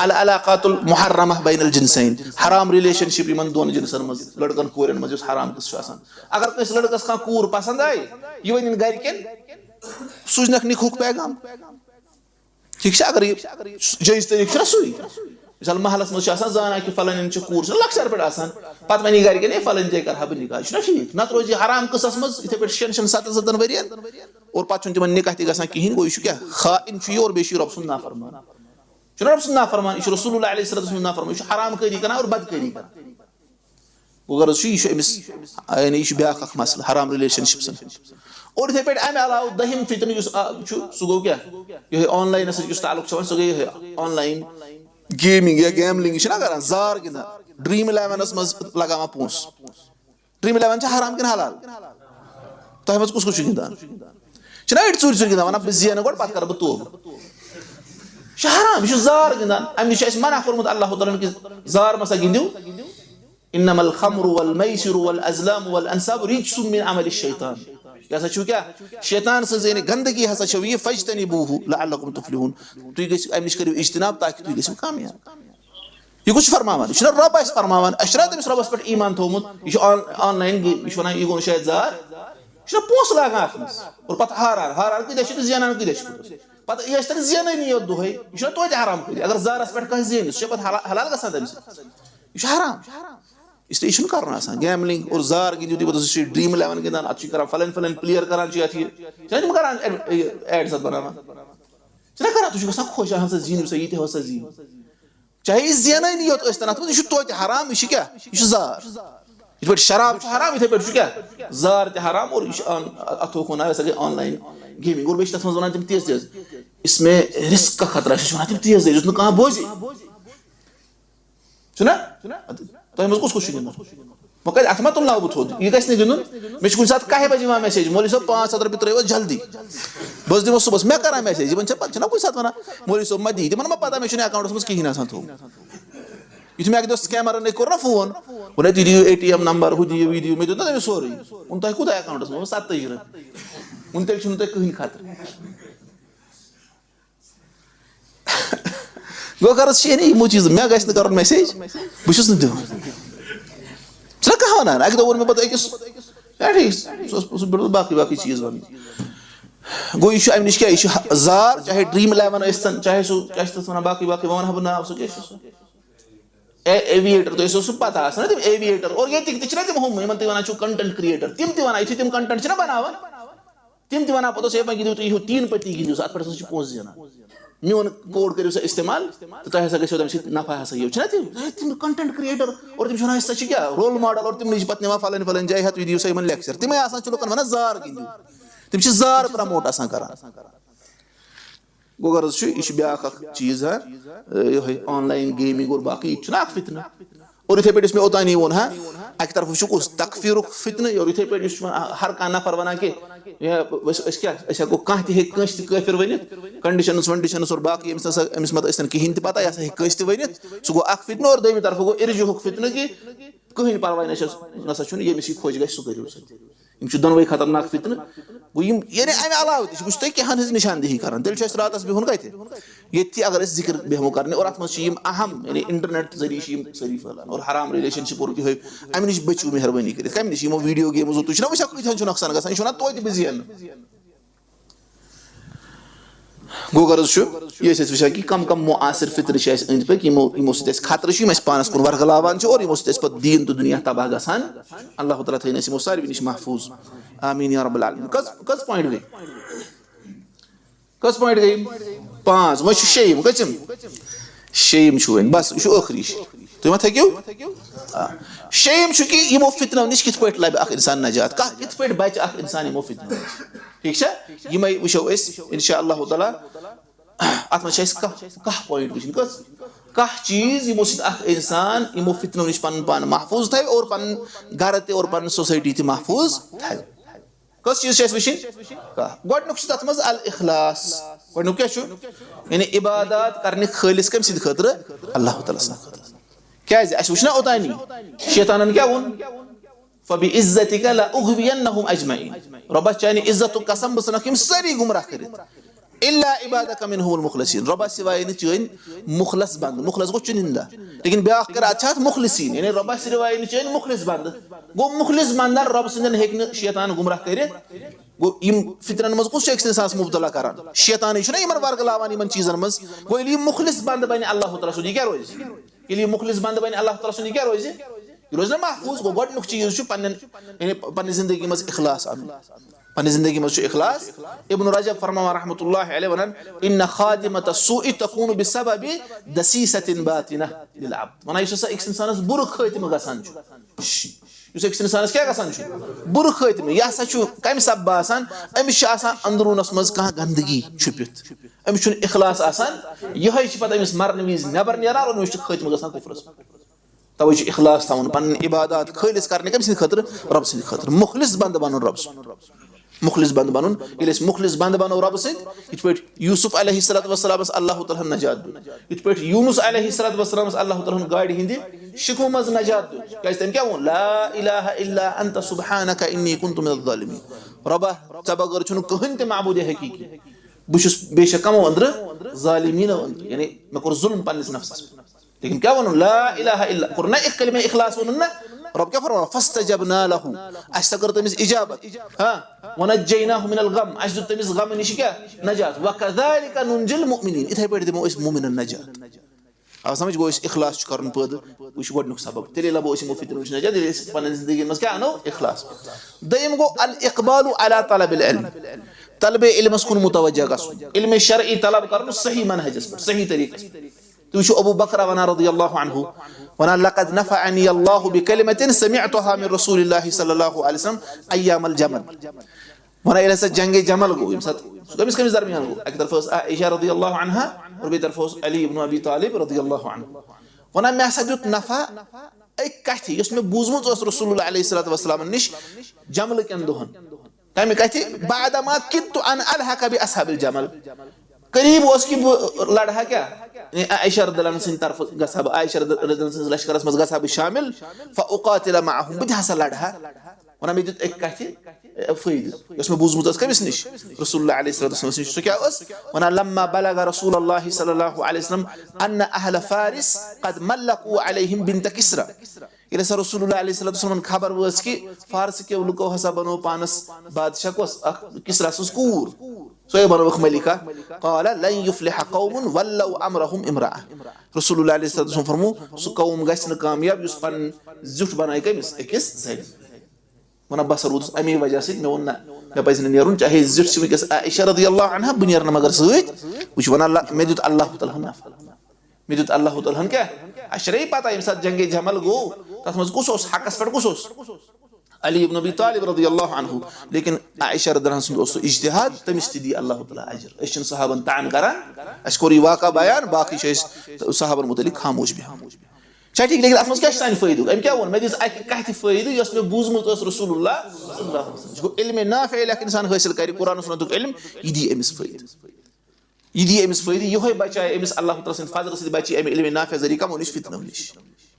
अलाकातुल मुहर्रमा बैनल जिनसैन हराम रिलेशनशिप इन दोन जिनसन मज लड़कन कोरन मज हराम कस अगर कस लड़कस कह कूर पसंद आई यह वन गरकन सूजनक निखुक पैगाम ठीक है अगर जज तरीक सुई मिसाल महलस मज जाना कि फलान कूर लक्सर पे पे वन गरकन फलान जय कर बह निकाह ठीक नत रोज हराम कसस मज इथे पे 6-7 वरियन और पे तिम निकाह तक कहें गो यह क्या खाइन और बे रब सुन नाफरमान रब सुन नाफरमान यह रसूलुल्लाह अलैहि सल्लल्लाहु अलैहि वसल्लम नाफरमान यह हराम करी कर और बदकरी कर वो गर्ज यह ब्या मसल हराम रिलेशनशिप और इथे पे अमे अलाव दहिम फितन सह गो क्या यह ऑनलाइन ताल्लुक सह गई ऑनलाइन गेमिंग या गैमलिंग कर जार गिंदान ड्रीम 11 मज लगान पोस ड्रीम 11 हराम कि हलाल तह मज कुस गिंदान अड़ चूर चूर गिंदान वन बह जेन गो पे कर बह तोब हराम यह जार गिंदान अम नश मना कोर्मुत अल्लाह ताला कि जार मसा गिंदू इन्नमल खम्रु वल मैसिरु वल अज़लाम वल अंसाब रिज्सुम मिन अमलि शैतान यह हसा क्या शैतान सज गंदगी हसा यह फज्तनिबूहु लअल्लकुम तुफ्लिहून तुम गो अम नश करो इज्तनाब ताकि तुम गो कामयाब यह कुछ फरमान यह रब फरमान तमिस रबस पे ईमान थोमुत यह ऑनलाइन यह वन यह गो शायद जार यह पोस लागान और पे हारान कत जेनान कत पे यह जेननी योत दुहे यह तो हराम कर अगर जारस पे कह जेन सह पे हलाल गसान तमिस यह हराम इसलिए यह कर गैमलिंग और जार गिंदू तुम ड्रीम 11 गिंदान अत फलन फलन प्लेयर करान तुम करान एड्स बनान कर तुम गसान खुश जीन सा ये सा जीन चाहे यह जेननी योत यह तो हराम यह क्या यह जार ये शराब हराम इथे पे क्या जार हराम और अथो को ना गई ऑनलाइन गेमिंग और बे तथ वन तम तेज इसमें रिस्क का खतरा वन तम तेज तेज कह बोजे तुम कुस गिंदान वह कह अथ तुल बह थोद यह गि गिंदन मे कुछ सात 1 बजे यहां मैसेज मौलवी साहब 500 रुपये त्रो जल्दी बस दिमो सुबह मे कर मैसेज इन पे कुछ सात वन मौलवी साहब मा दी तिमन मा पता मे अकाउंटस मज कहीं थो यु मे स्कैमरन कोर ना फोन वो दियो ATM नंबर हु दियो वी दियो मे ना तमें सोरे वो तुम कूत अकाउंटस मज 27 वो तेल तुम कहीं खतर गो गर्ज यमो चीज मे गि कर मैसेज बहुत दिवान ना कह वन अक वो पे अकिस बाकी बाकी चीज वन गो यह अम नश क्या जार चाहे Dream11 चाहे सह क्या वन बाकी बाकी वन बह नाव सह एविएटर तो सह पता ना तम एविएटर और ये ना तम हम तुम वन कंटेंट क्रिएटर तम तम कंटेंट बनान तम वन पे गिंदू 3 पत्ती गिंदू अत पे पोस जान मोन कोड करो सा इस्तेमाल तो तुम हसा गो तम नफा हसा ये तम कंटेंट क्रिएटर और तुम सह क्या रोल मॉडल और तुम पे फलान फलान जाए हत दियो सा लेक्चर तमें लुकन वन जार गिंदू तम जार प्रमोट कर गो गर्ज यह ब्या चीज है ऑनलाइन गेमिंग और बाकी यह फितन और इथे पे मे ओतानी वो अक तरफ वो तकफीर फितन और इथे पे हर कह नफर वन कि क्या हेको कह तफिर वन कंडीशनस वंडीशनस और बाकी अमिस मत कहें पता यह हे वन सह गो फितन और दोम तरफ गो इर्जु फितन कि कहीं परवाह नसा यमिस खुश गि सह करो दोनवे खतरनाक फितन गो अमे अलाव तुम कहान हज निशानदेही कर तेल रात बिहुन कत ये अगर जिक्र बेहमो कर और अत मज अहम यानी इंटरनेट जरिए सारी फैलान और हराम रिलेशनशिप और अमे नश बचू मेहरबानी कर कम नश वीडियो गेमो तुम वो कत नुकसान ग यह तो बजीन गो गर्ज ये वो कि कम कम मुआसर फितर अंद पे यमो खतर पानस कुन वर्गलावान और यमो पे दीन तो दुनिया तबाह गसान अल्लाह ताला थैन यमो सारी नश महफूज आमीन या रब्बल आलमीन कस पॉइंट गई 5 वो शेम कम शेम वन बस यह आखरी तुम मत हूँ शेम कि यमो फितनो नश कित पे लबि अख इंसान नजात कित पे बच अख इंसान यमो फितनो ठीक है यम वो इंशाअल्लाह ताला अत मज कह पॉइंट वो कह चीज यमो इंसान यमो फितनो नश पन पान महफूज थे और पन घर और पन सोसाइटी तह महफूज थे कस चीज वो तथ मज अल इखलास गो क्या यानी इबादत करने खालिस कम सद खतर अल्लाह ताला क्या वो ओतानी शैतानन क्या वो फबिइज्जतिक लअग़वियन्नहुम अजमईन रब्बा चानी इज्जत कसम बस नख सारी गुमराह कर इल्ला इबादक मिनहुल मुखलसीन रब्बा सिवाय न चन मुखलस बंद मुखलस गो चुनिंदा लेकिन ब्या कर अच्छा मुखलसीन यानी रब्बा सिवाय न चन मुखलस बंद गो मुखलस बंद रब सिंदन हेक शैतान गुमराह कर गो यम फितरन मज कुछ इंसान मुबतला कर शैतान छु ना यमन वर्गलावान यमन चीजन मज गो यह मुखलस बंद बन अल्लाह ताला सुन क्या रोज ये मुखलस बंद बन अल्लाह ताला सुन क्या रोज रोज ना महफूज गो गोडनुक चीज पन्न जिंदगी मज इखलास पन्न जिंदगी मज इखलास इब्न रजब फरमा रहमतुल्लाह अलैहि वनन इन खादिमत सुई तकून बिसबबि दसीसतिन बातिना लिल अब्द वना यस एक इंसानस बुर खातिम गसान छु एक इंसानस क्या गसान छु बुर खातिम यह सा छु कम सब बासान अमिश अंदरूनस मज कह गंदगी छुपित अमिश छु इखलास आसान यह पता अमिस मरन विज नबर नेरा और अमिश खातिम गसान कुफरस तवे इखलास थवन पन इबादत खालिस करने कम खतर रब सद खतर मुखलिस बंद बन रब मुखलिस बंद बन ये मुखलिस बंद बनो रब सत पे यूसुफ अलैहिस्सलाम अल्लाह ताला नजात दुत पे यूनुस अलैहिस्सलाम अल्लाह ताला गाड़ी हिंद शिकु मज नजात दुत क्या वो ला इलाहा इल्ला अंत सुब्हानक इन्नी कुन्तु मिनज़ ज़ालिमीन रब तबगर छु कहीं ते माबूद हकीकी बुश बेशक कम अंदर ज़ालिमीन यानी मैं कर जुल्म पन्निस नफ्स लेकिन क्या वनो ला इलाहा इल्ला कुरना एक कलिमा इखलास वनो ना रब क्या फरमा फस्तजबना लहु अस्तगर तमिस इजाबत हां वनजैनाहु मिनल गम अजद तमिस गम निश क्या नजात वकذلك नंजिल मुमिनीन इथे पे दिमो इस मुमिनन नजात अब समझ गो इस इखलास करन पद उस गोडनुक सबब तेले लबो इस मुफितन उस नजात इस पन जिंदगी मस क्या नो इखलास दयम गो अल इकबाल अला तलब अल इल्म तलब इल्म कुन मुतवज्जा गस इल्म शरई तलब करन सही मनहज पर सही तरीके तो अबू बकर वना रदियल्लाहु अन्हु वना लक़द नफ़अनी अल्लाहु बिकलिमतिन समिअतुहा मिन रसूलिल्लाहि सल्लल्लाहु अलैहि वसल्लम अय्यामल जमल वना इला जंग जमल गो कमिस कमिस दरमियान गो एक तरफ आयशा रदियल्लाहु अन्हा और बे तरफ अली इब्न अबी तालिब रदियल्लाहु अन्हु वना मैं सजुत नफा أي كاتي يسمى بوزمت رسول الله عليه الصلاة والسلام نش جمل كان دهن كم كاتي بعد ما كنت أن ألحق بأصحاب الجمل قريب واسكي لڑھا کیا عائشہ رضی اللہ عنہ سن طرف گژھا بہ عائشہ رضی اللہ عنہ سن لشکرس مز گژھا بہ شامل فاقاتل معهم بہ ہسا لڑھا ونہ مے دیت ایک کتھ فائدہ یس مے بوزمت کمس نش رسول اللہ علیہ الصلوۃ والسلام سو کیا اس ونہ لما بلغ رسول اللہ صلی اللہ علیہ وسلم ان اهل فارس قد ملقوا عليهم بنت كسرى ییٚلہِ ہسا رسول اللہ علیہ الصلوۃ والسلام خبر وٲژ کہِ فارس کیو لُکو ہسا بنو پانس بادشاہ کۄس اکھ کسرا سٕنٛز کوٗر سۄے بنٲوٕکھ ملکہ قال لن يفلح قوم ولوا امرهم امرأة رسول اللہ علیہ الصلوۃ والسلام فرمو سُہ قوم گژھِ نہٕ کامیاب یُس پنُن زیُٹھ بنایہِ کٔمِس أکِس زنہِ ونان بہٕ ہسا روٗدُس امی وجہ سۭتۍ مےٚ ووٚن نہ مےٚ پزِ نہٕ نیرُن چاہے زیُٹھ چھِ وٕنکیٚس عائشہ رضی اللہ عنہا بہٕ نیرٕ نہٕ مگر سۭتۍ بہٕ چھُس ونان مےٚ دیُت اللہ تعالیٰ ہن نفع مےٚ دیُت اللہ تعالیٰ ہن کیٛاہ اَسہِ چھِ پتہ ییٚمہِ ساتہٕ جنگے جمل گوٚو تتھ منٛز کُس اوس حقس پٮ۪ٹھ کُس اوس علی ابن ابی طالب رضی اللہ عنہ لیکن عائشہ رضی اللہ عنہ سُنٛد اوس سُہ اجتہاد تٔمِس تہِ دی اللہ تعالیٰ اجر أسۍ چھِنہٕ صحابن تعن کران اَسہِ کوٚر یہِ واقعہ بیان باقٕے چھِ أسۍ صحابن متعلق خاموش بیہوان چھا ٹھیٖک لیکن اتھ منٛز کیٛاہ چھُ سانہِ فٲیدُک أمۍ کیٛاہ ووٚن مےٚ دِژ اکہِ کتھِ فٲیدٕ یۄس مےٚ بوٗزمُت ٲس رسول اللہ صلی اللہ علیہ وسلم یہِ گوٚو علمِ نافع ییٚلہِ اکھ انسان حٲصِل کرِ قرآن سُنتُک علم یہِ دی أمِس فٲیدٕ یہِ دی أمِس فٲیدٕ یِہوے بچایہِ أمِس اللہ تعالیٰ سٕنٛدِ فضلہٕ سۭتۍ بچی امہِ علمِ نافع ذٔریعہٕ کمو نِش فتنو نِش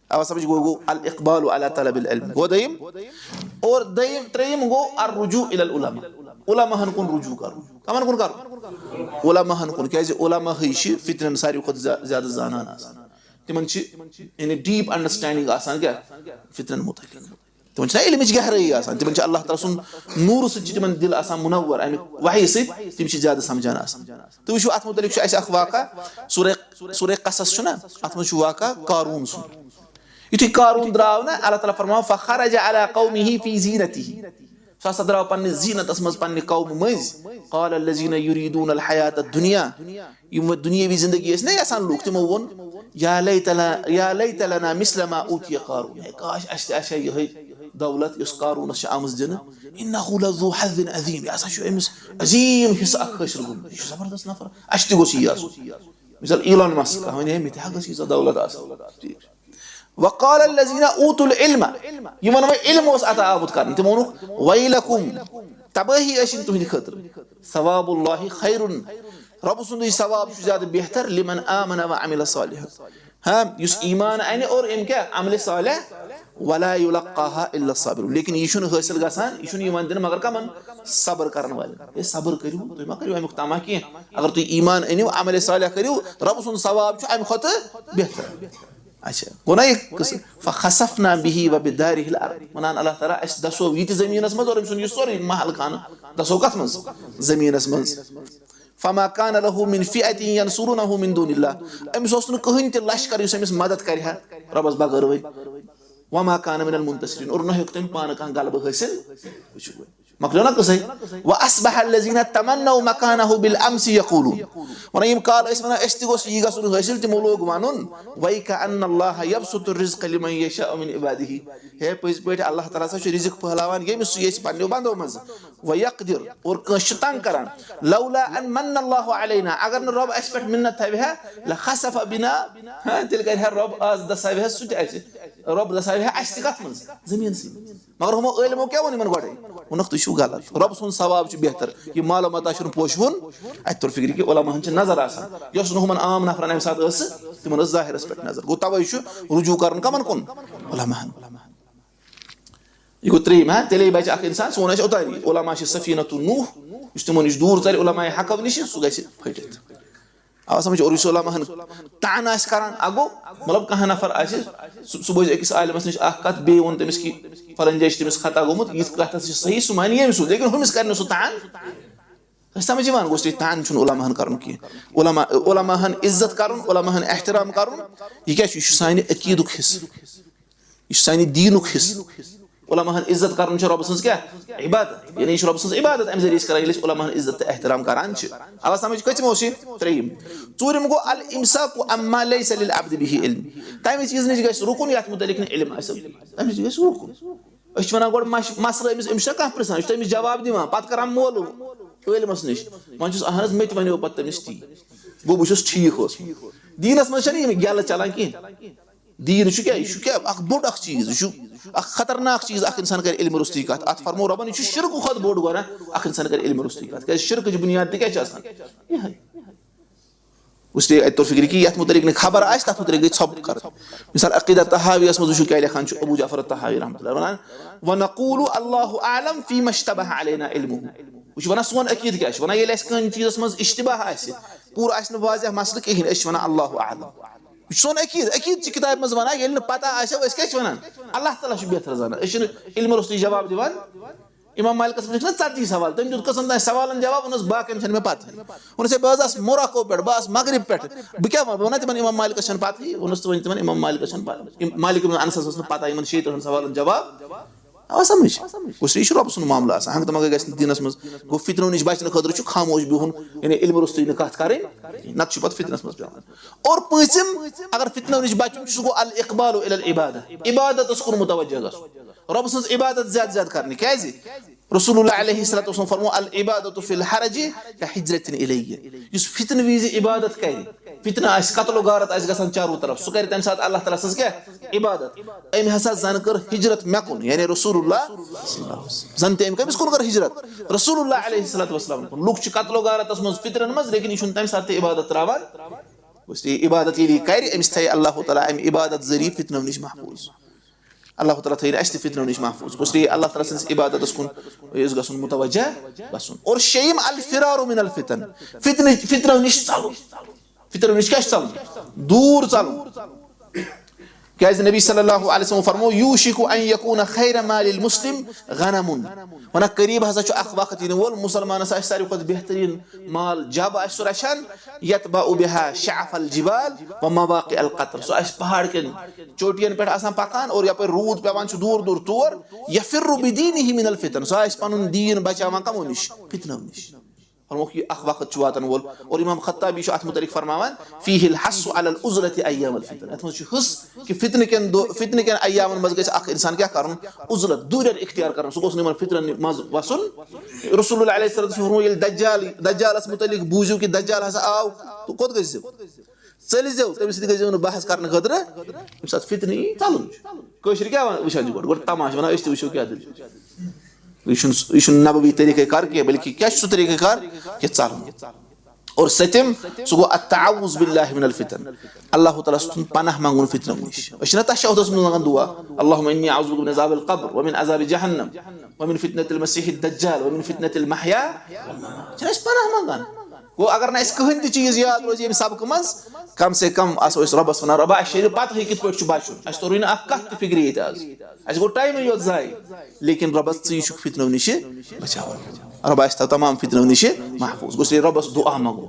آوا سمجھ گوٚو الاقبال علی طلب العلم گوٚو دوٚیِم اور ترٛیٚیِم گوٚو الرجوع الی العلماء علماہن کُن رجوع کرُن کمن کُن کرُن علماہن کُن کیازِ علماہٕے چھِ فتنن ساروی کھۄتہٕ زیادٕ زانان آسان تِمن چھِ یعنی ڈیٖپ انڈرسٹینڈنگ آسان کیٛاہ فتنن متعلق تِمن چھِنہ علمٕچ گہرٲیی آسان تِمن چھِ اللہ تعالیٰ سُنٛد نوٗرٕ سۭتۍ چھِ تِمن دِل آسان مُنور اَمہِ وحی سۭتۍ تِم چھِ زیادٕ سمجھان آسان تُہۍ وٕچھِو اتھ متعلق چھُ اَسہِ اکھ واقعہ سورہ قصص چھُنہ اتھ منٛز چھُ واقعہ قاروٗن سُنٛد یُتھُے قاروٗن درٛاو نہ اللہ تعالیٰ فرماوان فخرج علی قومہ فی زینتہ سُہ ہسا درٛاو پننِس زیٖنتس منٛز پننہِ قومہٕ مٔنٛزۍ قال الذین یُریٖدون الحیاۃ الدُنیا یِم دُنیٲوی زندگی ٲسۍ نہ یژھان لُکھ تِمو ووٚن یا لیت لنا مثل ما اوتیہ قاروٗن ہے کاش اَسہِ تہِ آسہِ ہا یِہے دولت یۄس قاروٗنس چھِ آمٕژ دِنہٕ انہ لذو حظ عظیٖم یہِ ہسا چھُ أمِس عظیٖم حصہٕ اکھ حٲصِل گوٚمُت یہِ چھُ زبردست نفر اَسہِ تہِ گوٚژھ یی آسُن مثال ایلان مسک وَنہِ ہے مےٚ تہِ ہا گٔژھ ییٖژاہ دولت آسٕنۍ ٹھیٖک چھُ وقال الذین اوتوا العلم یِمن وۄنۍ علم اوس عطا آمُت کرنہٕ تِمو ووٚنُکھ ویلکم تبٲہی ٲسِن تُہنٛدِ خٲطرٕ ثواب اللہ خیر رۄبہٕ سُنٛدُے ثواب چھُ زیادٕ بہتر لمن آمن وعمل صالحا یُس ایمان انہِ اور أمۍ کیٛاہ عملِ صالح ولا یلقاها الا الصابرون لیکن یہِ چھُنہٕ حٲصِل گژھان یہِ چھُنہٕ یِوان دِنہٕ مگر کمن صبر کرن والٮ۪ن ہے صبر کٔرِو تُہۍ ما کٔرِو امیُک طمع کینٛہہ اگر تُہۍ ایمان أنِو عملِ صالح کٔرِو رۄبہٕ سُنٛد ثواب چھُ امہِ کھۄتہٕ بہتر اچھا گوٚو نہ یہِ قٕصہٕ فخسفنا به وبداره الارض ونان اللہ تعالیٰ أسۍ دسو یہِ تہِ زٔمیٖنس منٛز اور أمۍ سُنٛد یہِ سورُے محل خانہٕ دسو کتھ منٛز زٔمیٖنس منٛز فما کان له من فئة ینصرونه من دون اللہ أمِس اوس نہٕ کٕہٕنۍ تہِ لشکر یُس أمِس مدد کرِ ہا رۄبس بغٲر وۄنۍ وما کان من المنتصرین اور نہ ہیوٚک تٔمۍ پانہٕ کانٛہہ غلبہٕ حٲصِل وٕچھِو وۄنۍ مۄکلیو نہ قٕصے واصبح الذین تمنوا مکانه بالامس یقولون ونان یِم کالہٕ ٲسۍ ونان أسۍ تہِ گوٚژھ یی گژھُن حٲصِل تِمو لوگ ونُن ویکأن اللہ یبسط الرزق لمن یشاء من عباده ہے پٔزۍ پٲٹھۍ اللہ تعالیٰ ہسا چھُ رِزق پھٔہلاوان ییٚمِس سُہ یژھِ پننیو بنٛدو منٛز ویقدر اور کٲنٛسہِ چھُ تنگ کران لولا ان من اللہ علینا اگر نہٕ رۄب اسہِ پٮ۪ٹھ مِنت تھاوِ ہا لخسف بنا تیٚلہِ کرِ ہا رۄب آز دساوِ ہا سُہ تہِ اسہِ رۄب دساوِ ہا اسہِ تہِ کتھ منٛز زٔمیٖنسٕے مگر ہُمو عٲلمو کیٛاہ ووٚن یِمن گۄڈے ووٚنُکھ تُہۍ چھِو غلط رۄبہٕ سُنٛد ثواب چھُ بہتر یہِ مالو متا چھُنہٕ پوشوُن اتہِ توٚر فِکرِ کہِ علماہن چھِ نظر آسان یۄس نہٕ ہُمن عام نفرن امہِ ساتہٕ ٲسۍ تِمن ٲس ظٲہرس پٮ۪ٹھ نظر گوٚو توے چھُ رجوع کرُن کمن کُن علماہن یہِ گوٚو ترٛیٚیِم تیٚلے بچہِ اکھ انسان سون آسہِ اوتاری علما چھِ سفیٖنۃ نوح یُس تِمو نِش دوٗر ژَلہِ علماء حقو نِش سُہ گژھِ پھٔٹِتھ آو سمجھ اور یُس علماہن تعن آسہِ کران اکھ گوٚو مطلب کانٛہہ نفر آسہِ سُہ بوزِ أکِس عالمس نِش اکھ کتھ بیٚیہِ ووٚن تٔمِس کہِ فلٲنۍ جایہِ چھُ تٔمِس خطا گوٚمُت یِژھ کتھ ہسا چھِ صحیح سُہ مانہِ ییٚمہِ سُنٛد لیکن ہُمِس کرِ نہٕ سُہ تعن ٲسۍ سمجھ یِوان گوٚژھ تۄہہِ تعن چھُنہٕ علماہن کرُن کینٛہہ علماہن عزت کرُن علماہن احترام کرُن یہِ کیٛاہ چھُ یہِ چھُ سانہِ عقیٖدُک حصہٕ یہِ چھُ سانہِ دیٖنُک حصہٕ علماہن عزت کرُن چھِ رۄبہٕ سٕنٛز کیٛاہ عبادت یعنی یہِ چھِ رۄبہٕ سٕنٛز عبادت امہِ ذٔریعہٕ أسۍ کران ییٚلہِ أسۍ علماہن عزت تہٕ احترام کران چھِ آوا سمجھ کٔژِم اوس یہِ ترٛیٚیِم ژوٗرِم گوٚو الامساک عما لیس للعبد به علم تمہِ چیٖزٕ نِش گژھِ رُکُن یتھ متعلق نہٕ علم آسہِ تمہِ نِش گژھِ رُکُن أسۍ چھِ ونان گۄڈٕ مسلہٕ أمِس چھُنہ کانٛہہ پرژھان أسۍ چھِ تٔمِس جواب دِوان پتہٕ کران مولوٗم عٲلمس نِش وۄنۍ چھُس اہن حظ مےٚ تہِ ونیو پتہٕ تٔمِس تی گوٚو بہٕ چھُس ٹھیٖک اوسمُت دیٖنس منٛز چھنہٕ یِم گیلہٕ چلان کینٛہہ दीन क्या अख बोड़ अख चीज अख खतरनाक चीज अख इंसान कर इल्म रुस्ती कत अत फरमो रबन यह शिरक खुद बोड़ गोना अख इंसान कर इल्म रुस्ती कत क्या शिरक की बुनियाद क्या आसान उसलिए तौर फिक्र कि यथ मुतलिक न खबर आस तथ मुतलिक गई छप कर मिसाल अकीदा तहावियस मज क्या लिखान अबू जाफर तहावी रहमतुल्लाह वनान व नक़ूलु अल्लाहु आलम फीमा इश्तबह अलैना इल्मुहु वह सोन अकीद क्या वह ये कह चीज़ मज इश्तबाह पूरा आस वाज़ह मसल कहीं वन अल्लाहु आलम सोन अकीद किताब मज वन ये पता क्या वन अल्लाह ताला बेहतर जान इल्म रुस्ती जवाब दिवान इमाम मालिक लिखना 40 सवाल तम दुत कसम सवालन जवाब उन बाकन मे पत उन बस मोराको पे बस मगरिब पे बह क्या वन तिम इमाम मालिक पत वन तिम इमाम मालिक मालिक अनस पता इन 60 सवालन जवाब आवा समझ यह रब सुन मामला हंग तमग ग दीनस मज गो फितनो नश बचने खतर खामोश बिहुन यानी इल्म रुस्ती कत कर नत पे फितनस मज पे और पम अगर फितनो नश बचुन सह गो अल इकबाल इलल इबादत इबादत कुन मुतवज्जह गो रब सज इबादत ज्यादा ज्यादा करनी क्या रसूलुल्लाह अलैहिस्सलातु वस्सलाम फरमो अल इबादतु फिल हरज कहिजरतिन इलैहि युस फितन विज इबादत कर फितन आस कत्ल गारत आस गसन चारों तरफ सह कर तम साथ अल्लाह ताला सज क्या इबादत अम हसा जन कर हिजरत मकुन यानी रसूलुल्लाह जन तम कमिस कुन कर हिजरत रसूलुल्लाह अलैहिस्सलातु वस्सलाम कुन लुक कत्ल गारत मज फितरन मज लेकिन यह तम साथ इबादत त्रावान उसलिए इबादत ये कर अमिस थे अल्लाह ताला अम इबादत जरिए फितनों नश महफूज अल्लाह ताला थी अस फितनों नश महफूज इसलिए अल्लाह ताला सज इबादत कुन गसन मुतवज्जह गसन और शेम अल फिरारु मिन अल फितन फितनों नश चलुन फितनों नश क्या चलुन दूर चलुन क्या नबी सल्लल्लाहु अलैहि वसल्लम फरमो यूशिकु अन यकून खैर मालिल मुस्लिम गनमुन वन करीब हसा अख वक्त इन वोल मुसलमान सारी खुद बेहतरीन माल जब आस रचान यतबउ बिहा शअफ अल जिबाल व मवाक़ि अल क़तर सो आस पहाड़ के चोटियन पे आसान पकान और यप रूद पेवान दूर दूर तोर यफिरु बिदीनिहि मिन अल फितन सो आस पनुन दीन बचावान कमो निश फितनों निश फरमो कि अख वक्त वातन वोल और इमाम खत्ताबी अत मुतलिक फरमावान फीहिल हस्सु अलल उज़लति अय्याम अल फितन अत मज हस कि फितन के अय्यामन मज गछ अख इंसान क्या करन उज़लत दूर इख्तियार करन सो गोस निमन फितन मज वसन रसूलुल्लाह अलैहि सल्लल्लाहु अलैहि वसल्लम ये दज्जालस मुतलिक बूजू कि दज्जाल हसा आव तो कोत गछ चल जो तम सत गो बहस कर खतर फितन चलन कशर क्या वुचान गो तमाश वन अस वो क्या यह नबवी तरीक़े कार कह बल्कि क्या सह तरीक़े कार कि चलन और सतम सह गो अत्तअवुज़ बिल्लाहि मिनल फितन अल्लाह ताला सुन पनाह मंगुन फितनों नश तशहुदस मज मंगन दुआ अल्लाहुम्मा इन्नी अऊज़ु बिका मिन अज़ाबिल क़ब्र व मिन अज़ाबि जहन्नम व मिन फितनतिल मसीहिद दज्जाल व मिन फितनतिल महया पनाह मंगन गो अगर ना कहन चीज याद रोज ये सबक मज कम से कम आसो रबस वन रबा शरीर पता कत पे बचुन अस तोर कत फिक्र ये आज गो टाइम योत जाय लेकिन रबस यह फितनों नश बचावन रब आस तमाम फितनों नश महफूज गो रबस दुआ मंगो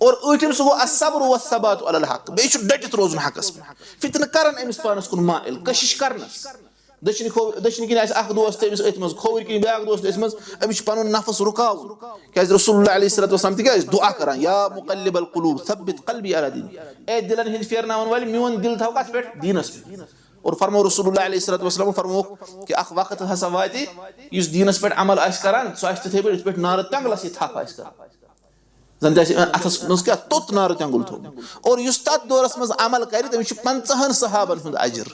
और ऊठम सह गो अस्सब्र वस्सबातु अलल हक बे डटित रोजन हकस पे फितन करन अमिस पानस कुन माइल कशिश करनस दक्षिण किन दोस्त तमिस अथ मज खोवर किन ब्या दोस्त अथ मज अमिस पन नफस रुकावन क्या रसूलुल्लाह अलैहिस्सलातु वस्सलाम क्या दुआ करान या मुक़ल्लिबल क़ुलूब सब्बित क़ल्बी अला दीन ए दिलन हिंद फेरनावन वाले मोन दिल थव कत पे दीनस पे और फरमो रसूलुल्लाह अलैहिस्सलातु वस्सलाम फरमो कि अख वक्त हसा वाति इस दीनस पे अमल आस करान सो आस तिथे पे नार तंगलस थप आस कर जन अथस मज क्या तोत नार तंगुल थो और इस तथ दौरस मज अमल कर तमिस 50 सहाबन हुंद अजर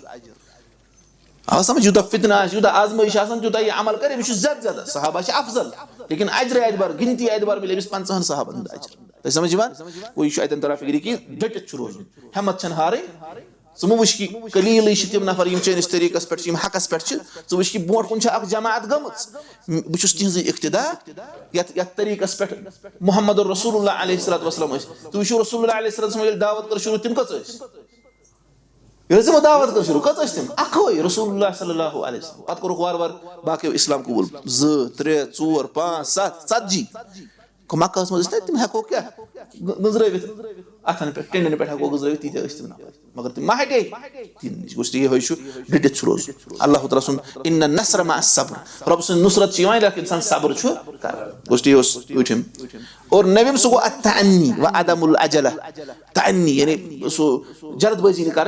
आ समझ यूता फितना यूता आजमाइश यूता यह अमल कर ज्यादा ज्यादा सहाबा अफजल लेकिन अजर एतबार गिनती एतबार मिले 50 सहाबन हुंद अजर तो समझ वो यह अतन तरह फिक्र कि डटित रोजन हिम्मत हार ज़ वुच कि कलील तम नफर चैनिस तरीकस पे हकस पे वुच कि ब्रोट कुन जमात गम बहुत तिज इक्तदा ये तरीकस पे मुहम्मद रसूलुल्लाह अलैहिस्सलातु वस्सलाम तो वो रसूलुल्लाह अलैहिस्सलातु वस्सलाम दावत कर शुरू तम कत ये दावत कर शुरू कत तम अखोई रसूलुल्लाह सल्लल्लाहु अलैहि वसल्लम पत कोरुक वार वार बाकी इस्लाम कबूल 2 3 4 5 7 ज़तजी मक्का मज तम हेको क्या गुजरवित अथन पे टेंडन पे हेको गुजरवित तीत तम नफर मगर तम मा हटे तीन गोस ये डटित रोज अल्लाह ताला सुन इन्न नस्र मा सब्र रब सुन नुसरत लेकिन इंसान सब्र कर गोस उठम और नबीम सो अत्तअन्नी व अदमुल अजला तअन्नी यानी सो जल्दबाजी न कर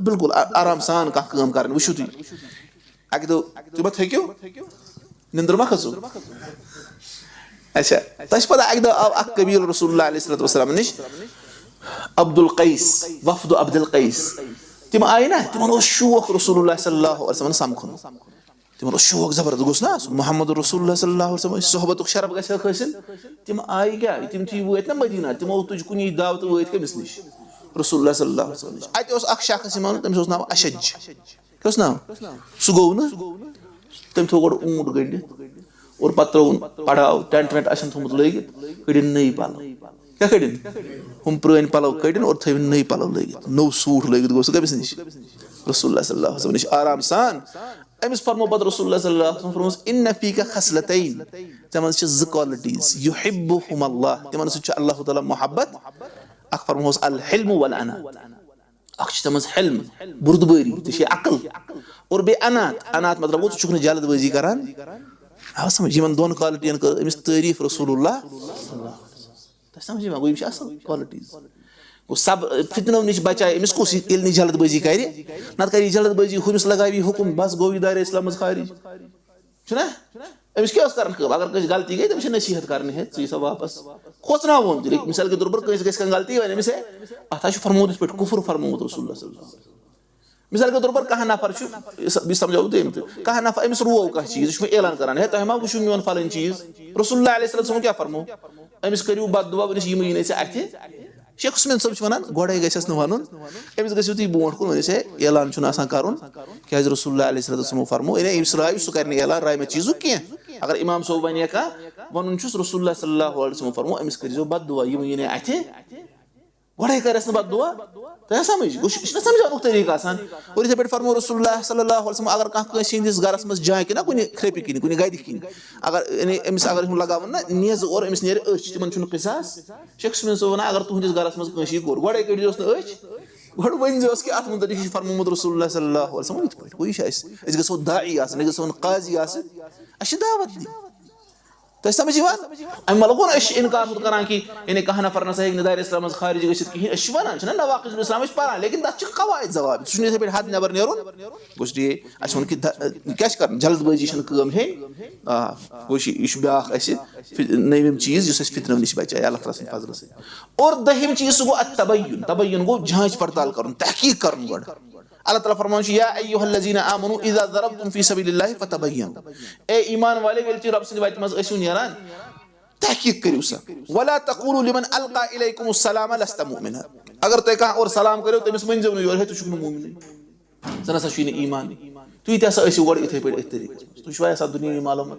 बिल्कुल आराम सान कह काम कर वो तुम अक दो तुम थो निंदर मा खसो अच्छा तस पता अक दो आव अख कबील रसूलुल्लाह अलैहिस्सलातु वस्सलाम निश अब्दुल कैस वफद अब्दुल कैस تم آئی نا تمن شوق رسول اللہ صلی اللہ علیہ وسلم سمکھن تمن شوق زبردست گوس نا محمد رسول اللہ صلی اللہ علیہ وسلم صحبت شرف گژھِ حٲصِل تم آئی کیٛاہ تم تھی وٲتۍ نا مدیٖنہ تمو تُج کُنی دعوت وٲتۍ کٔمِس نِش رسول اللہ صلی اللہ علیہ وسلم نِش اَتہِ اوس اکھ شخص یِوان تٔمِس اوس ناو اشج کیٛاہ اوس ناو سُہ گوٚو نہٕ تٔمۍ تھوٚو گۄڈٕ اوٗنٹ گٔنڈِتھ اور پتہٕ ترٛووُن پڑاو ٹٮ۪نٹ وٮ۪نٹ آسن تھوٚمُت لٲگِتھ کٔڑِن نٔے پلو کیٛاہ کٔڑِن ہُم پرٛٲنۍ پلو کٔڑِن اور تھٲوِن نٔے پلو لٲگِتھ نوٚو سوٗٹ لٲگِتھ گوٚو سُہ کٔمِس نِش رسول اللہ صلی اللہ علیہ وسلم نِش آرام سان أمِس فرمو پتہٕ رسول اللہ صلی اللہ علیہ وسلم فرموس اِنَّ فیٖکَ خَصلَتَیْن ژےٚ منٛز چھِ 2 کالٹیٖز یُحِبُّہُم اللہ تِمن سۭتۍ چھُ اللہ تعالیٰ محبت اکھ فرموہس الحلم والعنات اکھ چھِ تِمن حلم بُردبٲری ژےٚ چھے عقل اور بیٚیہِ انات مطلب گوٚو ژٕ چھُکھ نہٕ جلد بٲزی کران آو سمجھ یِمن 2 کالٹین کٔر أمِس تعریٖف رسول اللہ تۄہہِ سمجھ یِوان گوٚو یِم چھِ اصل کالٹیٖز گوٚو سب فتنو نِش بچایہِ أمِس کُس ییٚلہِ نہٕ جلد بٲزی کرِ نتہٕ کرِ یہِ جلد بٲزی ہُمِس لگاوِ حُکُم بس گوٚو یہِ دارِ اسلام منٛز خارج چھُنا أمِس کیٛاہ اوس کران کٲم اگر کٲنٛسہِ غلطی گٔے تٔمِس چھِ نصیٖحت کرنہِ ہے ژٕ یہِ سا واپس کھوژناوُن تیٚلہِ مِثال کے طور پر کٲنٛسہِ گژھِ کانٛہہ غلطی وۄنۍ أمِس ہے اتھ حظ چھُ فرمومُت یِتھ پٲٹھۍ کُفر فرمومُت رسول اللہ صلی اللہ علیہ وسلم مثال کے طور پر کانٛہہ نفر چھُ یہِ سمجھاوو بہٕ تٔمۍ تہِ کانٛہہ نفر أمِس روو کانٛہہ چیٖز یہِ چھُ مےٚ اعلان کران ہے تۄہہِ ما وٕچھِو میون فلٲنۍ چیٖز رسول اللہ علیہ وسلم کیٛاہ فرمو أمِس کٔرِو بد دُعا ؤنِس یِم یی نہٕ ژےٚ اَتھِ شیخ حُسین صٲب چھُ ونان گۄڈے گژھٮ۪س نہٕ ونُن أمِس گٔژھِو تُہۍ برونٛٹھ کُن ؤنِس ہے اعلان چھُنہٕ آسان کرُن کیٛازِ رسول اللہ علیہ وسلمو فرمو یعنی ییٚمِس راوِ سُہ کرِ نہٕ اعلان رایمہ چیٖزُک کینٛہہ اگر امام صٲب ونہِ کانٛہہ وَنُن چھُس رسول اللہ صلی اللہ علیہ وسلمو فرمو أمِس کٔرۍزیو بد دُعا یِم یی نہٕ اَتھِ گۄڈے کرٮ۪س نہٕ بد دُعا تۄہہِ سمجھ گوٚو یہِ چھُنہ سمجھاونُک طریٖقہٕ آسان اور یِتھٕے پٲٹھۍ فرمو رسول اللہ صلی اللہ علیہ وسلم اگر کانٛہہ کٲنٛسہِ ہِنٛدِس گرس منٛز جایہِ کِنۍ نا کُنہِ کھرٛیپہِ کِنۍ کُنہِ گدِ کِنۍ اگر یعنی أمِس اگر ہُم لگاوَن نا نیزٕ اور أمِس نیرِ أچھ تِمن چھُنہٕ قِصاص شیخ حُسین صٲب وَنان اگر تُہنٛدِس گرس منٛز کٲنٛسہِ یہِ کوٚر گۄڈے کٔڑزِہوس نہٕ أچھ گۄڈٕ ؤنۍزِہوس کہِ اَتھ مُتعلِق چھُ فرمومُت رسول اللہ صلی اللہ علیہ وسلم یِتھ پٲٹھۍ گوٚو یہِ چھُ اَسہِ گژھو داعی آسٕنۍ أسۍ گژھو نہٕ قاضی آسٕنۍ اَسہِ چھِ دعوت دِنۍ تۄہہِ سمجھ یِوان اَمہِ مطلب گوٚو نہٕ أسۍ چھِ اِنکار ہُتھ کران کہِ یعنی کانٛہہ نفر نسا ہیٚکہِ نہٕ دارِ اسلام منٛز خارج گٔژھِتھ کِہینۍ أسۍ چھِ وَنان چھِنہ نواقِض الاسلام أسۍ پران لیکِن تَتھ چھِ قواعد ضوابط سُہ چھُنہٕ یِتھٕے پٲٹھۍ حد نٮ۪بر نیرُن گوٚو ٹھیٖک اَسہِ ووٚن کہِ کیٛاہ چھِ کرُن جلد بٲزی چھَنہٕ کٲم ہیٚنۍ آ گوٚو یہِ چھُ بیاکھ اَسہِ نٔوِم چیٖز یُس اَسہِ فِتنو نِش بچایہِ اللہ تعالیٰ سٕنٛدِ فضلہٕ سۭتۍ اور دوٚیِم چیٖز سُہ گوٚو التبیُن تبیُن گوٚو جانچ پڑتال کرُن تحقیٖق کرُن گۄڈٕ اللہ تعالیٰ فرماوان چھُ یا ایُّہا الذیٖنَ آمَنوٗ اِذا ضربتُم فی سبیٖلِ اللہِ فتبیَّنوٗ اے ایٖمان والے ییٚلہِ تُہۍ رۄبہٕ سٕنٛدِ وَتہِ منٛز ٲسِو نیران تحقیٖق کٔرِو سا وَلا تقوٗلوٗ لِمَن القا اِلیکُم السلامَ لَسْتَ مُؤمِنًا اگر تۄہہِ کانٛہہ اورٕ سلام کٔرِو تٔمِس ؤنۍزیو نہٕ یورٕ ہے ژٕ چھُکھ نہٕ موٗمنٕے ژٕ نسا چھُے نہٕ ایٖمانٕے تُہۍ تہِ ہسا ٲسِو گۄڈٕ یِتھٕے پٲٹھۍ أتھۍ طریٖقَس منٛز تُہۍ چھُوا یَژھان دُنیاہی معلوٗمات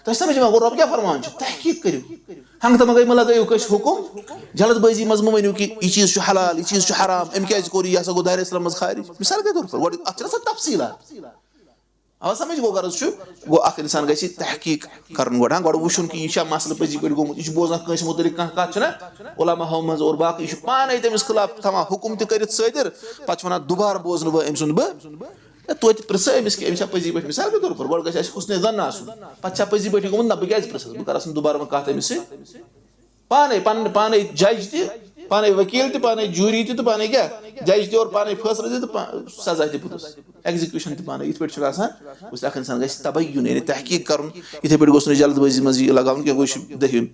تۄہہِ سمجھ یِوان گوٚو رۄب کیٛاہ فرمان چھُ تحقیٖق کٔرِو ہنٛگتہٕ منٛگَے مہ لگٲیِو کٲنٛسہِ حُکُم جلد بٲزی منٛز مہ ؤنِو کہِ یہِ چیٖز چھُ حلال یہِ چیٖز چھُ حرام أمۍ کیٛازِ کوٚر یہِ ہسا گوٚو دارِ اسلام منٛز خارج مِثال کے طور پر گۄڈٕ اَتھ چھِنہ آسان تفصیٖلات آ سمجھ گوٚو غرض چھُ گوٚو اکھ اِنسان گژھِ تحقیٖق کرُن گۄڈٕ گۄڈٕ وٕچھُن کہِ یہِ چھا مسلہٕ پٔزی پٲٹھۍ گوٚمُت یہِ چھُ بوزان کٲنٛسہِ مُتعلِق کانٛہہ کَتھ چھِنہ عُلماہو منٛز اور باقٕے یہِ چھُ پانے تٔمِس خٕلاف تھاوان حُکُم تہِ کٔرِتھ صٲدِر پتہٕ چھُ وَنان دُبارٕ بوزنہٕ بہٕ أمۍ سُنٛد توتہِ پرٛژھے أمِس کہِ أمِس چھا پٔزی پٲٹھۍ مِثال کے طور پر گۄڈٕ گژھِ اَسہِ حُسنِ ظن آسُن پتہٕ چھا پٔزی پٲٹھی گوٚمُت نہ بہٕ کیٛازِ پرٛژھس بہٕ کَرس نہٕ دُبارٕ وۄنۍ کَتھ أمِس سۭتۍ پانے پانے جج تہِ پانے ؤکیٖل تہِ پانے جوٗری تہِ تہٕ پانے کیٛاہ جج تہِ اور پانے فٲصلہٕ دِ تہٕ سزا تہِ پوٚتُس ایٚگزِکیوٗشن تہِ پانے یِتھ پٲٹھۍ چھُ آسان گوٚژھ اکھ اِنسان گژھِ تبیُن یعنی تحقیٖق کرُن یِتھٕے پٲٹھۍ گوٚژھ نہٕ جلد بٲزی منٛز یہِ لگاوُن کینٛہہ گوٚو یہِ چھُ دٔہِم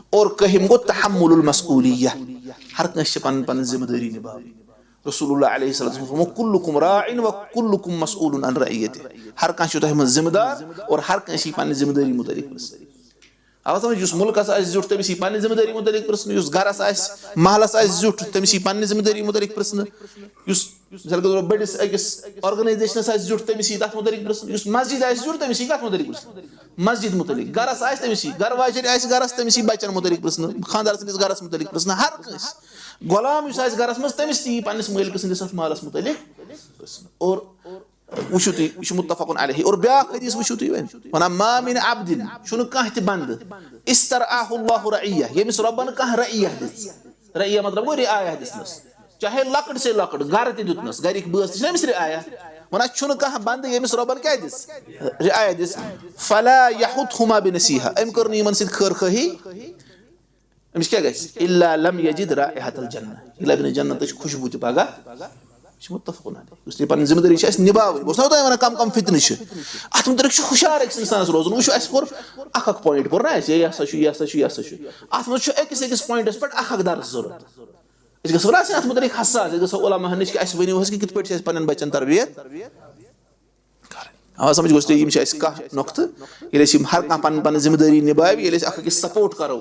اور کٔہِم گوٚو تحمُل المسؤولیہ ہر کٲنٛسہِ چھِ پنٕنۍ پنٕنۍ ذمہٕ دٲری نِباوٕنۍ رسول اللہ علیہ وسلم فرمو کُلُکُم راعٍ وکُلُکُم مسؤولٌ عن رعیتہِ ہر کانٛہہ چھُ تۄہہِ منٛز ذمہٕ دار اور ہر کٲنٛسہِ یی پننہِ ذمہٕ دٲری مُتعلِق پرژھنہٕ آو سمجھ یُس مُلکس آسہِ زیُٹھ تٔمِس یی پننہِ ذمہٕ دٲری مُتعلِق پرژھنہٕ یُس گرس آسہِ محلس آسہِ زیُٹھ تٔمِس یی پننہِ ذمہٕ دٲری مُتعلِق پرژھنہٕ یُس مِثال کے طور پر بٔڑِس أکِس آرگنایزیشنس آسہِ زیُٹھ تٔمِس یی تتھ مُتعلِق پرژھنہٕ یُس مسجد آسہِ زیُٹھ تٔمِس یی کتھ مُتعلِق پرژھنہٕ مسجد مُتعلِق گرس آسہِ تٔمِس یی گرٕ واجٮ۪ن آسہِ گرس تٔمِس یی بچن مُتعلِق پرژھنہٕ خانٛدار سٕنٛدِس گرس مُتعلِق پرژھنہٕ ہر کٲنٛسہِ غلام یُس آسہِ گرس منٛز تٔمِس تہِ یی پننِس مٲلکہٕ سٕنٛدِس اتھ مالس مُتعلِق پرژھنہٕ اور وٕچھِو تُہۍ یہِ چھُ مُتفقُن علیہ اور بیاکھ حدیٖث وٕچھِو تُہۍ وۄنۍ وَنان ما مِن عبدٍ چھُنہٕ کانٛہہ تہِ بنٛدٕ استرعاہُ اللہُ رعیہ ییٚمِس رۄبن کانٛہہ رعیہ دِژ رعیہ مطلب گوٚو رعایا دِژنس چاہے لۄکٕٹ سے لۄکٕٹ گرٕ تہِ دیُتنس گرِکۍ بٲژ تہِ چھِنہ أمِس رعایا وَنان چھُنہٕ کانٛہہ بنٛدٕ ییٚمِس رۄبن کیٛاہ دِژ رعایا دِژ فلا یحُطہُما بنصیحہ أمۍ کٔر نہٕ یِمن سۭتۍ خٲر خٲہی أمِس کیٛاہ گژھِ الا لم یجد رائحة الجنہ یہِ لبہِ نہٕ جنتٕچ خوشبوٗ تہِ پگاہ یہِ چھُ مُتفقُن علیہ یُس یہِ پنٕنۍ ذمہٕ دٲری چھِ اَسہِ نِباوٕنۍ بہٕ اوسُس نا تۄہہِ وَنان کم کم فِتنہٕ چھِ اَتھ مُتعلِق چھُ ہُشار أکِس اِنسانس روزُن وٕچھو اَسہِ کوٚر اکھ پویِنٹ پوٚر نا اَسہِ یہِ ہسا چھُ یہِ ہسا چھُ یہِ ہسا چھُ اَتھ منٛز چھُ أکِس أکِس پویِنٹس پٮ۪ٹھ اکھ درس ضوٚرتھ أنت قصور أصلا أتمنى حساس أنت قصور ولا ما هنيش كأس بيني وهسك كت بيرتش بنن بچن تربية हाँ समझ गोष्ट ये मिशा इसका नोक्त ये लेकिन हर कापन पन जिम्मेदारी निभाए ये लेकिन आखिर सपोर्ट करो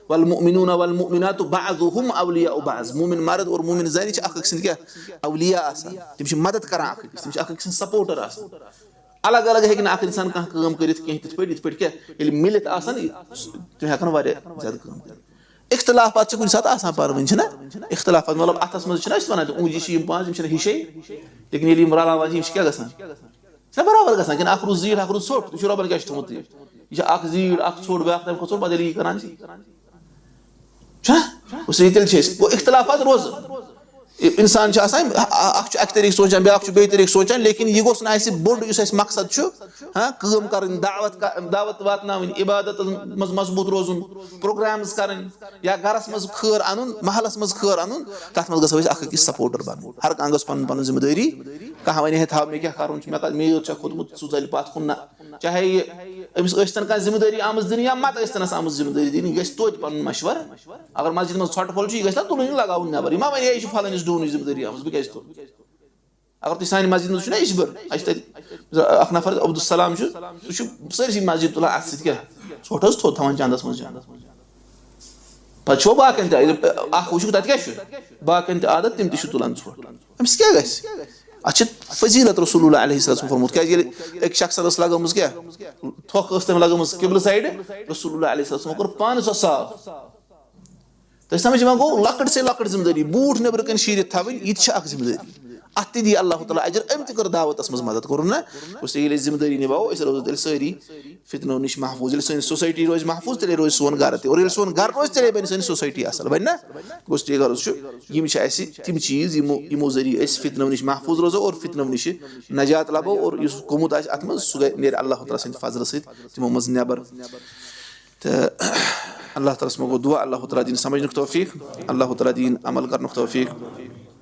वल मुमिनूना वल मुमिनातु बाज़ुहुम अवलिया बाज़ मुमिन मर्द और मुमिन ज़ानी आखिर किसी क्या अवलिया आसा तिमशी मदद करा आखिर तिमशी आखिर किसी सपोर्टर आसा अलग अलग है कि आखिर इंसान कहाँ काम करे तो कहीं तिथपड़ क्या ये मिलत आसा नहीं तुम्हें आखिर वारे ज़्यादा काम इख्तलाफात से कुछ साथ आसान पार बन चुना इख्तलाफात मतलब आतास मज़ चुना इस वना तो ऊँची शी पांच मिशन हिशे लेकिन ये लिमराला वाजी मिश क्या गसान सब बराबर गसान कि आखिर ज़ीर आखिर सोट तो शुरू बल्कि अश्तुमत ये आख ज़ीर आख सोट बाख तब कसोट बदली करांची क्या उसे इतल चीज़ वो इख्तलाफात रोज़ इंसान चाहता है आख एक तरीक़ सोचन ब्याख चु बे तरीक़ सोचन लेकिन ये गोस ना ऐसे बोर्ड युस ऐसे मकसद चु हाँ काम करन दावत वातनावन इबादत मजबूत रोज़ुन प्रोग्राम्स करन या गरस मज खैर अनुन महलस मज खैर अनुन तथ मज गसो आख की सपोर्टर बन हर कांगस पन पन जिम्मेदारी कहाँ वने था मैं क्या करूँ मैं चा खुद सुजल पात खुन्ना चाहे अमिस अस्तन का जिम्मेदारी आमज दिन या मत अस्तन आमज जिम्मेदारी दिन गस तो पन मशवर अगर मस्जिद में छट फल गस ना तुल लगाव नबर मा वने ये फलन दून जिम्मेदारी आमज बह तो अगर तुम सान मस्जिद में इशबर अख नफर अब्दुलसलाम सारी मस्जिद तुलान अत क्या छोट थोद थवान चंदस मज पे बाकन वो तत क्या बाकन आदत तिम तुलान छोट अमिस क्या गस अच्छा फजीलत रसूलुल्लाह अलैहि सल्लम फरमूत क्या एक शख्स लगमज क्या थोक तम लगमज किबल साइड रसूलुल्लाह अलैहि सल्लम कर पान सो साफ तो समझ में गो लकड़ से लकड़ जिम्मेदारी बूट नबर कन शीर थवन यह जिम्मेदारी अत दी अल्लाह ताला अजर अम तक दावत मज मदद कर ना उस जिम्मेदारी निभाओ रोज सारी फितनो नश महफूज सन सोसाइटी रोज महफूज तेल रोज सोन घर और सोन घर रोज तेल बन सन सोसाइटी असल बन ना गोस गर्ज तम चीज़ यमो जरिए फितनो नश महफूज रोजो और फितनो नश नजात लबो और गोमुत अत सह नीर अल्लाह ताला सद फजल समो मज नबर तो अल्लाह ताला गो दुआ अल्लाह ताला दीन समझ तौफीक अल्लाह ताला दीन अमल कर तौफीक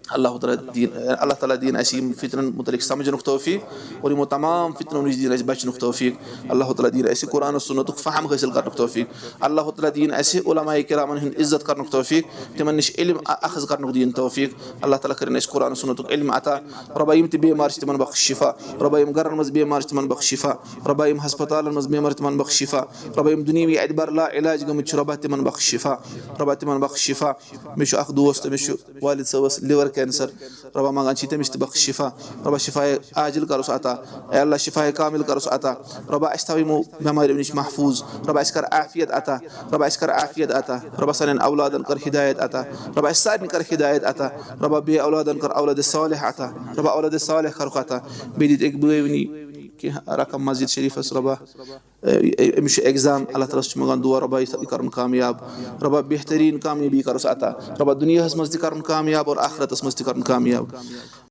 अल्लाह ताला दीन फितरन मुतलिक समझ तौफीक और यमो तमाम फितनों नश दीन बचन तौफीक अल्लाह ताला दीन कुरान सुन्नत फहम हासिल कर तौफीक अल्लाह ताला दीन उलमाए किरामन हिंद इज्जत कर तौफीक तिमन नश इल्म अखज कर दीन तौफीक अल्लाह ताला कर कुरान सुन्नत इल्म अता रब्बा यम बेमार तिमन बख्श शिफा रब्बा यम गरन मज बेमार तिमन बख्श शिफा रब्बा यम हस्पतालन मज बेमार तिमन बख्श शिफा रब्बा यम दुनियावी एतबार ला इलाज गमत रब्बा तिमन बख्श शिफा रब्बा तिमन बख्श शिफा मे अख दोस्त मे वालिद सबस लिवर कैंसर रब्बा मंगान तमिस बख्श शिफा रब्बा शिफाए आजिल करोस अता अल्लाह शिफाए कामिल करोस अता रब्बा अस थव यमो बेमारियों नश महफूज रब्बा अस कर आफियत अता रब्बा अस कर आफियत अता रब्बा सान औलादन कर हिदायत अता रब्बा अस सारन कर हिदायत अता रब्बा बे औलादन कर औलाद सालिह अता रब्बा औलाद सालिह कर अता बेदित एक बवनी कि रकम मस्जिद शरीफस रब्बा अमिश एग्जाम अल्लाह ताला मंगान दुआ रब्बा कर कामयाब रब्बा बेहतरीन कामयाबी करोस अता रब्बा दुनिया मज कर कामयाब और आखिरत मज कर कामयाब